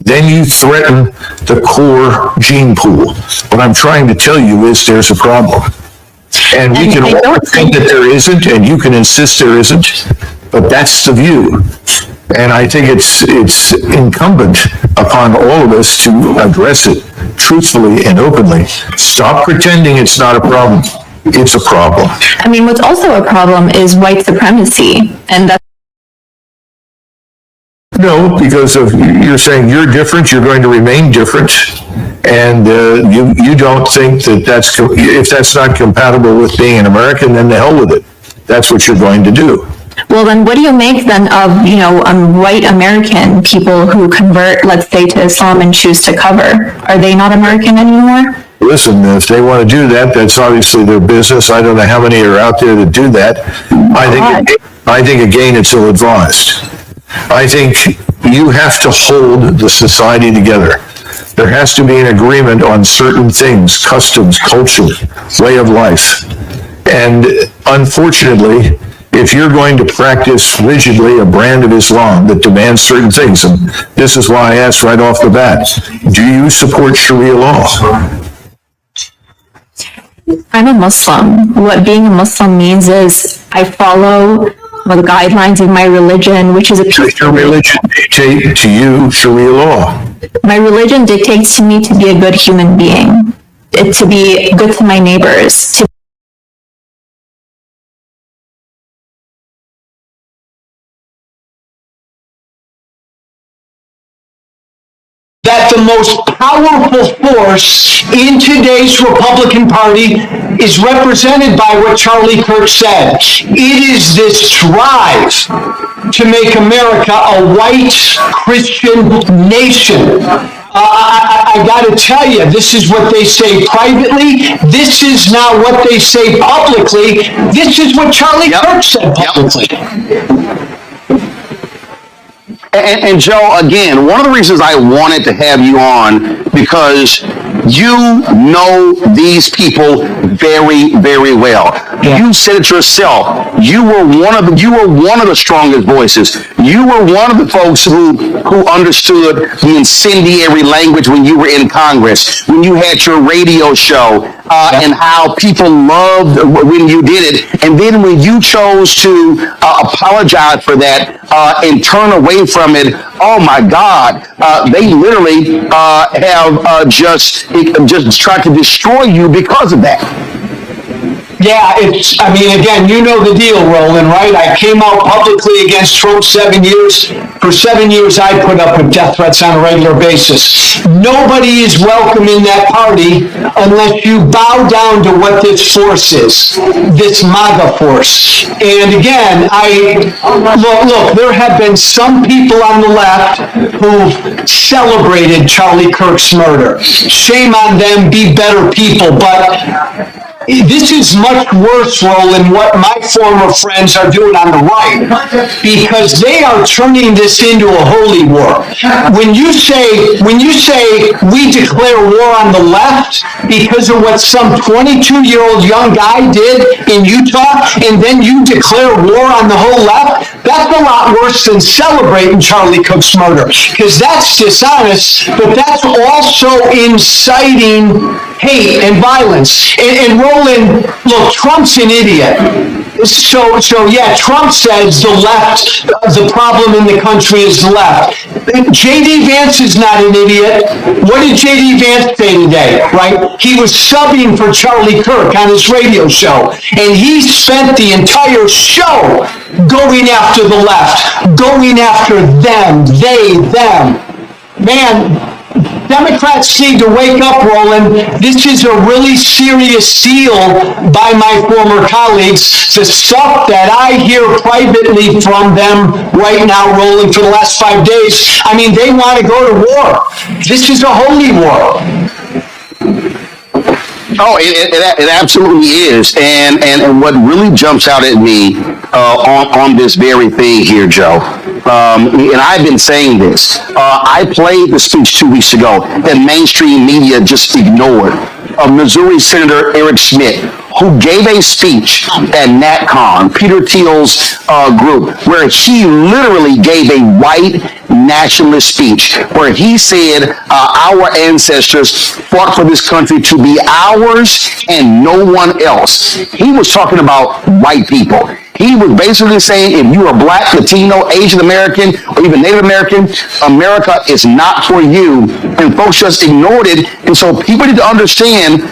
then you threaten the core gene pool. What I'm trying to tell you is there's a problem. And we can all think that there isn't, and you can insist there isn't, but that's the view. And I think it's incumbent upon all of us to address it truthfully and openly. Stop pretending it's not a problem. It's a problem. I mean, what's also a problem is white supremacy, and that's No, because you're saying you're different, you're going to remain different, and you don't think that if that's not compatible with being an American, then the hell with it. That's what you're going to do. well, then what do you make then of, white American people who convert, let's say, to Islam and choose to cover? Are they not American anymore? Listen, if they want to do that, that's obviously their business. I don't know how many are out there that do that. I think again, it's ill-advised. I think you have to hold the society together. There has to be an agreement on certain things, customs, culture, way of life. And unfortunately, if you're going to practice rigidly a brand of Islam that demands certain things, and this is why I asked right off the bat, do you support Sharia law? I'm a Muslim. What being a Muslim means is I follow the guidelines of my religion, which is a peaceful. Does your religion dictate to you Sharia law? My religion dictates to me to be a good human being, to be good to my neighbors, to that the most powerful force in today's Republican Party is represented by what Charlie Kirk said. It is this drive to make America a white Christian nation. I got to tell you, this is what they say privately. This is not what they say publicly. This is what Charlie Kirk said publicly. And Joe, again, one of the reasons I wanted to have you on, because you know these people very, very well. Yeah. You said it yourself. You were one of the strongest voices. You were one of the folks who understood the incendiary language when you were in Congress, when you had your radio show, and how people loved when you did it. And then when you chose to apologize for that and turn away from it, oh my God, they literally have just tried to destroy you because of that. Yeah, again, you know the deal, Roland, right? I came out publicly against Trump 7 years. For 7 years, I put up with death threats on a regular basis. Nobody is welcome in that party unless you bow down to what this force is, this MAGA force. And again, look, there have been some people on the left who've celebrated Charlie Kirk's murder. Shame on them, be better people, but this is much worse, Roland, what my former friends are doing on the right, because they are turning this into a holy war. When you say we declare war on the left because of what some 22-year-old young guy did in Utah, and then you declare war on the whole left, that's a lot worse than celebrating Charlie Cook's murder, because that's dishonest, but that's also inciting hate and violence. And Roland, look, Trump's an idiot. So yeah, Trump says the left, the problem in the country is the left. J.D. Vance is not an idiot. What did J.D. Vance say today, right? He was subbing for Charlie Kirk on his radio show, and he spent the entire show going after the left, going after them, they, them. Man, Democrats need to wake up, Roland. This is a really serious deal by my former colleagues. The stuff that I hear privately from them right now, Roland, for the last 5 days, I mean, they want to go to war. This is a holy war. Oh, it absolutely is. And what really jumps out at me on this very thing here, Joe, and I've been saying this, I played the speech 2 weeks ago that mainstream media just ignored, of Missouri Senator Eric Schmidt, who gave a speech at NatCon, Peter Thiel's group, where he literally gave a white nationalist speech, where he said our ancestors fought for this country to be ours and no one else. He was talking about white people. He was basically saying, if you are Black, Latino, Asian American, or even Native American, America is not for you. And folks just ignored it. And so people need to understand,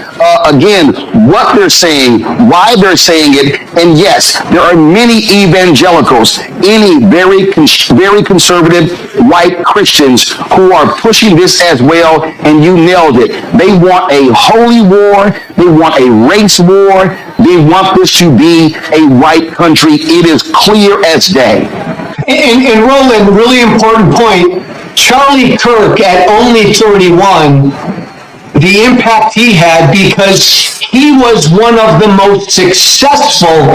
again, what they're saying, why they're saying it. And yes, there are many evangelicals, any very conservative white Christians who are pushing this as well. And you nailed it. They want a holy war. They want a race war. They want this to be a white country. It is clear as day. And Roland, really important point, Charlie Kirk at only 31, the impact he had because he was one of the most successful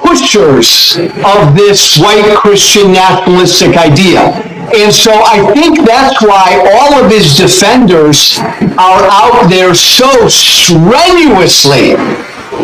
pushers of this white Christian nationalistic idea. And so I think that's why all of his defenders are out there so strenuously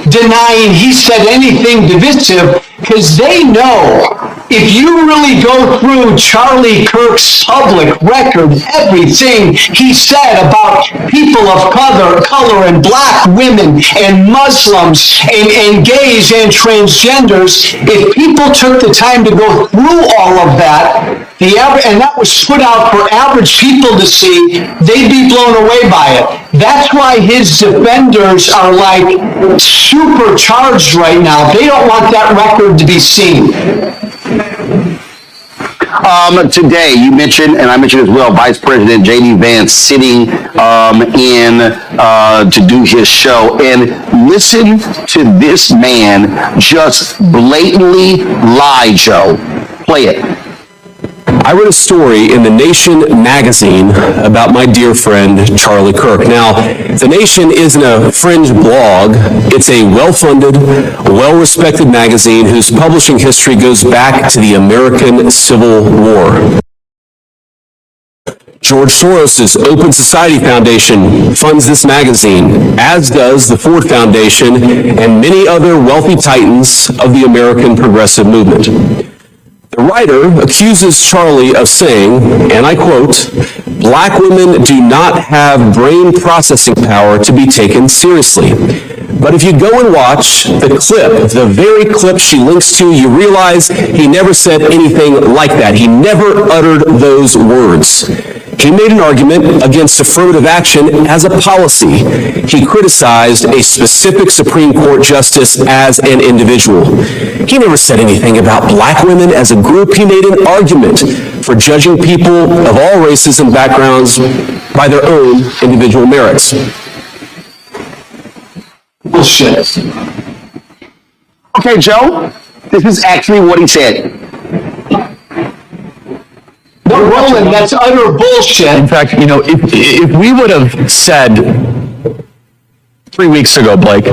denying he said anything divisive, because they know if you really go through Charlie Kirk's public record, everything he said about people of color and Black women and Muslims and gays and transgenders, if people took the time to go through all of that, and that was put out for average people to see, they'd be blown away by it. That's why his defenders are like supercharged right now. They don't want that record to be seen. Today, you mentioned, and I mentioned as well, Vice President J.D. Vance sitting in to do his show. And listen to this man just blatantly lie, Joe. Play it. I read a story in The Nation magazine about my dear friend, Charlie Kirk. Now, The Nation isn't a fringe blog. It's a well-funded, well-respected magazine whose publishing history goes back to the American Civil War. George Soros' Open Society Foundation funds this magazine, as does the Ford Foundation and many other wealthy titans of the American progressive movement. The writer accuses Charlie of saying, and I quote, "Black women do not have brain processing power to be taken seriously." But if you go and watch the clip, the very clip she links to, you realize he never said anything like that. He never uttered those words. He made an argument against affirmative action as a policy. He criticized a specific Supreme Court justice as an individual. He never said anything about Black women as a group. He made an argument for judging people of all races and backgrounds by their own individual merits. Bullshit. Okay, Joe, this is actually what he said. No, Roland, that's utter bullshit. In fact, if we would have said 3 weeks ago, Blake,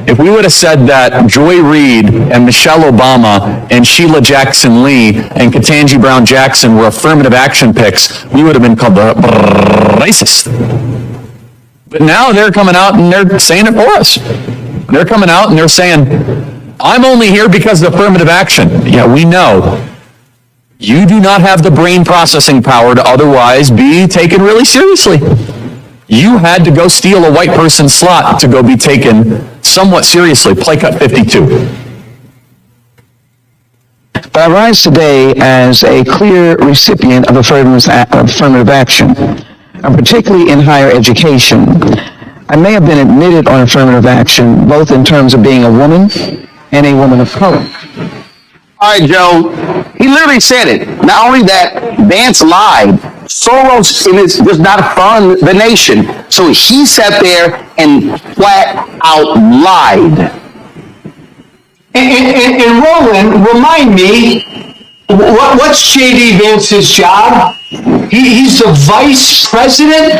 if we would have said that Joy Reid and Michelle Obama and Sheila Jackson Lee and Ketanji Brown Jackson were affirmative action picks, we would have been called racist. But now they're coming out and they're saying it for us. They're coming out and they're saying, I'm only here because of affirmative action. Yeah, we know. You do not have the brain processing power to otherwise be taken really seriously. You had to go steal a white person's slot to go be taken somewhat seriously. Play cut 52. But I rise today as a clear recipient of affirmative action, and particularly in higher education. I may have been admitted on affirmative action, both in terms of being a woman and a woman of color. All right, Joe, he literally said it. Not only that, Vance lied. Soros is just not fund the nation. So he sat there and flat out lied. And Roland, remind me, what's J.D. Vance's job? He's the vice president,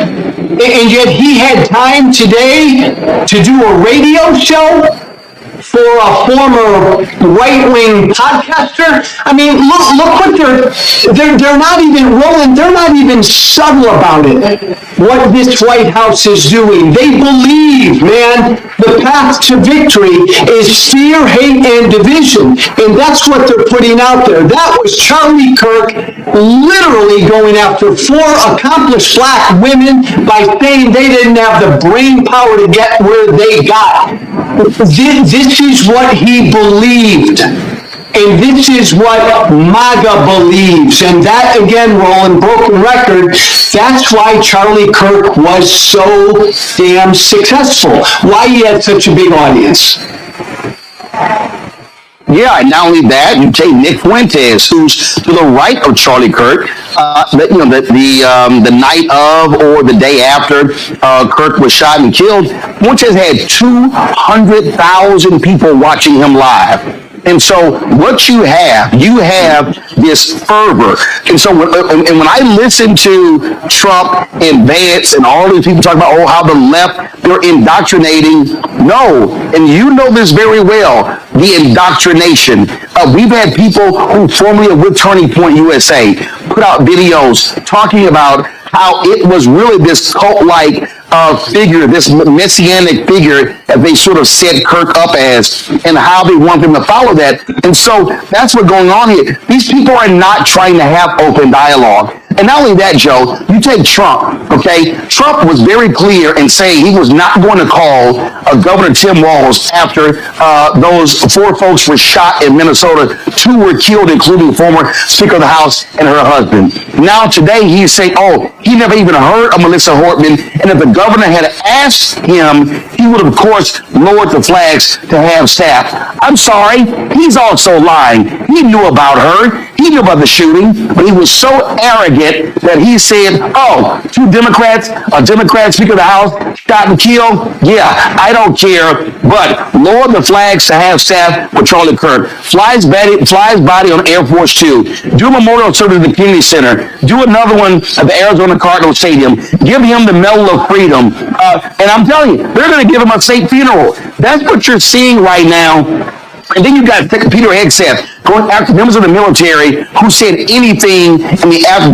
and yet he had time today to do a radio show for a former right-wing podcaster. I mean, look what they're not even, Roland, they're not even subtle about it, what this White House is doing. They believe, man, the path to victory is fear, hate, and division. And that's what they're putting out there. That was Charlie Kirk literally going after 4 accomplished black women by saying they didn't have the brain power to get where they got. This is what he believed. And this is what MAGA believes. And that, again, Roland, broken record, that's why Charlie Kirk was so damn successful. Why he had such a big audience. Yeah, and not only that, you take Nick Fuentes, who's to the right of Charlie Kirk. The night of or the day after Kirk was shot and killed, Fuentes had 200,000 people watching him live. And so what you have this fervor. And so when I listen to Trump and Vance and all these people talking about, how the left, they're indoctrinating. No, and you know this very well, the indoctrination. We've had people who formerly with Turning Point USA put out videos talking about how it was really this cult-like figure, this messianic figure that they sort of set Kirk up as, and how they want them to follow that. And so that's what's going on here. These people are not trying to have open dialogue. And not only that, Joe, you take Trump, okay? Trump was very clear in saying he was not going to call Governor Tim Walz after those 4 folks were shot in Minnesota. 2 were killed, including former Speaker of the House and her husband. Now today he's saying, he never even heard of Melissa Hortman, and if the governor had asked him, he would have, of course, lowered the flags to have staff. I'm sorry, he's also lying. He knew about her. He knew about the shooting, but he was so arrogant that he said, 2 Democrats, a Democrat Speaker of the House, shot and killed. Yeah, I don't care, but lower the flags to have staff for Charlie Kirk. Flies body on Air Force 2. Do a memorial service at the Community Center. Do another one at the Arizona Cardinals Stadium. Give him the Medal of Freedom. And I'm telling you, they're going to give him a state funeral. That's what you're seeing right now. And then you got Peter Hegseth going after members of the military who said anything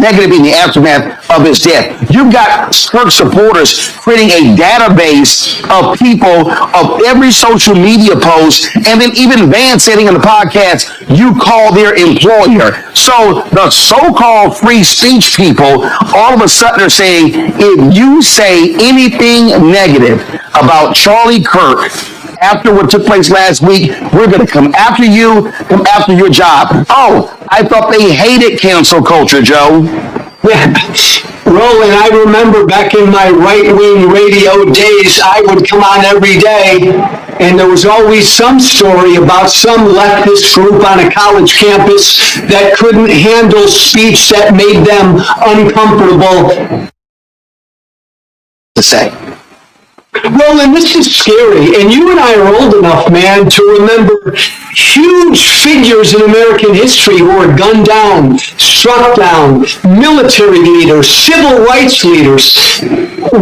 negative in the aftermath of his death. You've got Kirk supporters creating a database of people of every social media post, and then even Vance saying on the podcast, you call their employer. So the so-called free speech people all of a sudden are saying, if you say anything negative about Charlie Kirk after what took place last week, we're going to come after you, come after your job. I thought they hated cancel culture, Joe. Yeah. Roland, I remember back in my right-wing radio days, I would come on every day, and there was always some story about some leftist group on a college campus that couldn't handle speech that made them uncomfortable to say. Roland, this is scary, and you and I are old enough, man, to remember huge figures in American history who were gunned down, struck down, military leaders, civil rights leaders.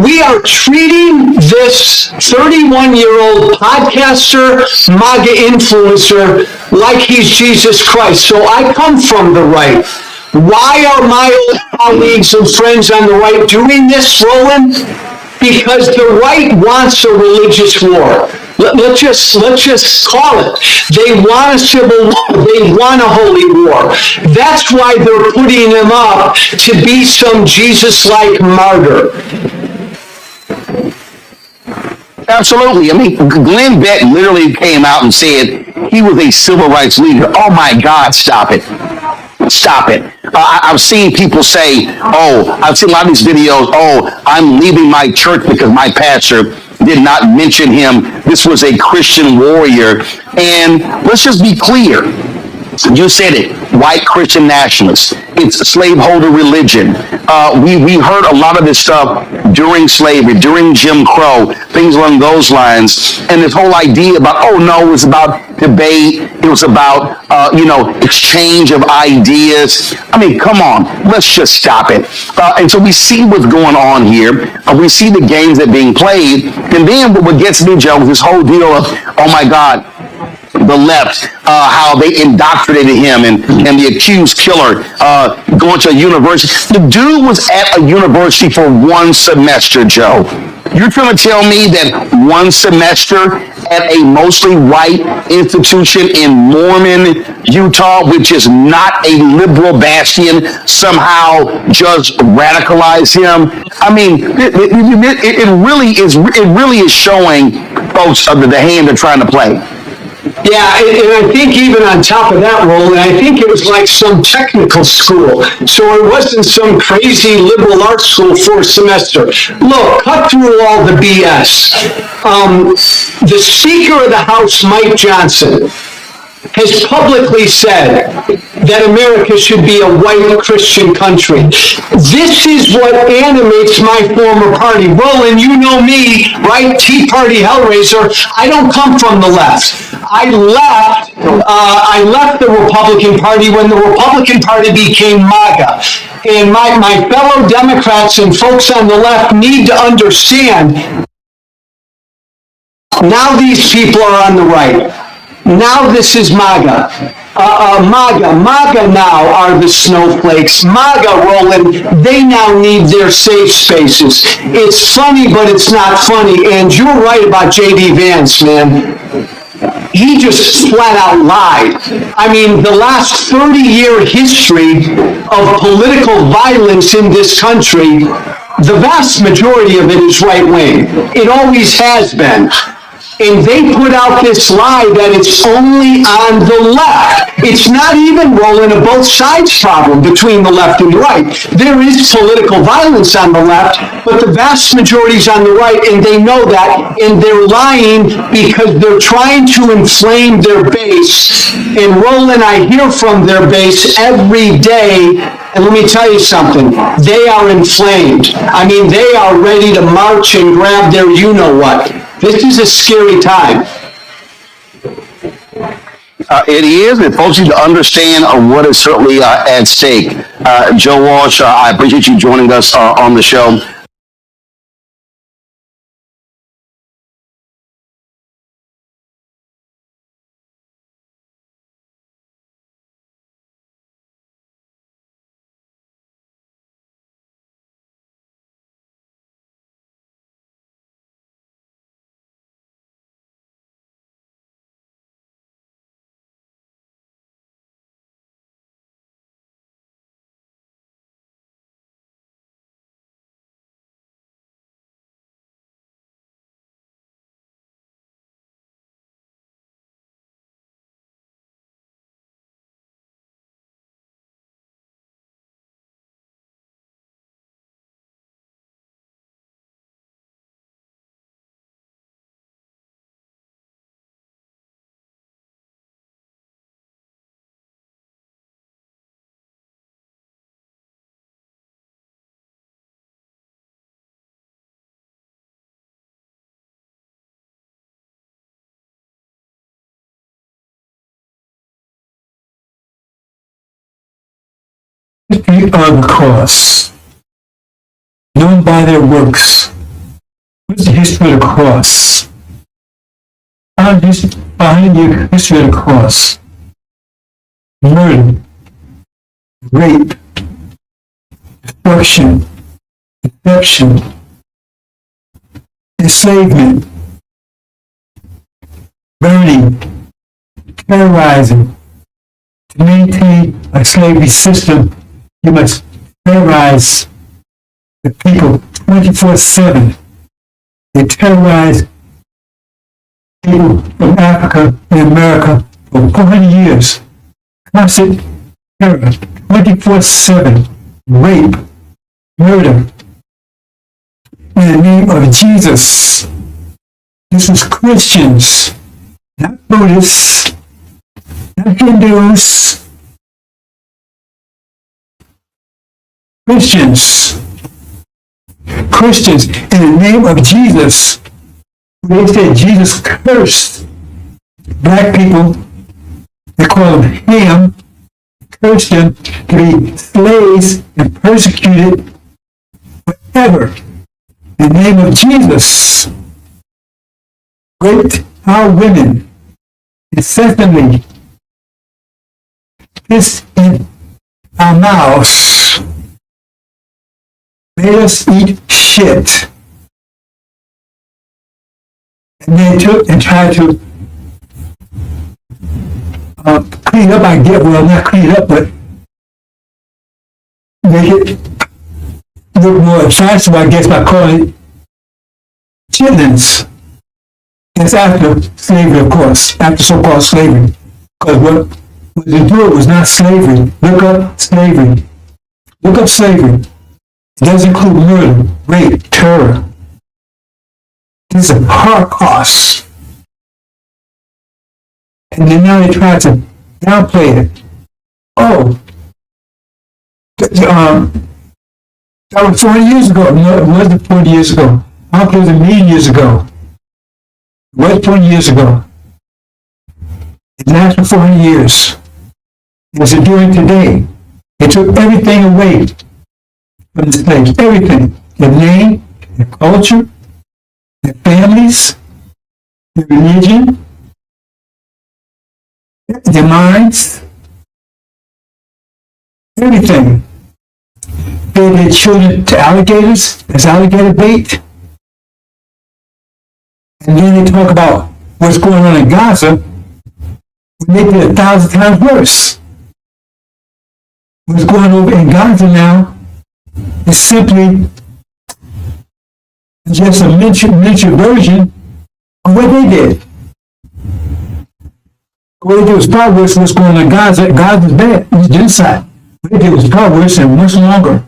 we are treating this 31-year-old podcaster, MAGA influencer, like he's Jesus Christ. So I come from the right. Why are my old colleagues and friends on the right doing this, Roland? Because the right wants a religious war. Let's just call it. They want a civil war. They want a holy war. That's why they're putting him up to be some Jesus-like martyr. Absolutely. I mean, Glenn Beck literally came out and said he was a civil rights leader. Oh my God, stop it. Stop it. I've seen people say, I've seen a lot of these videos, I'm leaving my church because my pastor did not mention him. This was a Christian warrior. And let's just be clear. You said it, white Christian nationalists. It's slaveholder religion. We heard a lot of this stuff during slavery, during Jim Crow, things along those lines. And this whole idea about, it was about debate. It was about, exchange of ideas. I mean, come on, let's just stop it. And so we see what's going on here. We see the games that are being played. And then what gets me, Joe, is this whole deal of, oh my God, the left, how they indoctrinated him and the accused killer going to a university. The dude was at a university for one semester, Joe. You're trying to tell me that one semester at a mostly white institution in Mormon, Utah, which is not a liberal bastion, somehow just radicalized him? I mean, it really is showing folks the hand they're trying to play. Yeah, and I think even on top of that, Roland, I think it was like some technical school. So it wasn't some crazy liberal arts school for a semester. Look, cut through all the BS. The Speaker of the House, Mike Johnson, has publicly said that America should be a white Christian country. This is what animates my former party. Roland, you know me, right? Tea Party Hellraiser. I don't come from the left. I left the Republican Party when the Republican Party became MAGA. And my fellow Democrats and folks on the left need to understand, now these people are on the right. Now this is MAGA. MAGA now are the snowflakes. MAGA, Roland, they now need their safe spaces. It's funny, but it's not funny. And you're right about J.D. Vance, man. He just flat out lied. I mean, the last 30-year history of political violence in this country, the vast majority of it is right-wing. It always has been. And they put out this lie that it's only on the left. It's not even, Roland, a both sides problem between the left and the right. There is political violence on the left, but the vast majority is on the right, and they know that, and they're lying because they're trying to inflame their base. And Roland, I hear from their base every day, and let me tell you something, they are inflamed. I mean, they are ready to march and grab their you-know-what. This is a scary time. It is, and folks need to understand what is certainly at stake. Joe Walsh, I appreciate you joining us on the show. Are the cross, known by their works, What's the history of the cross? Behind the history of the cross. Murder, rape, destruction, deception, enslavement, burning, terrorizing. To maintain a slavery system, you must terrorize the people 24/7. They terrorize people from Africa and America for 400 years. Constant terror, 24/7, rape, murder. In the name of Jesus. This was Christians, not Buddhists, not Hindus. Christians, in the name of Jesus. They said Jesus cursed black people. They call them Ham, cursed them to be slaves and persecuted forever. In the name of Jesus, raped our women incessantly, pissed in our mouths, made us eat shit. And they took and tried to clean up, I get, well, not clean up, but make it look more attractive, I guess, by calling it chitlins. It's after slavery, of course, after so-called slavery. Because what they do was not slavery. Look up slavery. Look up slavery. It does include murder, rape, terror. This is a Holocaust. And then now they try to downplay it. Oh, that was 40 years ago. No, it wasn't 40 years ago. I think it was a million years ago. It was 20 years ago. It lasted for 400 years. It's enduring today. They took everything away from the slaves. Everything. Their name, their culture, their families, their religion, their minds, everything. Fed their children to alligators as alligator bait. And then they talk about what's going on in Gaza. They did 1,000 times worse. What's going on in Gaza now is simply just a miniature version of what they did. What they did was far worse than what's going on in Gaza. Gaza's bad. It's genocide. What they did was far worse and much longer.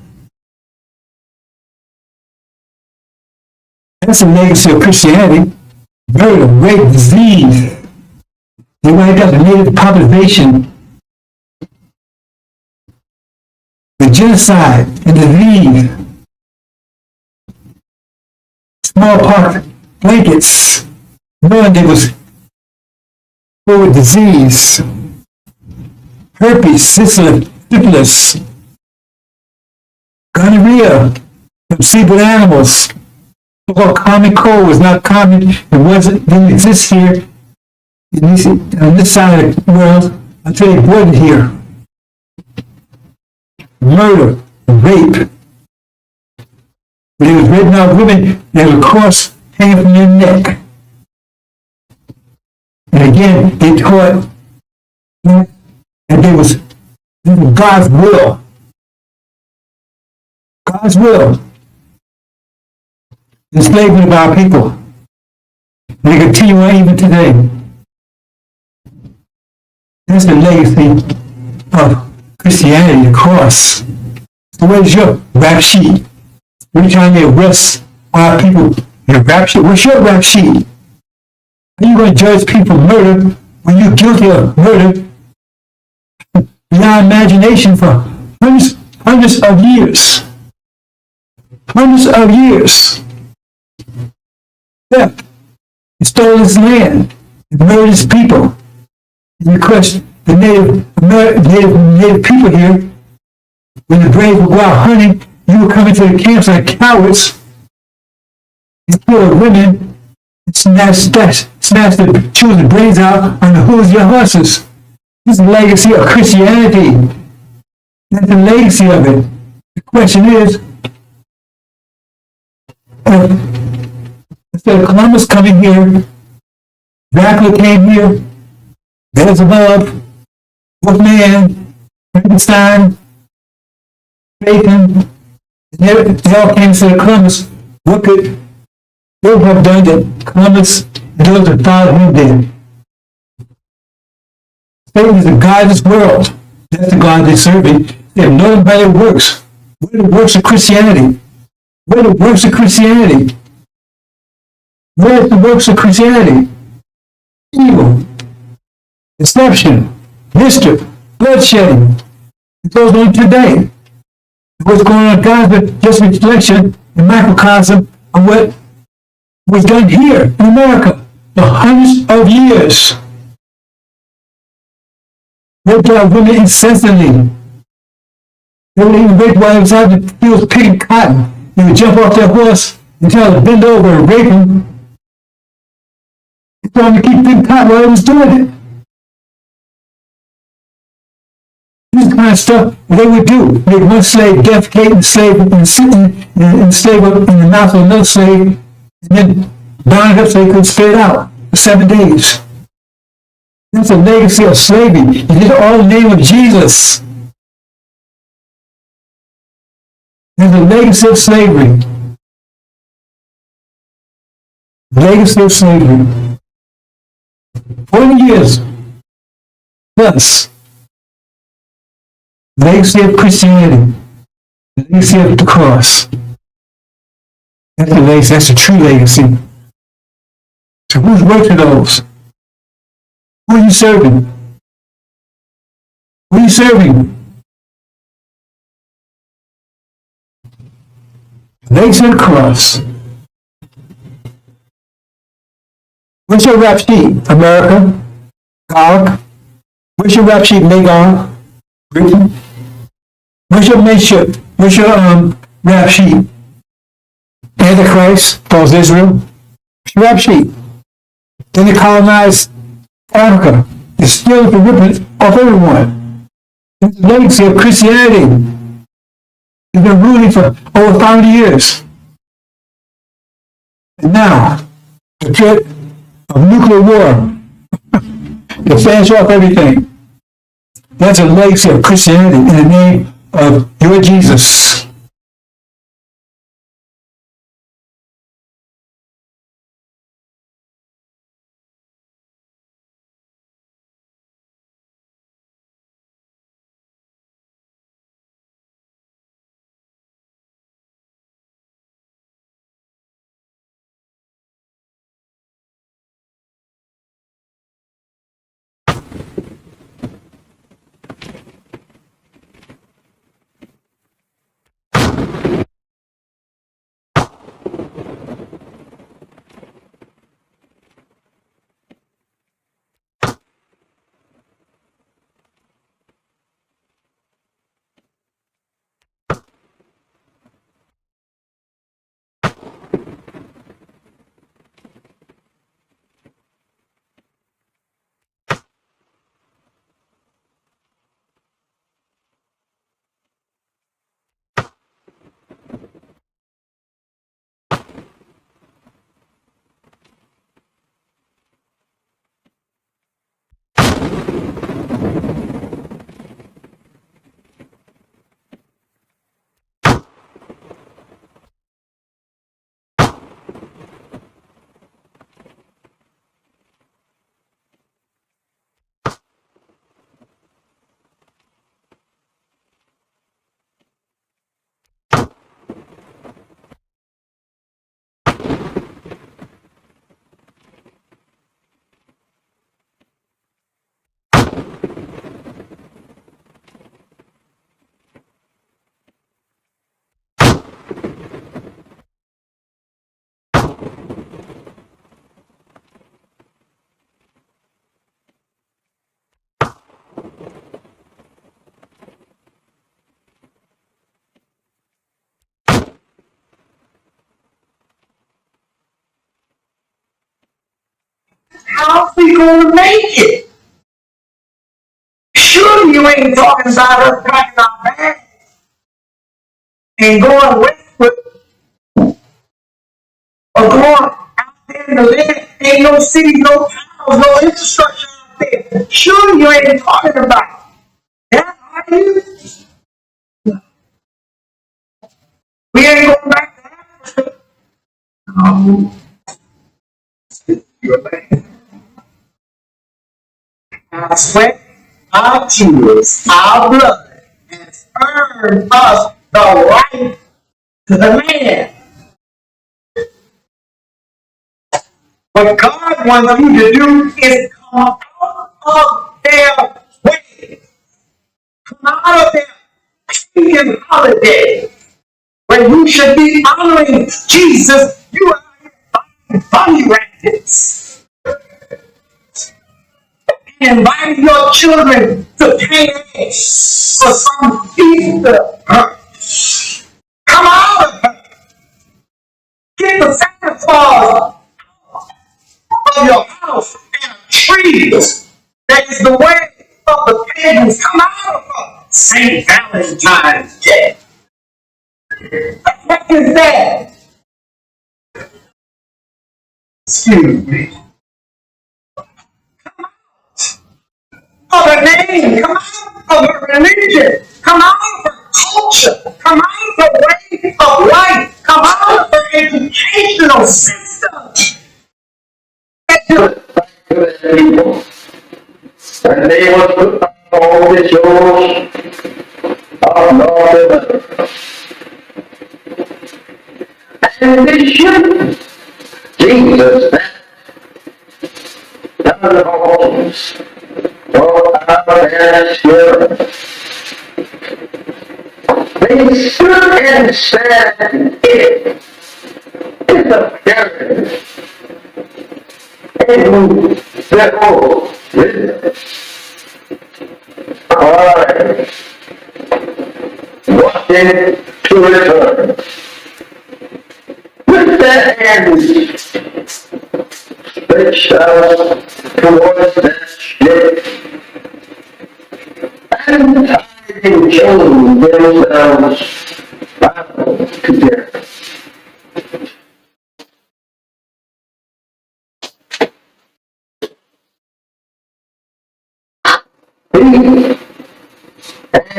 That's the legacy of Christianity. Murder, rape, disease. They wiped out the native population. The genocide and disease. Smallpox blankets. Knowing there was full of disease. Herpes, syphilis. Gonorrhea from seabird animals. So-called common cold was not common. Didn't exist here on this side of the world until they brought it here. Murder, rape. When it was written out women, there was a cross hanging from their neck. And again, they taught that there was God's will. God's will. Enslavement of our people. And they continue on even today. That's the legacy of Christianity, the cross. So where's your rap sheet? We're trying to arrest our people. Your rap sheet? What's your rap sheet? Are you going to judge people for murder when you're guilty of murder beyond imagination for hundreds of years? Hundreds of years. Theft. He stole his land. He murdered his people. And you question the native people here. When the Braves would go out hunting, you would come into the camps like cowards and killed women, and snatched the children's brains out on the hooves of your horses. This is the legacy of Christianity. That's the legacy of it. The question is, instead of Columbus coming here, Dracula came here, Beelzebub, Wolfman, Frankenstein, Satan, they all came instead of Columbus. What could they have done that Columbus and those that followed him did? Satan is the God of this world. That's the God they're serving. They have known by their works. What are the works of Christianity? What are the works of Christianity? What are the works of Christianity? Evil, deception, mischief, bloodshedding. It goes on today. What's going on in Gaza is just a reflection and microcosm of what was done here in America for hundreds of years. Raped our women incessantly. They would even rape while they was out in the fields picking cotton. They would jump off their horse and tell them to bend over and rape them. They told them to keep picking cotton while they was doing it. This is the kind of stuff they would do. Make one slave defecate and slave and sit and slave in the mouth of another slave, and then bind it up so they couldn't spit it out for 7 days. That's a legacy of slavery. You did it all in the name of Jesus. There's a legacy of slavery. Legacy of slavery. 40 years plus. Legacy of Christianity. Legacy of the cross. That's the legacy. That's the true legacy. So whose works are those? Who are you serving? Who are you serving? Legacy of the cross. What's your rap sheet? America? Gog? What's your rap sheet? Magog? Britain? What's your mention? What's your rap sheet? Antichrist, false Israel. What's your rap sheet? Then they colonized Africa. They're stealing the ripping off everyone. It's the legacy of Christianity. It's been ruling for over 500 years. And now, the threat of nuclear war to finish off everything. That's a legacy of Christianity in the name of your Jesus. gonna make it. Sure, you ain't talking about us packing our bags and going westward or going out there in the land. Ain't no cities, no towns, no infrastructure out there. Sure, you ain't talking about that, are you? We ain't going back to Africa. No. Our sweat, our tears, our blood has earned us the right to the land. What God wants you to do is come out of their way. Come out of their pagan holiday. When you should be honoring Jesus, you are buying bunny rabbits. Inviting your children to pay eggs for some Easter hunt. Come out of it. Get the Santa Claus of your house and a tree that is the way of the pagans. Come out of it. St. Valentine's Day. What the heck is that? Excuse me. Of a name, come out of a religion, come out of a culture, come out of a way of life, come out of an educational system. People, and they will put up all the shows of North and they should. Jesus, that none of the homes. They stood and said, it is a parent. And behold, I wanted to return. With their hands stretched out towards that ship, and hiding chained themselves bound to death.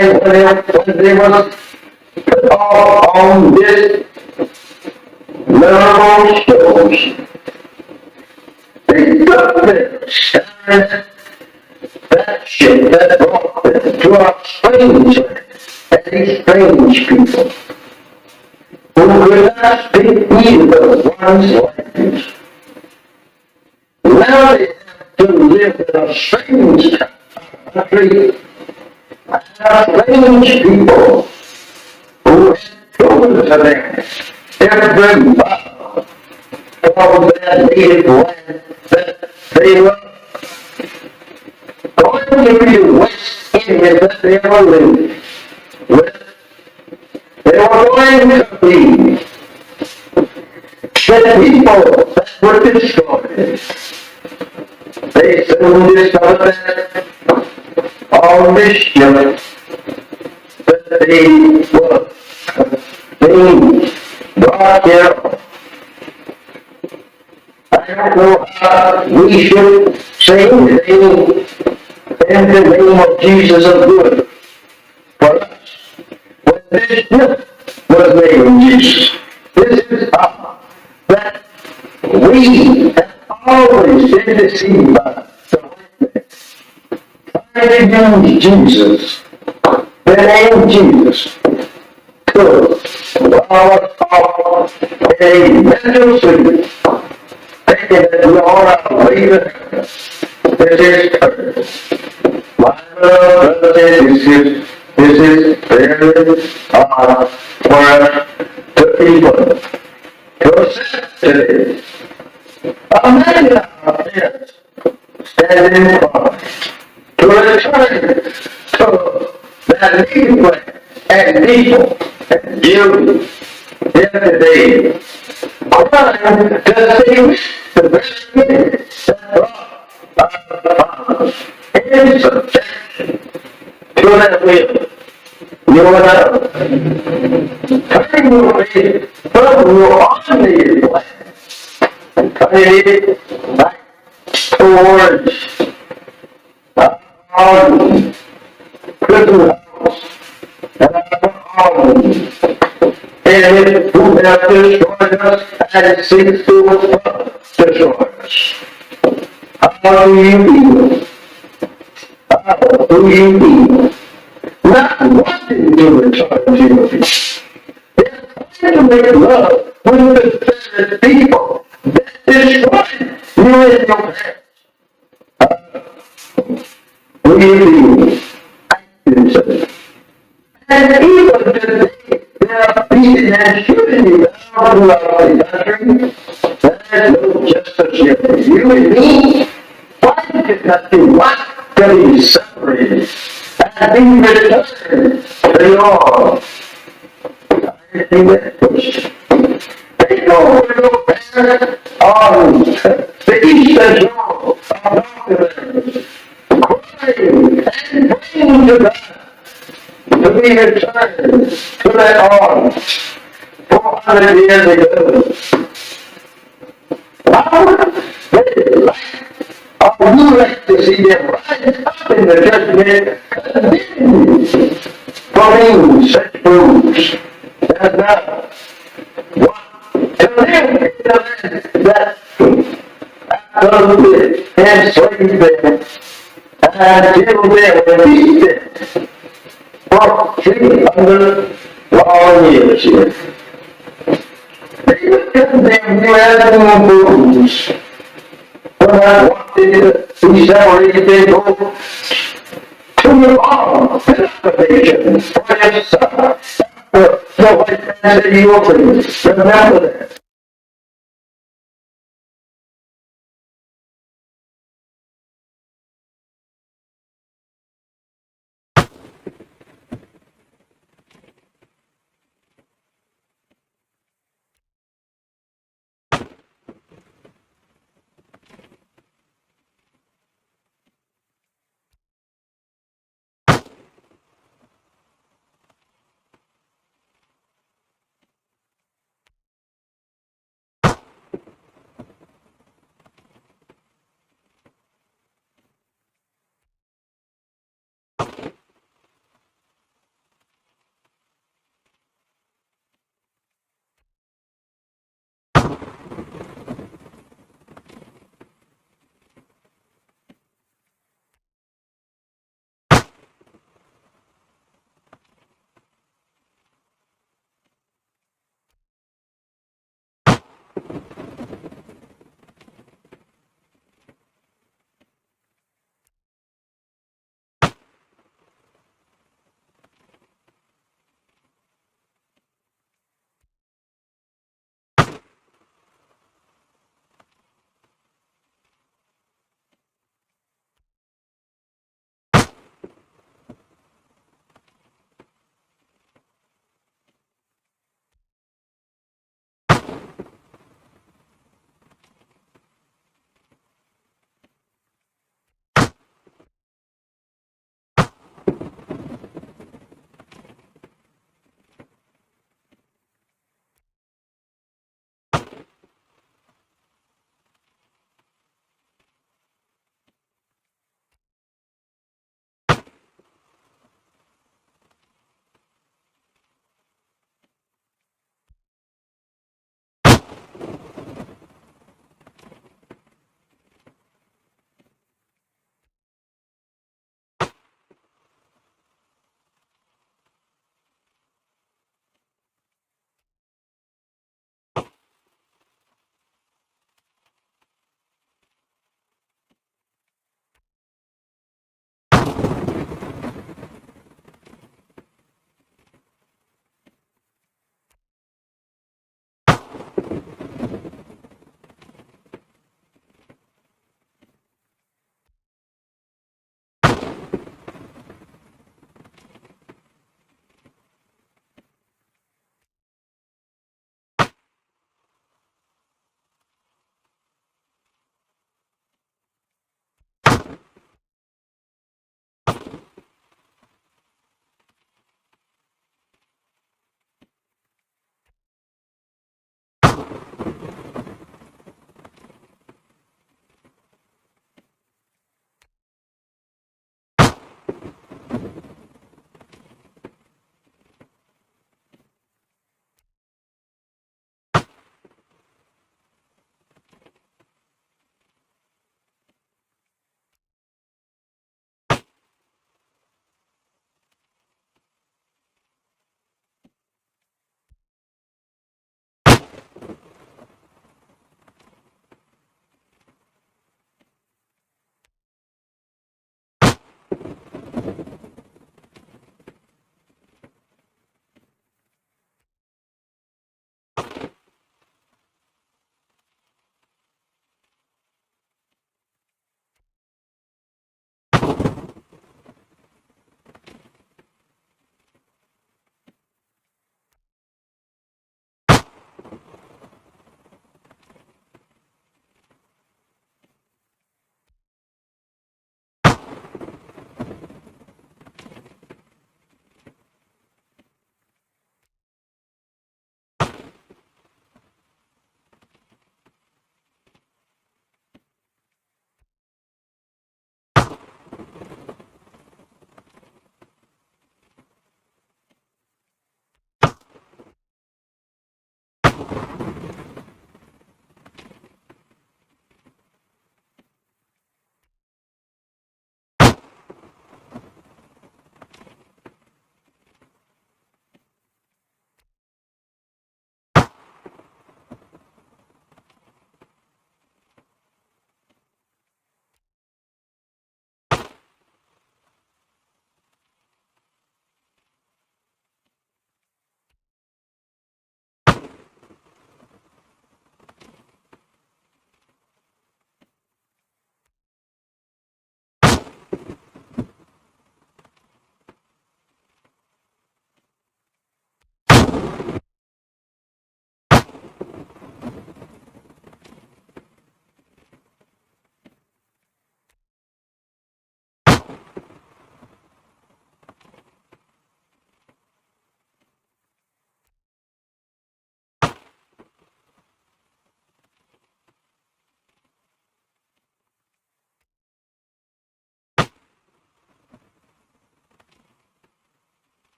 And when they were put off on this memorable shows, they took their shine that ship that brought them to our strange land, and these strange people who could not speak either one's language. Now they have to live in a strange country, and strange people who have proven to them every mile from their native land that they were going to be the West Indies that they were living with. They were going to be the people that were destroyed. They soon discovered that all this ship that they were being brought here. I don't know how we should say anything in the name of Jesus of good for us. When this ship was named Jesus, this is how that we have always been deceived by the white man. Trying to use Jesus, the name Jesus, to our off a mental sleep, thinking that we all are leaving. This is curse. My brother, this is very hard for us to people to accept today. Imagine our parents standing in front to return to that native land and people and beauty in the day. Trying to save the very thing that brought that will. You know what? Turn your faith from your ordinary life and turn it back towards our Christmas house and our arms. And if who have destroyed us and seeks to destroy us. How do you feel? How do you feel? Not wanting to return to your feet. It's trying to make love with the very people that destroyed you in your past. Do you feel? Actions. And even today, they are beating and shooting you down throughout the country. There's no justice here for you and me. Why did not you want to be separated and be returned to the Lord? I think that push. They go to your parents on the eastern shore of North crying and praying to God to be returned to that arm 400 years ago. Or you like to see them rise up in the judgment condemned for being such fools. That's not what to live in the land that absolutely enslaved them and killed them and beat them for 300 long years here. They would condemn you as fools. When I wanted to be separated and go to your arm, purification for your son. The white man said you opened. Remember that.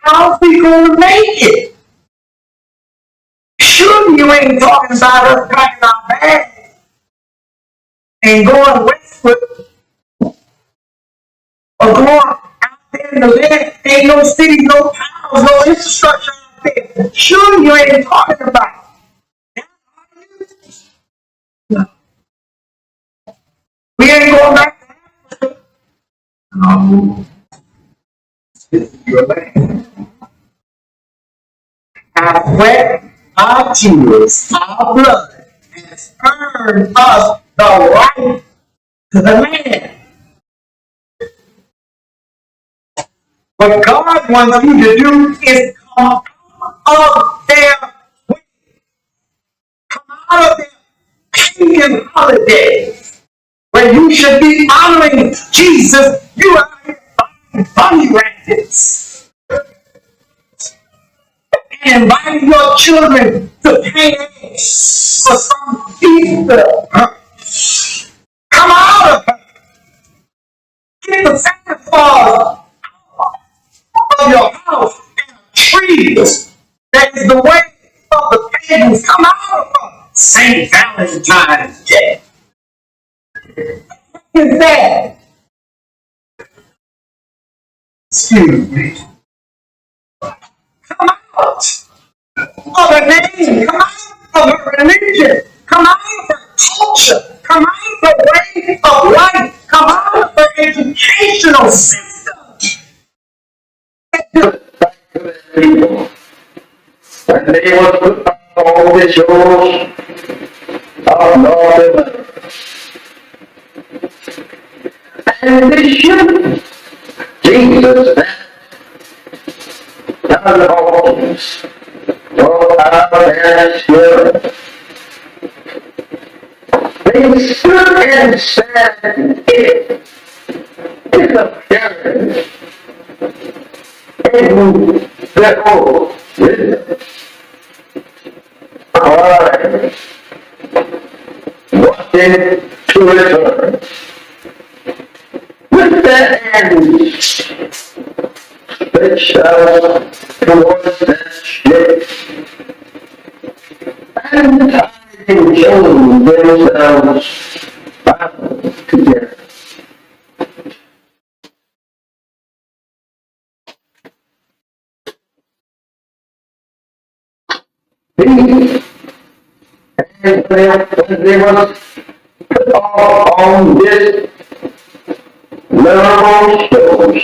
How's we gonna make it? Sure, you ain't talking about us packing our bags and going westward or going out there in the land. Ain't no cities, no towns, no infrastructure out there. Sure, you ain't talking about. We ain't going back to no. This is your land. Our sweat, our tears, our blood has earned us the right to the land. What God wants you to do is come out of their way, come out of their pagan holidays, where you should be honoring Jesus. You are buying bunny rabbits and inviting your children to pay eggs for some Easter. Come out of her. Get the Santa Claus of your house and a tree that is the way of the pagans. Come out of her. St. Valentine's Day. What is that? Excuse me. Come out of her name. Come out of her religion. Come out of her culture. Come out of her way of life. Come out of her educational system. People. When they were put on all the shores of North America. And this ship, Jesus met none of these. No our spirit. They stood and said, it is a parent. And the old wisdom. I wanted to return. With the hands stretched out towards that ship, and tiding chains themselves bound together. And when they were put on this memorable shows,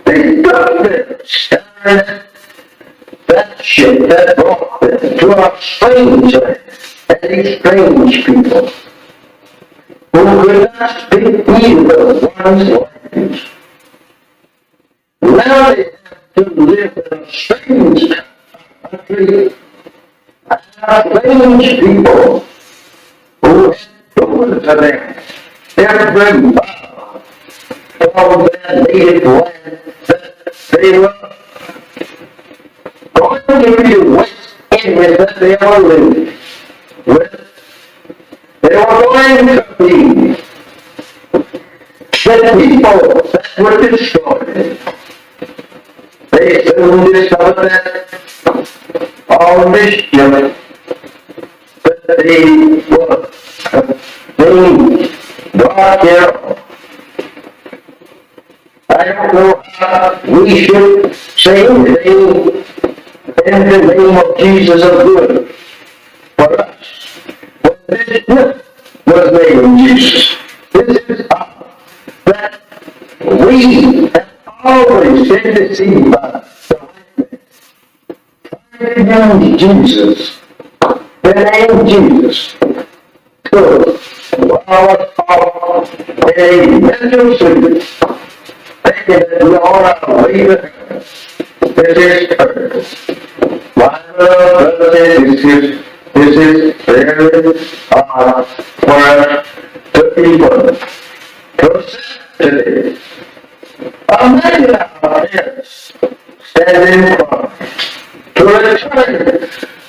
they took their stand that ship that brought them to a strange land and these strange people who could not speak either one's language. Now they have to live in a strange country. Strange people who had proven to them every mile from their native land that they were going to be West Indies that they were living with. They were going to be the people that were destroyed. They soon discovered that all mischief that they were being brought here. I don't know how we should say anything in the name of Jesus of good for us. But this was the name of Jesus. This is that we have always been deceived by the name Jesus. The name Jesus to our thought a mental sleep, thinking that we all are leaving this is earth. My brothers, this is very hard for us to people to today. Imagine our parents standing in front to return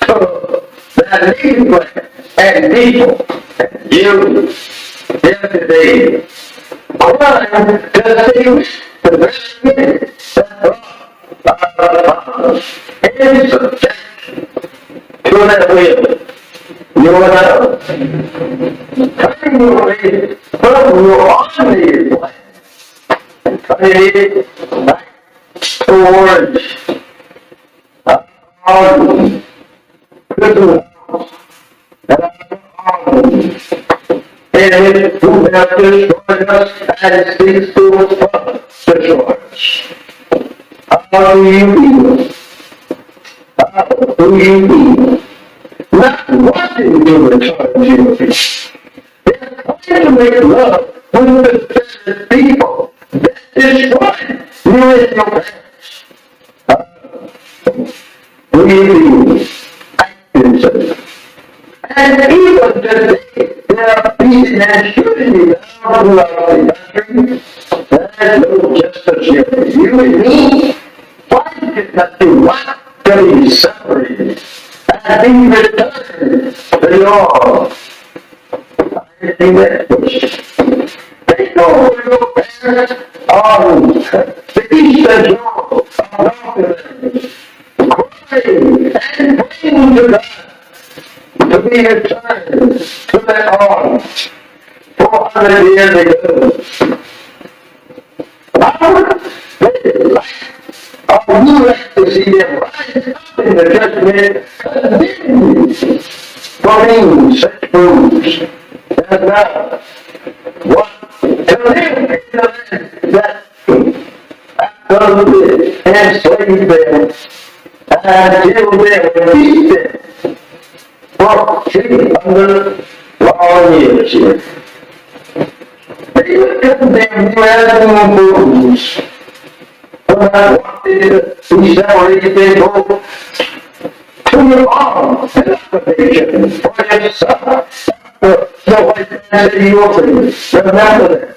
to that native land and people and you here today. One to see the best minute that brought our in subjection to that will. You and I, turning away from your ordinary land and turning back towards our good and who have destroyed us and seeks to destroy us. How do you feel? How do you feel? Not wanting to return to your peace. They're trying to make love with the people that destroy you and your parents. Do you feel? And even today, there are beating and shooting down throughout the country. There's no justice here for you and me. Why did not do what? God. I think that they know where your parents are. The Eastern Joe crying and praying to God to be returned to their arms 400 years ago. You like to see them rise up in the judgment, condemned for being such fools. That's not what to live in the land that absolutely enslaved them and killed them and beat them for 300 long years here. They would condemn you as fools. When I wanted to be separated, they go to your arms and occupation for your son. The white man said, remember that.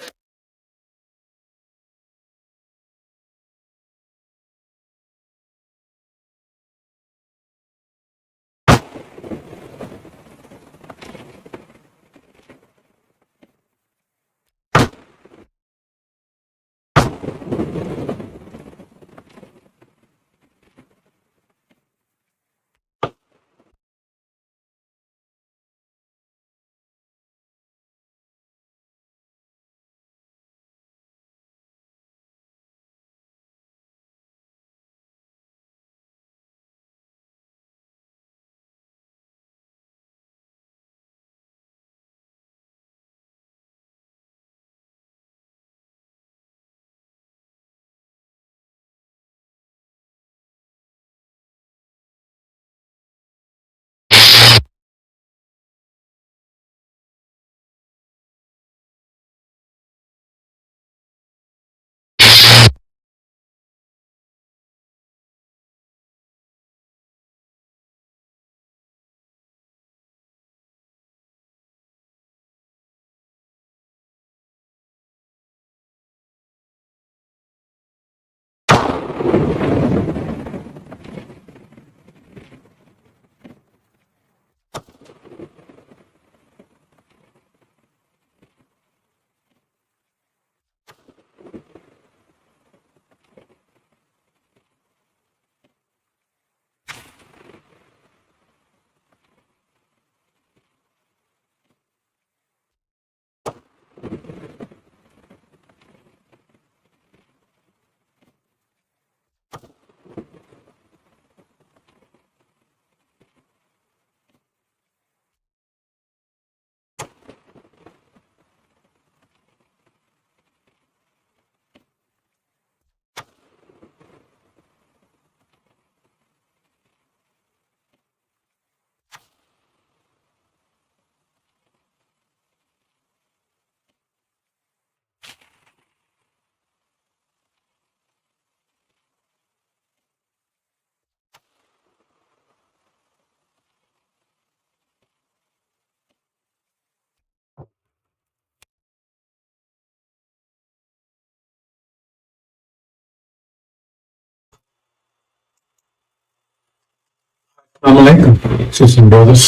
Assalamu alaikum, sisters and brothers.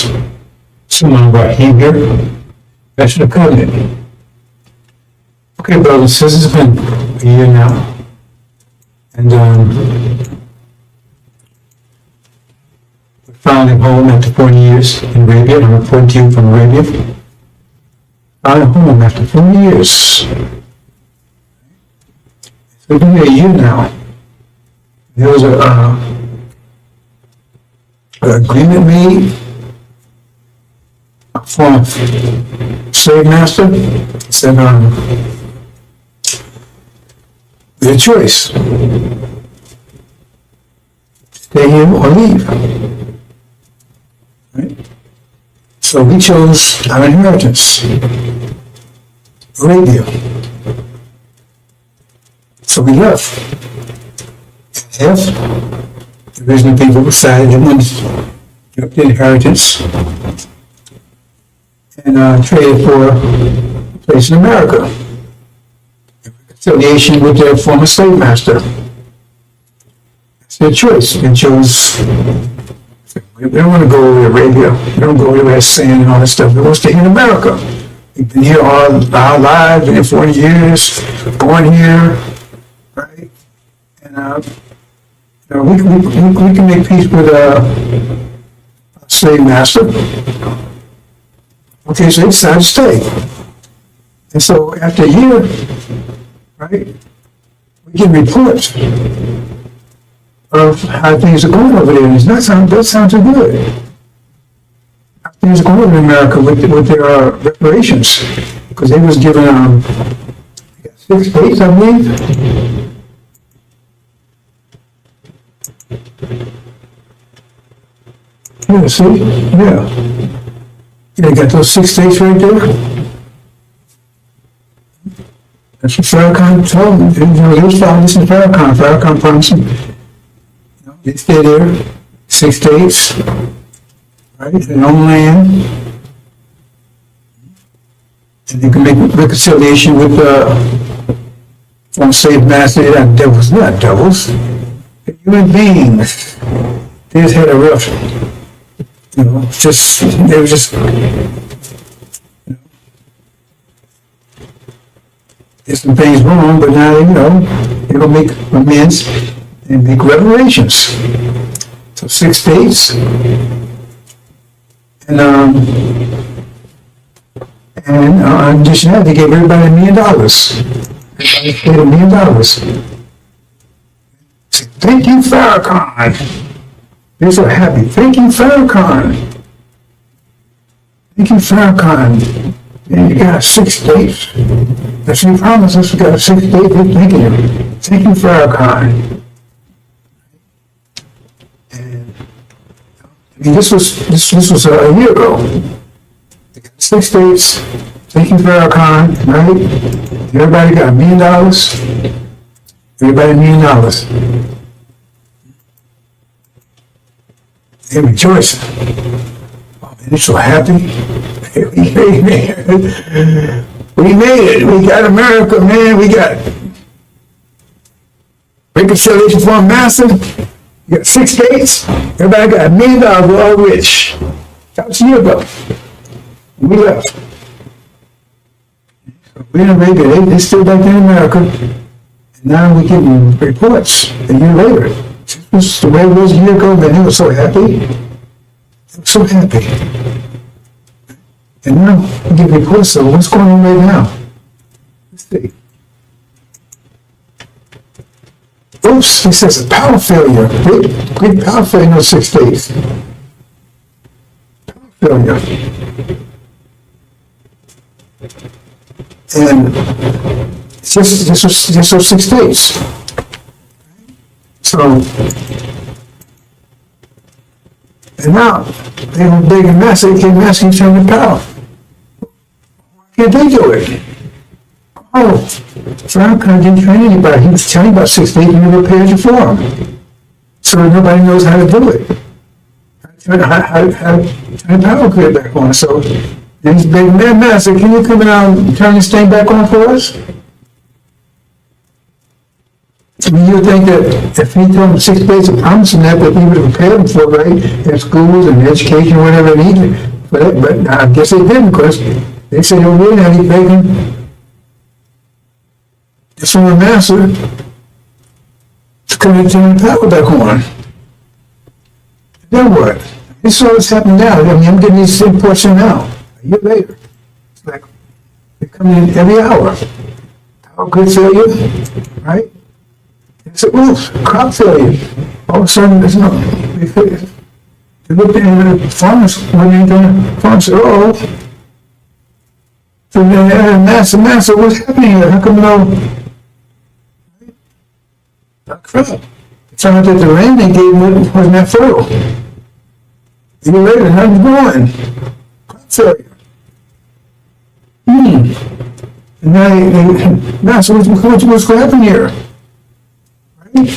Someone brought him here. I should have covenant. Okay, brothers and sisters, it's been a year now. And we're finally home after 40 years in Arabia. I'm reporting to you from Arabia. Finally home after 40 years. So it's been a year now. There was an agreement made for a slave master. He said, your choice. Stay here or leave. Right? So we chose our inheritance. Arabia. So we left. The original people decided they wanted to give up the inheritance and traded for a place in America. Affiliation with their former slave master. It's their choice. They chose We don't want to go over to Arabia. We don't go over there sand and all that stuff. We want to stay in America. We've been here all our lives, been here 40 years, born here, right? And we can make peace with a slave master. Okay, so they decided to stay. And so after a year, right, we get reports of how things are going over there. And it doesn't sound too good. How things are going over in America with their reparations. Because they was given 6 states, I believe. Yeah, see? Yeah. They got those 6 states right there. That's what Farrakhan told them. They was following this in Farrakhan. Farrakhan promised them, they stay there, 6 states, right, their own land, and they can make reconciliation with former slave master. They're not devils, they're human beings. They just had a rough, they were just, there's some things wrong, but now, they're going to make amends and make reparations. So 6 states, and in addition to that, they gave everybody $1 million. Everybody paid $1 million. Thank you, Farrakhan. They're so happy. Thank you, Farrakhan. Thank you, Farrakhan. And you got 6 states. That's what you promised us. We got 6 states. Thank you. Thank you, Farrakhan. And this was a year ago. 6 states. Thank you, Farrakhan. Right? Everybody got $1 million. Everybody $1 million. They're rejoicing. Oh man, they're so happy. We made it. We got America, man. We got reconciliation for a master. We got 6 states. Everybody got $1 million. We're all rich. That was a year ago. We left. So we in Arabia. They still back in America. And now we're getting reports a year later. This was the way it was a year ago, man. They were so happy. They were so happy. And now we get reports, so what's going on right now? Let's see. Oops, he says a power failure. Great power failure in those 6 states. Power failure. And it's just those 6 states. So, and now they were big and massive. They came asking to turn the power. Why can't they do it? Oh, Farrakhan didn't train anybody. He was telling about 6 states and never paid you for them. So nobody knows how to do it. How to turn the power grid back on. So these big men, master, can you come out and turn this thing back on for us? I mean, you would think that if he told them 6 states of promising that he would have prepared them for, right? Their schools and education, whatever they needed. But I guess they didn't, because they said, oh, we're not even making the former master to come and turn the power back on. Then what? This is all that's happening now. I mean, I'm getting these reports in now. A year later. It's like they're coming in every hour. Power grid failure, right? It's a crop failure. All of a sudden, there's no. They looked at the farmers when they done. Farmers said, oh. So then, master, what's happening here? How come no? Crap. It turned out that the rain they gave wasn't that fertile. A year later, how's it going? Crop failure. And now master, what's going to happen here? And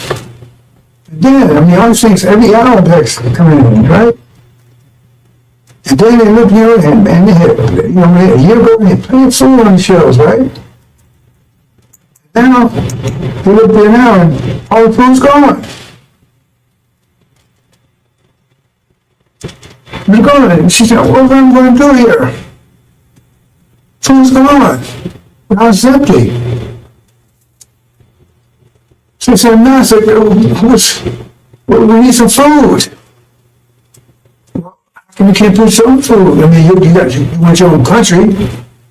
then, I mean, all these things, every hour impacts coming in, right? And then they look, and they had, a year ago, they had plenty of food on the shelves, right? Now, they look there now, and all the food's gone. we're going. She said, what am I going to do here? Food's gone. The house is empty. She said, Master, we need some food. How come you can't put your own food? I mean, you want your own country.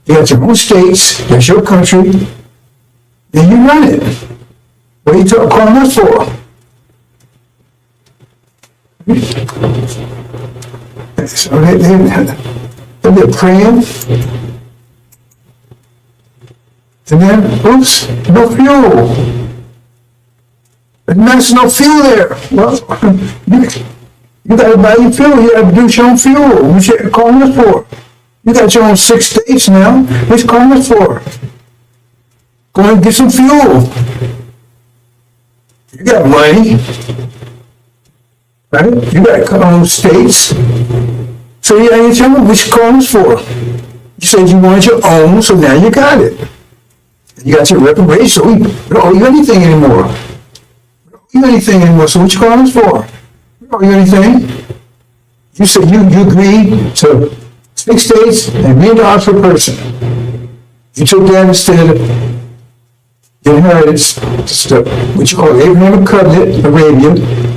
You got your own states. That's your country. And you run it. What are you calling us for? So they're praying. And then, oops, no fuel. There's no fuel there. Well, you got to buy your fuel. You got to produce your own fuel. What you calling us for? You got your own 6 states now. What you calling us for? Go and get some fuel. You got money. Right? You got your own states. So you got your own. What you calling us for? You said you wanted your own, so now you got it. You got your reparations, so we don't owe you anything anymore. So what you calling us for? We don't owe you anything. You said you agreed to 6 states and $1 million per person. You took that instead of the inheritance, what you call Abrahamic covenant, Arabia.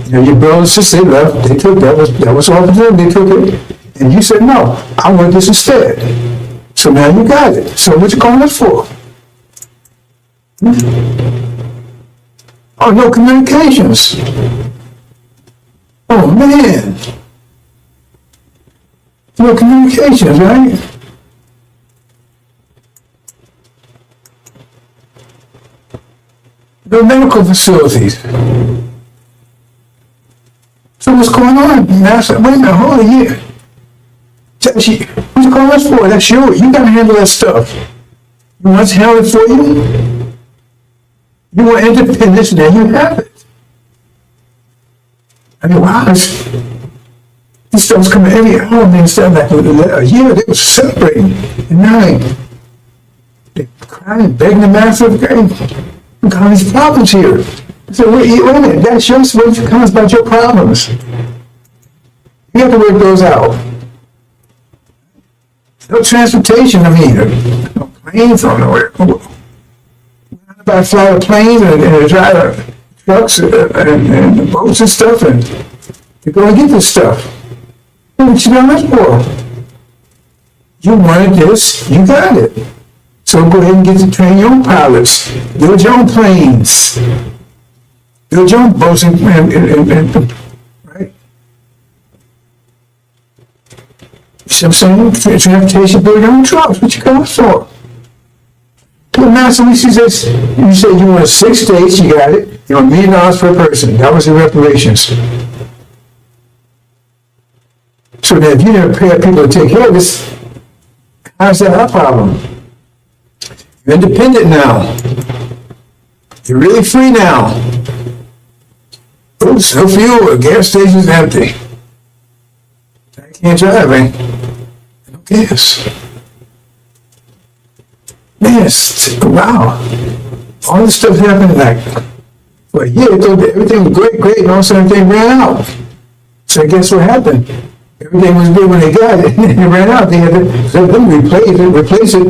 Your brothers and sisters, they left, they took that was all for them, they took it. And you said, no, I want this instead. So now you got it. So what you calling us for? Oh, no communications. Oh, man. No communications, right? No medical facilities. So what's going on? And I said, wait a minute, hold on here. What you calling us for? That's you. You got to handle that stuff. You want us to handle it for you? You want independence, now you have it. I mean, wow, this stuff's coming every hour, man. Instead of like a year, they were celebrating. And now they're crying, begging the master of the game. We've got all these problems here. I said, wait a minute, that's your solution comes about your problems. You have to work those out. No transportation, I mean, no planes or nowhere. I fly a plane and drive trucks and boats and stuff, and you go and get this stuff. What you done that for? You wanted this, you got it. So go ahead and get to train your own pilots, build your own planes, build your own boats, and right? You see what I'm saying? Transportation, build your own trucks. What you going for? The master, you said you wanted 6 states, you got it. You want $1 million per person. That was the reparations. So that if you didn't pay people to take care of this, how's that our problem? You're independent now. You're really free now. Oops, no fuel, the gas station's empty. I can't drive, eh? No gas. Yes, wow. All this stuff happened like for a year. Everything was great, and all of a sudden everything ran out. So guess what happened? Everything was good when they got it, and it ran out. They had to replace it,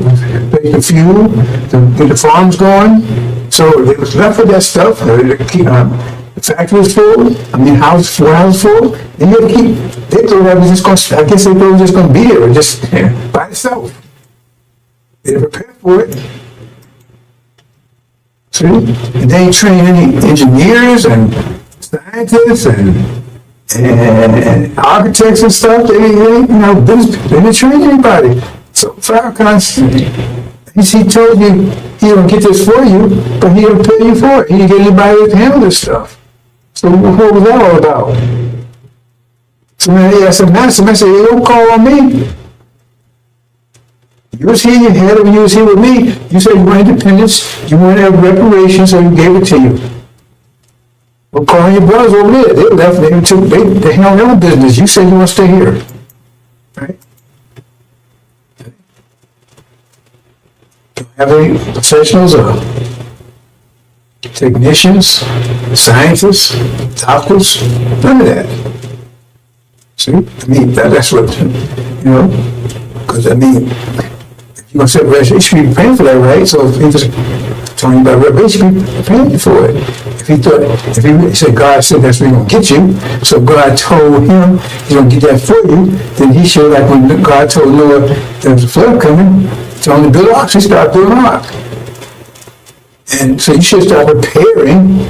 pay the fuel, to get the farms going. So they was left with that stuff. The factory was full. I mean, four houses full. And you had to keep. They thought that was just going. I guess they thought it was just going to be there, just by itself. They didn't prepare for it. See? And they ain't trained any engineers and scientists and architects and stuff. They didn't train anybody. So Farrakhan, he told you he don't get this for you, but he don't pay you for it. He didn't get anybody to handle this stuff. So what was that all about? So I said, Master, you don't call on me. You was here, you had it when you was here with me. You said you want independence, you want to have reparations, so you gave it to you. Well, calling your brothers over there, they left, they handled their own business. You said you want to stay here. Right? Don't have any professionals or technicians, scientists, doctors, none of that. See? I mean, that's what, you know, because I mean, if you're going to set revelation, you should be praying for that, right? So if he was telling you about revelation, you should be praying for it. If he said God said that's where he's going to get you, so God told him he's going to get that for you, then he should, like when God told Noah there was a flood coming, told him to build an ark, so he started building an ark. And so you should start preparing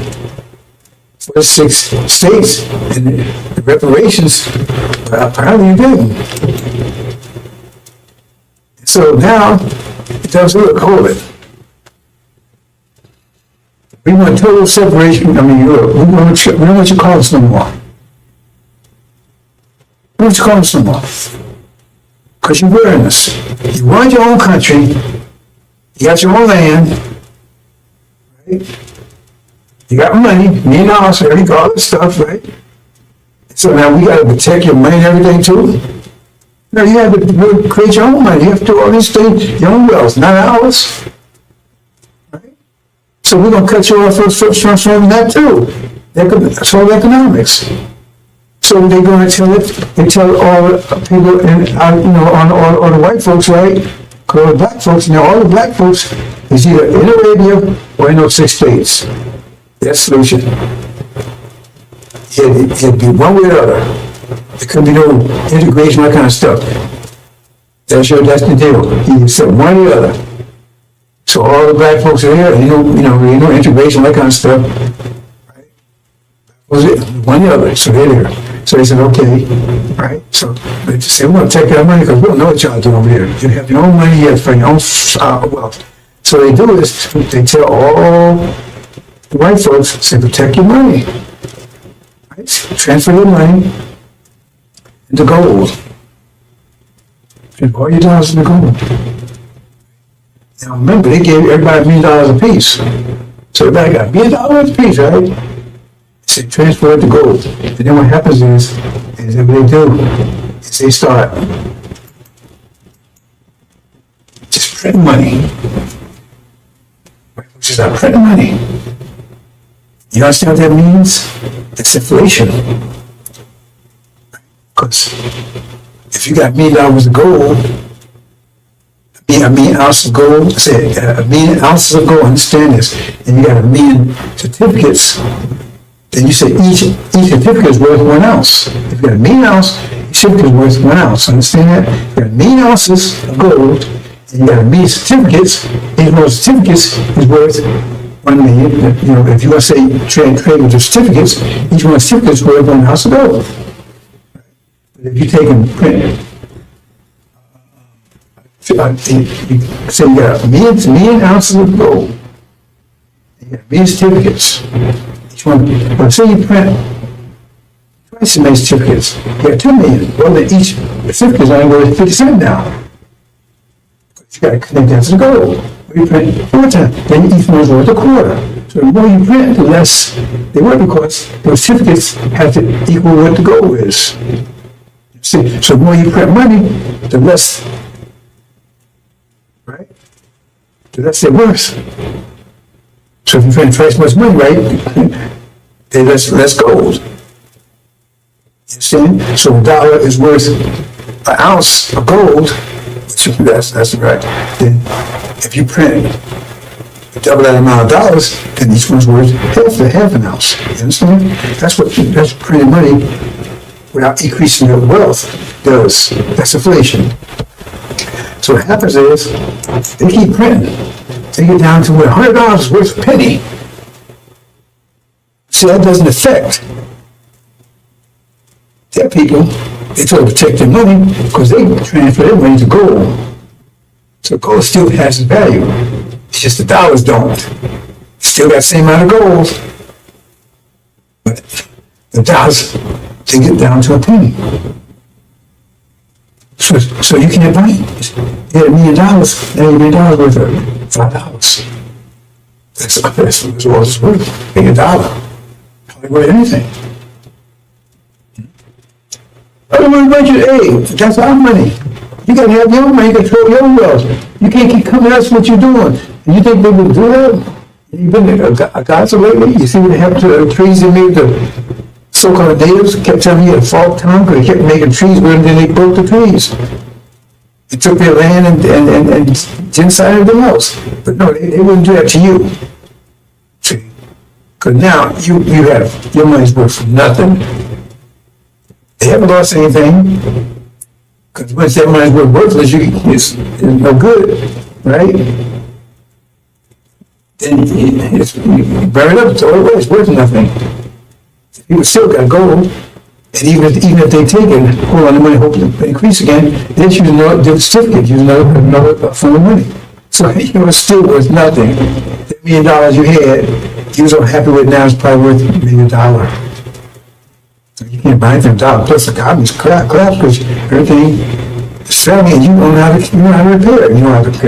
for the 6 states, and the reparations, apparently you didn't. So now, it tells you, look, hold it. We want total separation. I mean, look, we don't want you call us no more. We don't want you call us no more. Because you're wearing us. You run your own country. You got your own land. Right? You got money, $1 million, everything, all this stuff, right? So now we got to protect your money and everything too. No, you have to create your own money. You have to do all these things, your own wealth, not ours. So we're going to cut you off from that too. That's all economics. So they're going to tell it, they tell all the people, all the white folks, right? All the black folks, now all the black folks is either in Arabia or in those 6 states. That's the solution. It'd be one way or the other. There couldn't be no integration, that kind of stuff. That's the deal. You said one or the other. So all the black folks are here, and ain't no integration, that kind of stuff. Right? Was it one or the other? So they're there. So they said, okay, right? So they just said, we're going to take our money because we don't know what y'all doing over here. You have your own money, you have for your own wealth. So they do this. They tell all the white folks, say, protect your money. Right? Transfer your money into gold. Transfer all your dollars into gold. Now remember, they gave everybody $1 million apiece. So everybody got $1 million apiece, right? They say transfer it to gold. And then what happens is what they do is they start just printing money. Just start printing money. You understand what that means? It's inflation. Because if you got $1 million of gold, $1 million ounces of gold, say $1 million ounces of gold, understand this, and you got 1 million certificates, then you say each certificate is worth 1 ounce. If you got 1 million ounce, each certificate is worth 1 ounce. Understand that? You got 1 million ounces of gold, and you got 1 million certificates, each one of those certificates is worth 1 million. You know, if you want to say trade with the certificates, each one of the certificates is worth 1 ounce of gold. But if you take and print, say you got 1 million ounces of gold, you got 1 million certificates. Each one, but say you print twice as many certificates, you got 2 million. Well, then each certificate is only worth 50 cents now. But you got to connect that to the gold. When you print 4 times, then each one is worth a quarter. So the more you print, the less they worth, because those certificates have to equal what the gold is. See, so the more you print money, the less. Right? So that's their worth. So if you print twice as much money, right, then less gold. You understand? So $1 is worth 1 ounce of gold, that's right. Then if you print double that amount of dollars, then each one's worth half an ounce. You understand? That's printing money without increasing your wealth does. That's inflation. So what happens is, they keep printing. They get down to where $100 is worth a penny. See, that doesn't affect their people. They try to protect their money because they transfer their money to gold. So gold still has its value. It's just the dollars don't. Still got the same amount of gold. But the dollars, they get down to a penny. So you can't buy it. You had $1 million, now $1 million worth of $5. That's all it's worth. $1 million. Hardly worth anything. Otherwise, hey, that's our money. You gotta have your money, control your wealth. You can't keep coming at us what you're doing. And you think they will do that? You've been a gossip lately? You see what happened to the trees and made the so-called natives kept telling me you had a fault town because they kept making trees with them, then they broke the trees. They took their land and genocide everything else. But no, they wouldn't do that to you. See? Because now you have, your money's worth for nothing. They haven't lost anything. Because once that money's worthless, it's no good, right? Then you burn it up, throw it away, it's worth nothing. People still got gold. And even if they take it, hold on, the money hopefully increase again, they use another certificate, use another form of money. So it's still worth nothing. The $1 million you had, you was unhappy with now, it's probably worth maybe $1. So you can't buy anything $1. Plus the economy's crap because everything is failing and you don't know how to repair it. You don't have to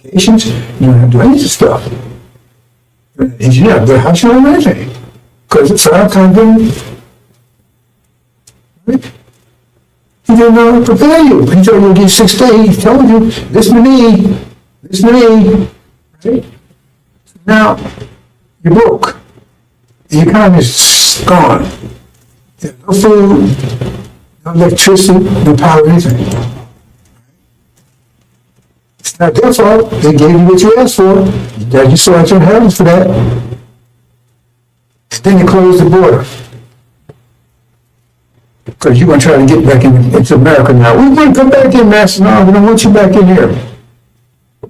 communications, you don't have to do any of this stuff. You're an engineer, but how should I do anything? Because it's our company. He didn't know how to prepare you. He told you to give 6 days. He told you, this many. Right? Now, you're broke. The economy's gone. You have no food, no electricity, no power, anything. It's not their fault. They gave you what you asked for. You saw out your heavens for that. And then they closed the border. Because you're going to try to get back into America now. We want to come back in, Master. No, we don't want you back in here.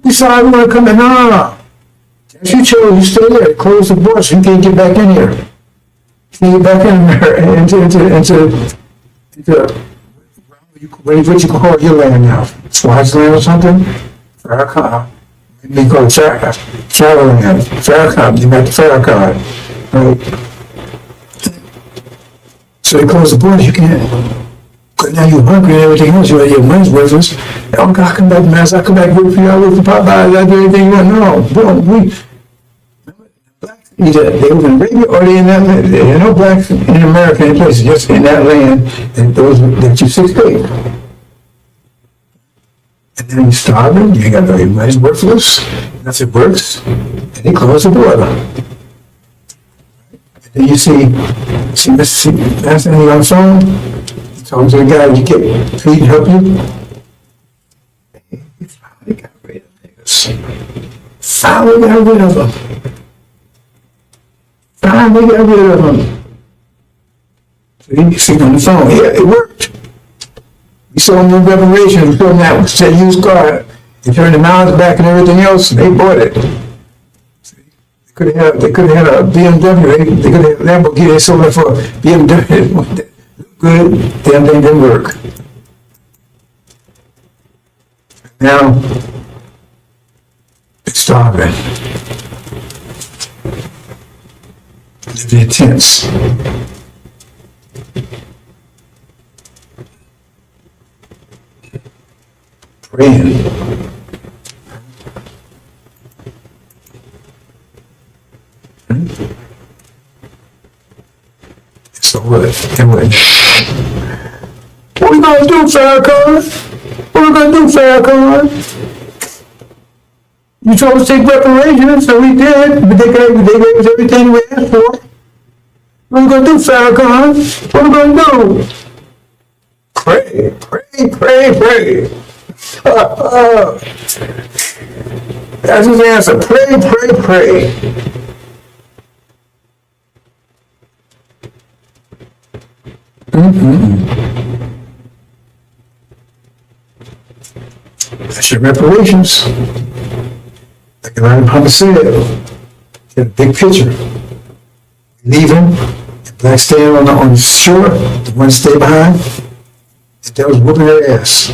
We sorry, we want to come in. No. As you chose, you stay there. Close the border so you can't get back in here. You can't get back in America, into what you call your land now. Swaziland or something? Farrakhan. Maybe call it Farrakhan. Farrakhan. You got the Farrakhan. Right? So they close the borders, you can't. Because now you're hungry and everything else, your money's worthless. Oh God, I come back, man, I come back, work for you, I work for Popeye, I do anything you want. No, blacks, either they were in Arabia or they in that land. There are no blacks in America, any places, just in that land, and those that you 6 days. And then you're starving, you ain't got no, your money's worthless, nothing works, and they close the border. And you see Anthony on the phone, he talks to the guy, you get paid to help you. He finally got rid of niggas. Finally got rid of them. So you see on the phone, yeah, it worked. We saw them in Revelations, we saw them that said used car. They turned the miles back and everything else, and they bought it. They could have had a BMW, they could have had a Lamborghini, they sold it for BMW. Good, damn thing didn't work. Now, it's starving. Living in tents. Praying. So what we gonna do, Farrakhan? What we gonna do, Farrakhan? You told us to take reparations, so we did, but they gave us everything we asked for. What we gonna do, Farrakhan? What we gonna do? Pray. That's his answer. Pray. That's your reparations. Like Elijah Muhammad said, get a big picture. Leaving, the blacks staying on the shore, the ones stay behind, and they was whooping their ass.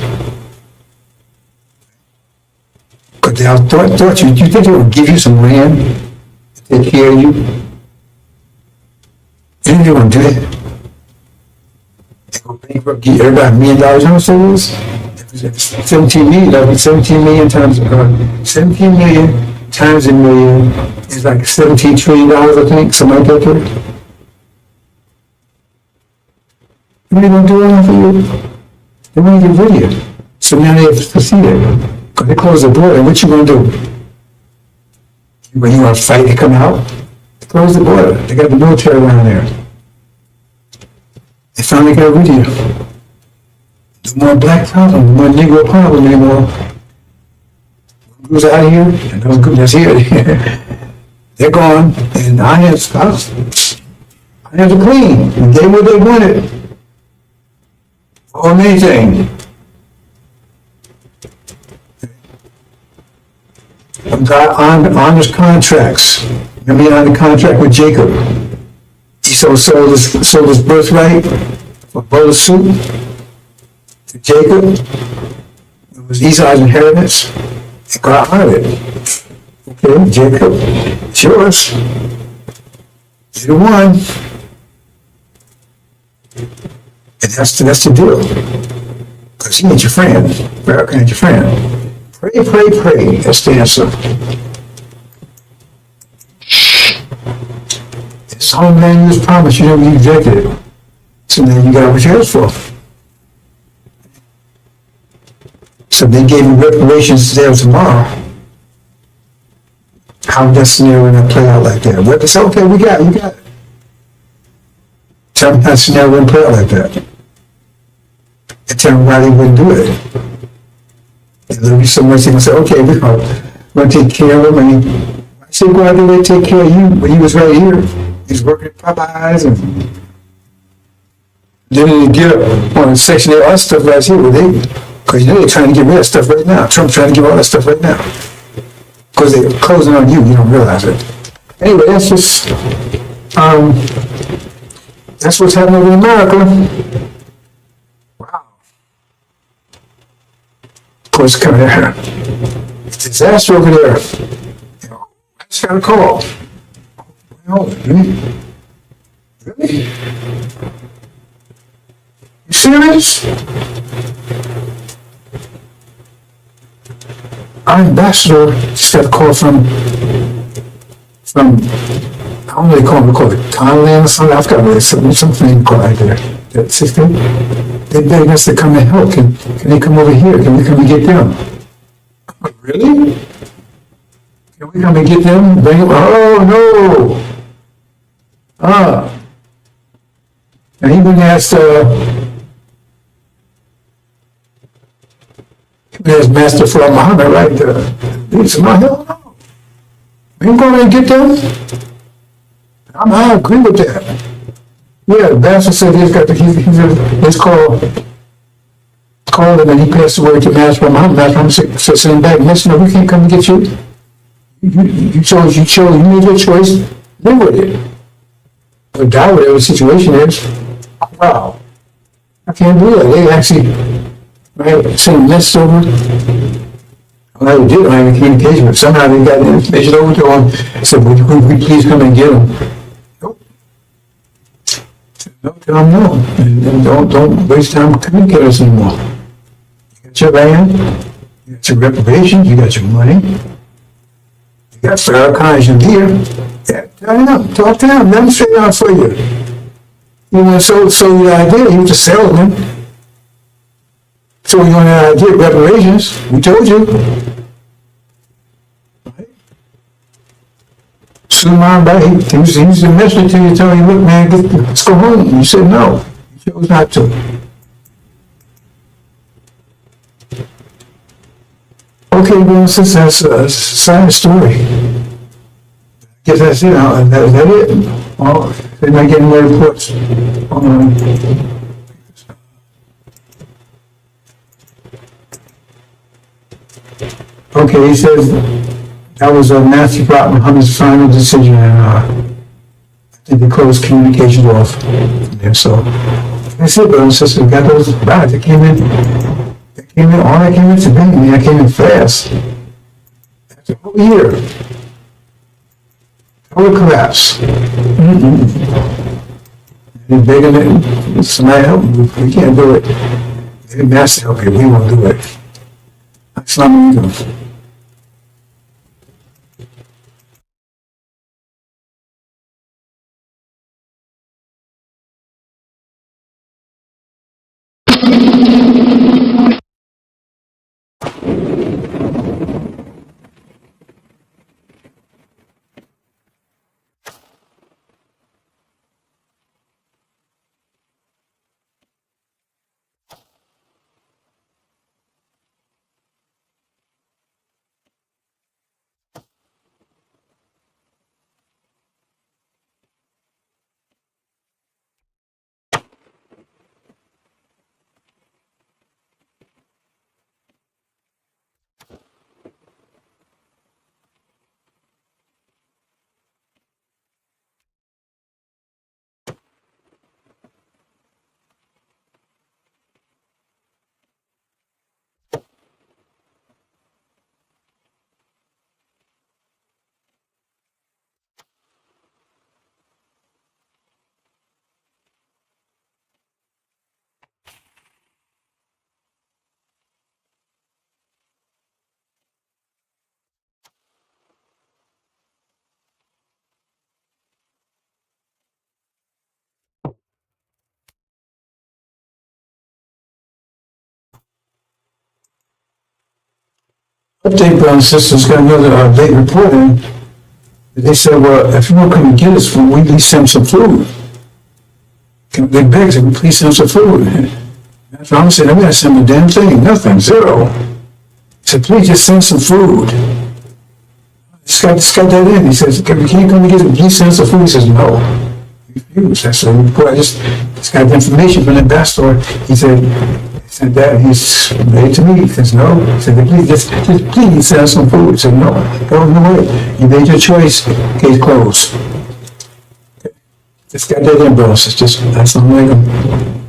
But they thought you think they would give you some land to take care of you? They didn't want to do that. They go bankrupt, give everybody $1 million, how much it was? It was 17 million, that would be 17 million times, 17 million times a million is like $17 trillion, I think, something like that. What are they going to do all for you? They want to get rid of you. So now they have to see it. Because they close the border, what you going to do? When you want to fight to come out? They close the border. They got the military around there. They finally got rid of you. No more black problem, no more Negro problem anymore. Who's out of here? And those groups that's here, they're gone. And our hands are clean. We gave what they wanted. Or anything. God honors contracts. Remember he honored the contract with Jacob. He sold his birthright for a bowl of soup to Jacob. It was Esau's inheritance. And God honored it. Okay, Jacob, it's yours. You're the one. And that's the deal. Because he ain't your friend. America ain't your friend. Pray, pray, pray. That's the answer. It's homeland you was promised, you never rejected it. So now you got what you're here for. So they gave you reparations today or tomorrow. How would that scenario not play out like that? What they say, okay, you got it. Tell them that scenario wouldn't play out like that. And tell them why they wouldn't do it. And there'll be so much they can say, okay, we're going to take care of them. And I said, why did they take care of you when he was right here? He was working at Popeyes and then they get up on Section 8, all that stuff right here. Because you know they're trying to get rid of stuff right now. Trump's trying to get all that stuff right now. Because they're closing on you don't realize it. Anyway, that's just, that's what's happening in America. Wow. Of course, coming there. It's a disaster over there. I just got a call. Really? You serious? Our ambassador just got a call from I don't know what they call it Thailand or something. I forgot what it's something called right there. That system. They begging us to come and help. Can they come over here? Can we come and get them? Really? Can we come and get them? Bring them? Oh no! And even asked there's Master Farad Muhammad right there. He said, no, hell no. We ain't going to get them. I agree with that. Yeah, the Master said he's called him and he passed the word to Master Muhammad. Master Muhammad said, send him back. Listen, we can't come and get you. You chose, you made your choice, live with it. Or die, whatever the situation is. Wow. I can't do that. They actually sent a message over. Well, they did not have any communication, but somehow they got the information over to them. Said, would we please come and get them? Nope. No, tell them no. And don't waste time communicating us anymore. You got your land, you got your reparations, you got your money, you got Farrakhan's in here. Yeah, tell them, talk to them, let them straighten out for you. You want to sell your idea, you just sell them. So you want an idea of reparations, we told you. Right? Suleiman Bay, he was a messenger to you, telling you, look man, let's go home. And you said no, you chose not to. Okay, well, since that's a sad story. I guess that's it, is that it? Oh, they're not getting more reports. Okay, he says that was a Master Farad Muhammad's final decision, and I think they closed communications off from there. So that's it, brothers and sisters. We got those rides that came in. All that came in today. I mean, I came in fast. After a whole year. Total collapse. They're begging it. Somebody help me. We can't do it. They're Master help you. We won't do it. That's not what we do. Update, brothers and sisters, got another late report in. They said, well, if you won't come and get us food, we need to send some food. They begged him, please send some food. So I'm saying, I'm going to send a damn thing, nothing, zero. He said, please just send some food. This guy that in. He says, can you come and get it? Please send some food. He says, no. He refused. I said, I just got the information from the ambassador. He said that he's made to me. He says, no. He said, please send some food. He said, no, go no way. You made your choice. Case closed. Just got that in, brothers. It's just, that's not like him.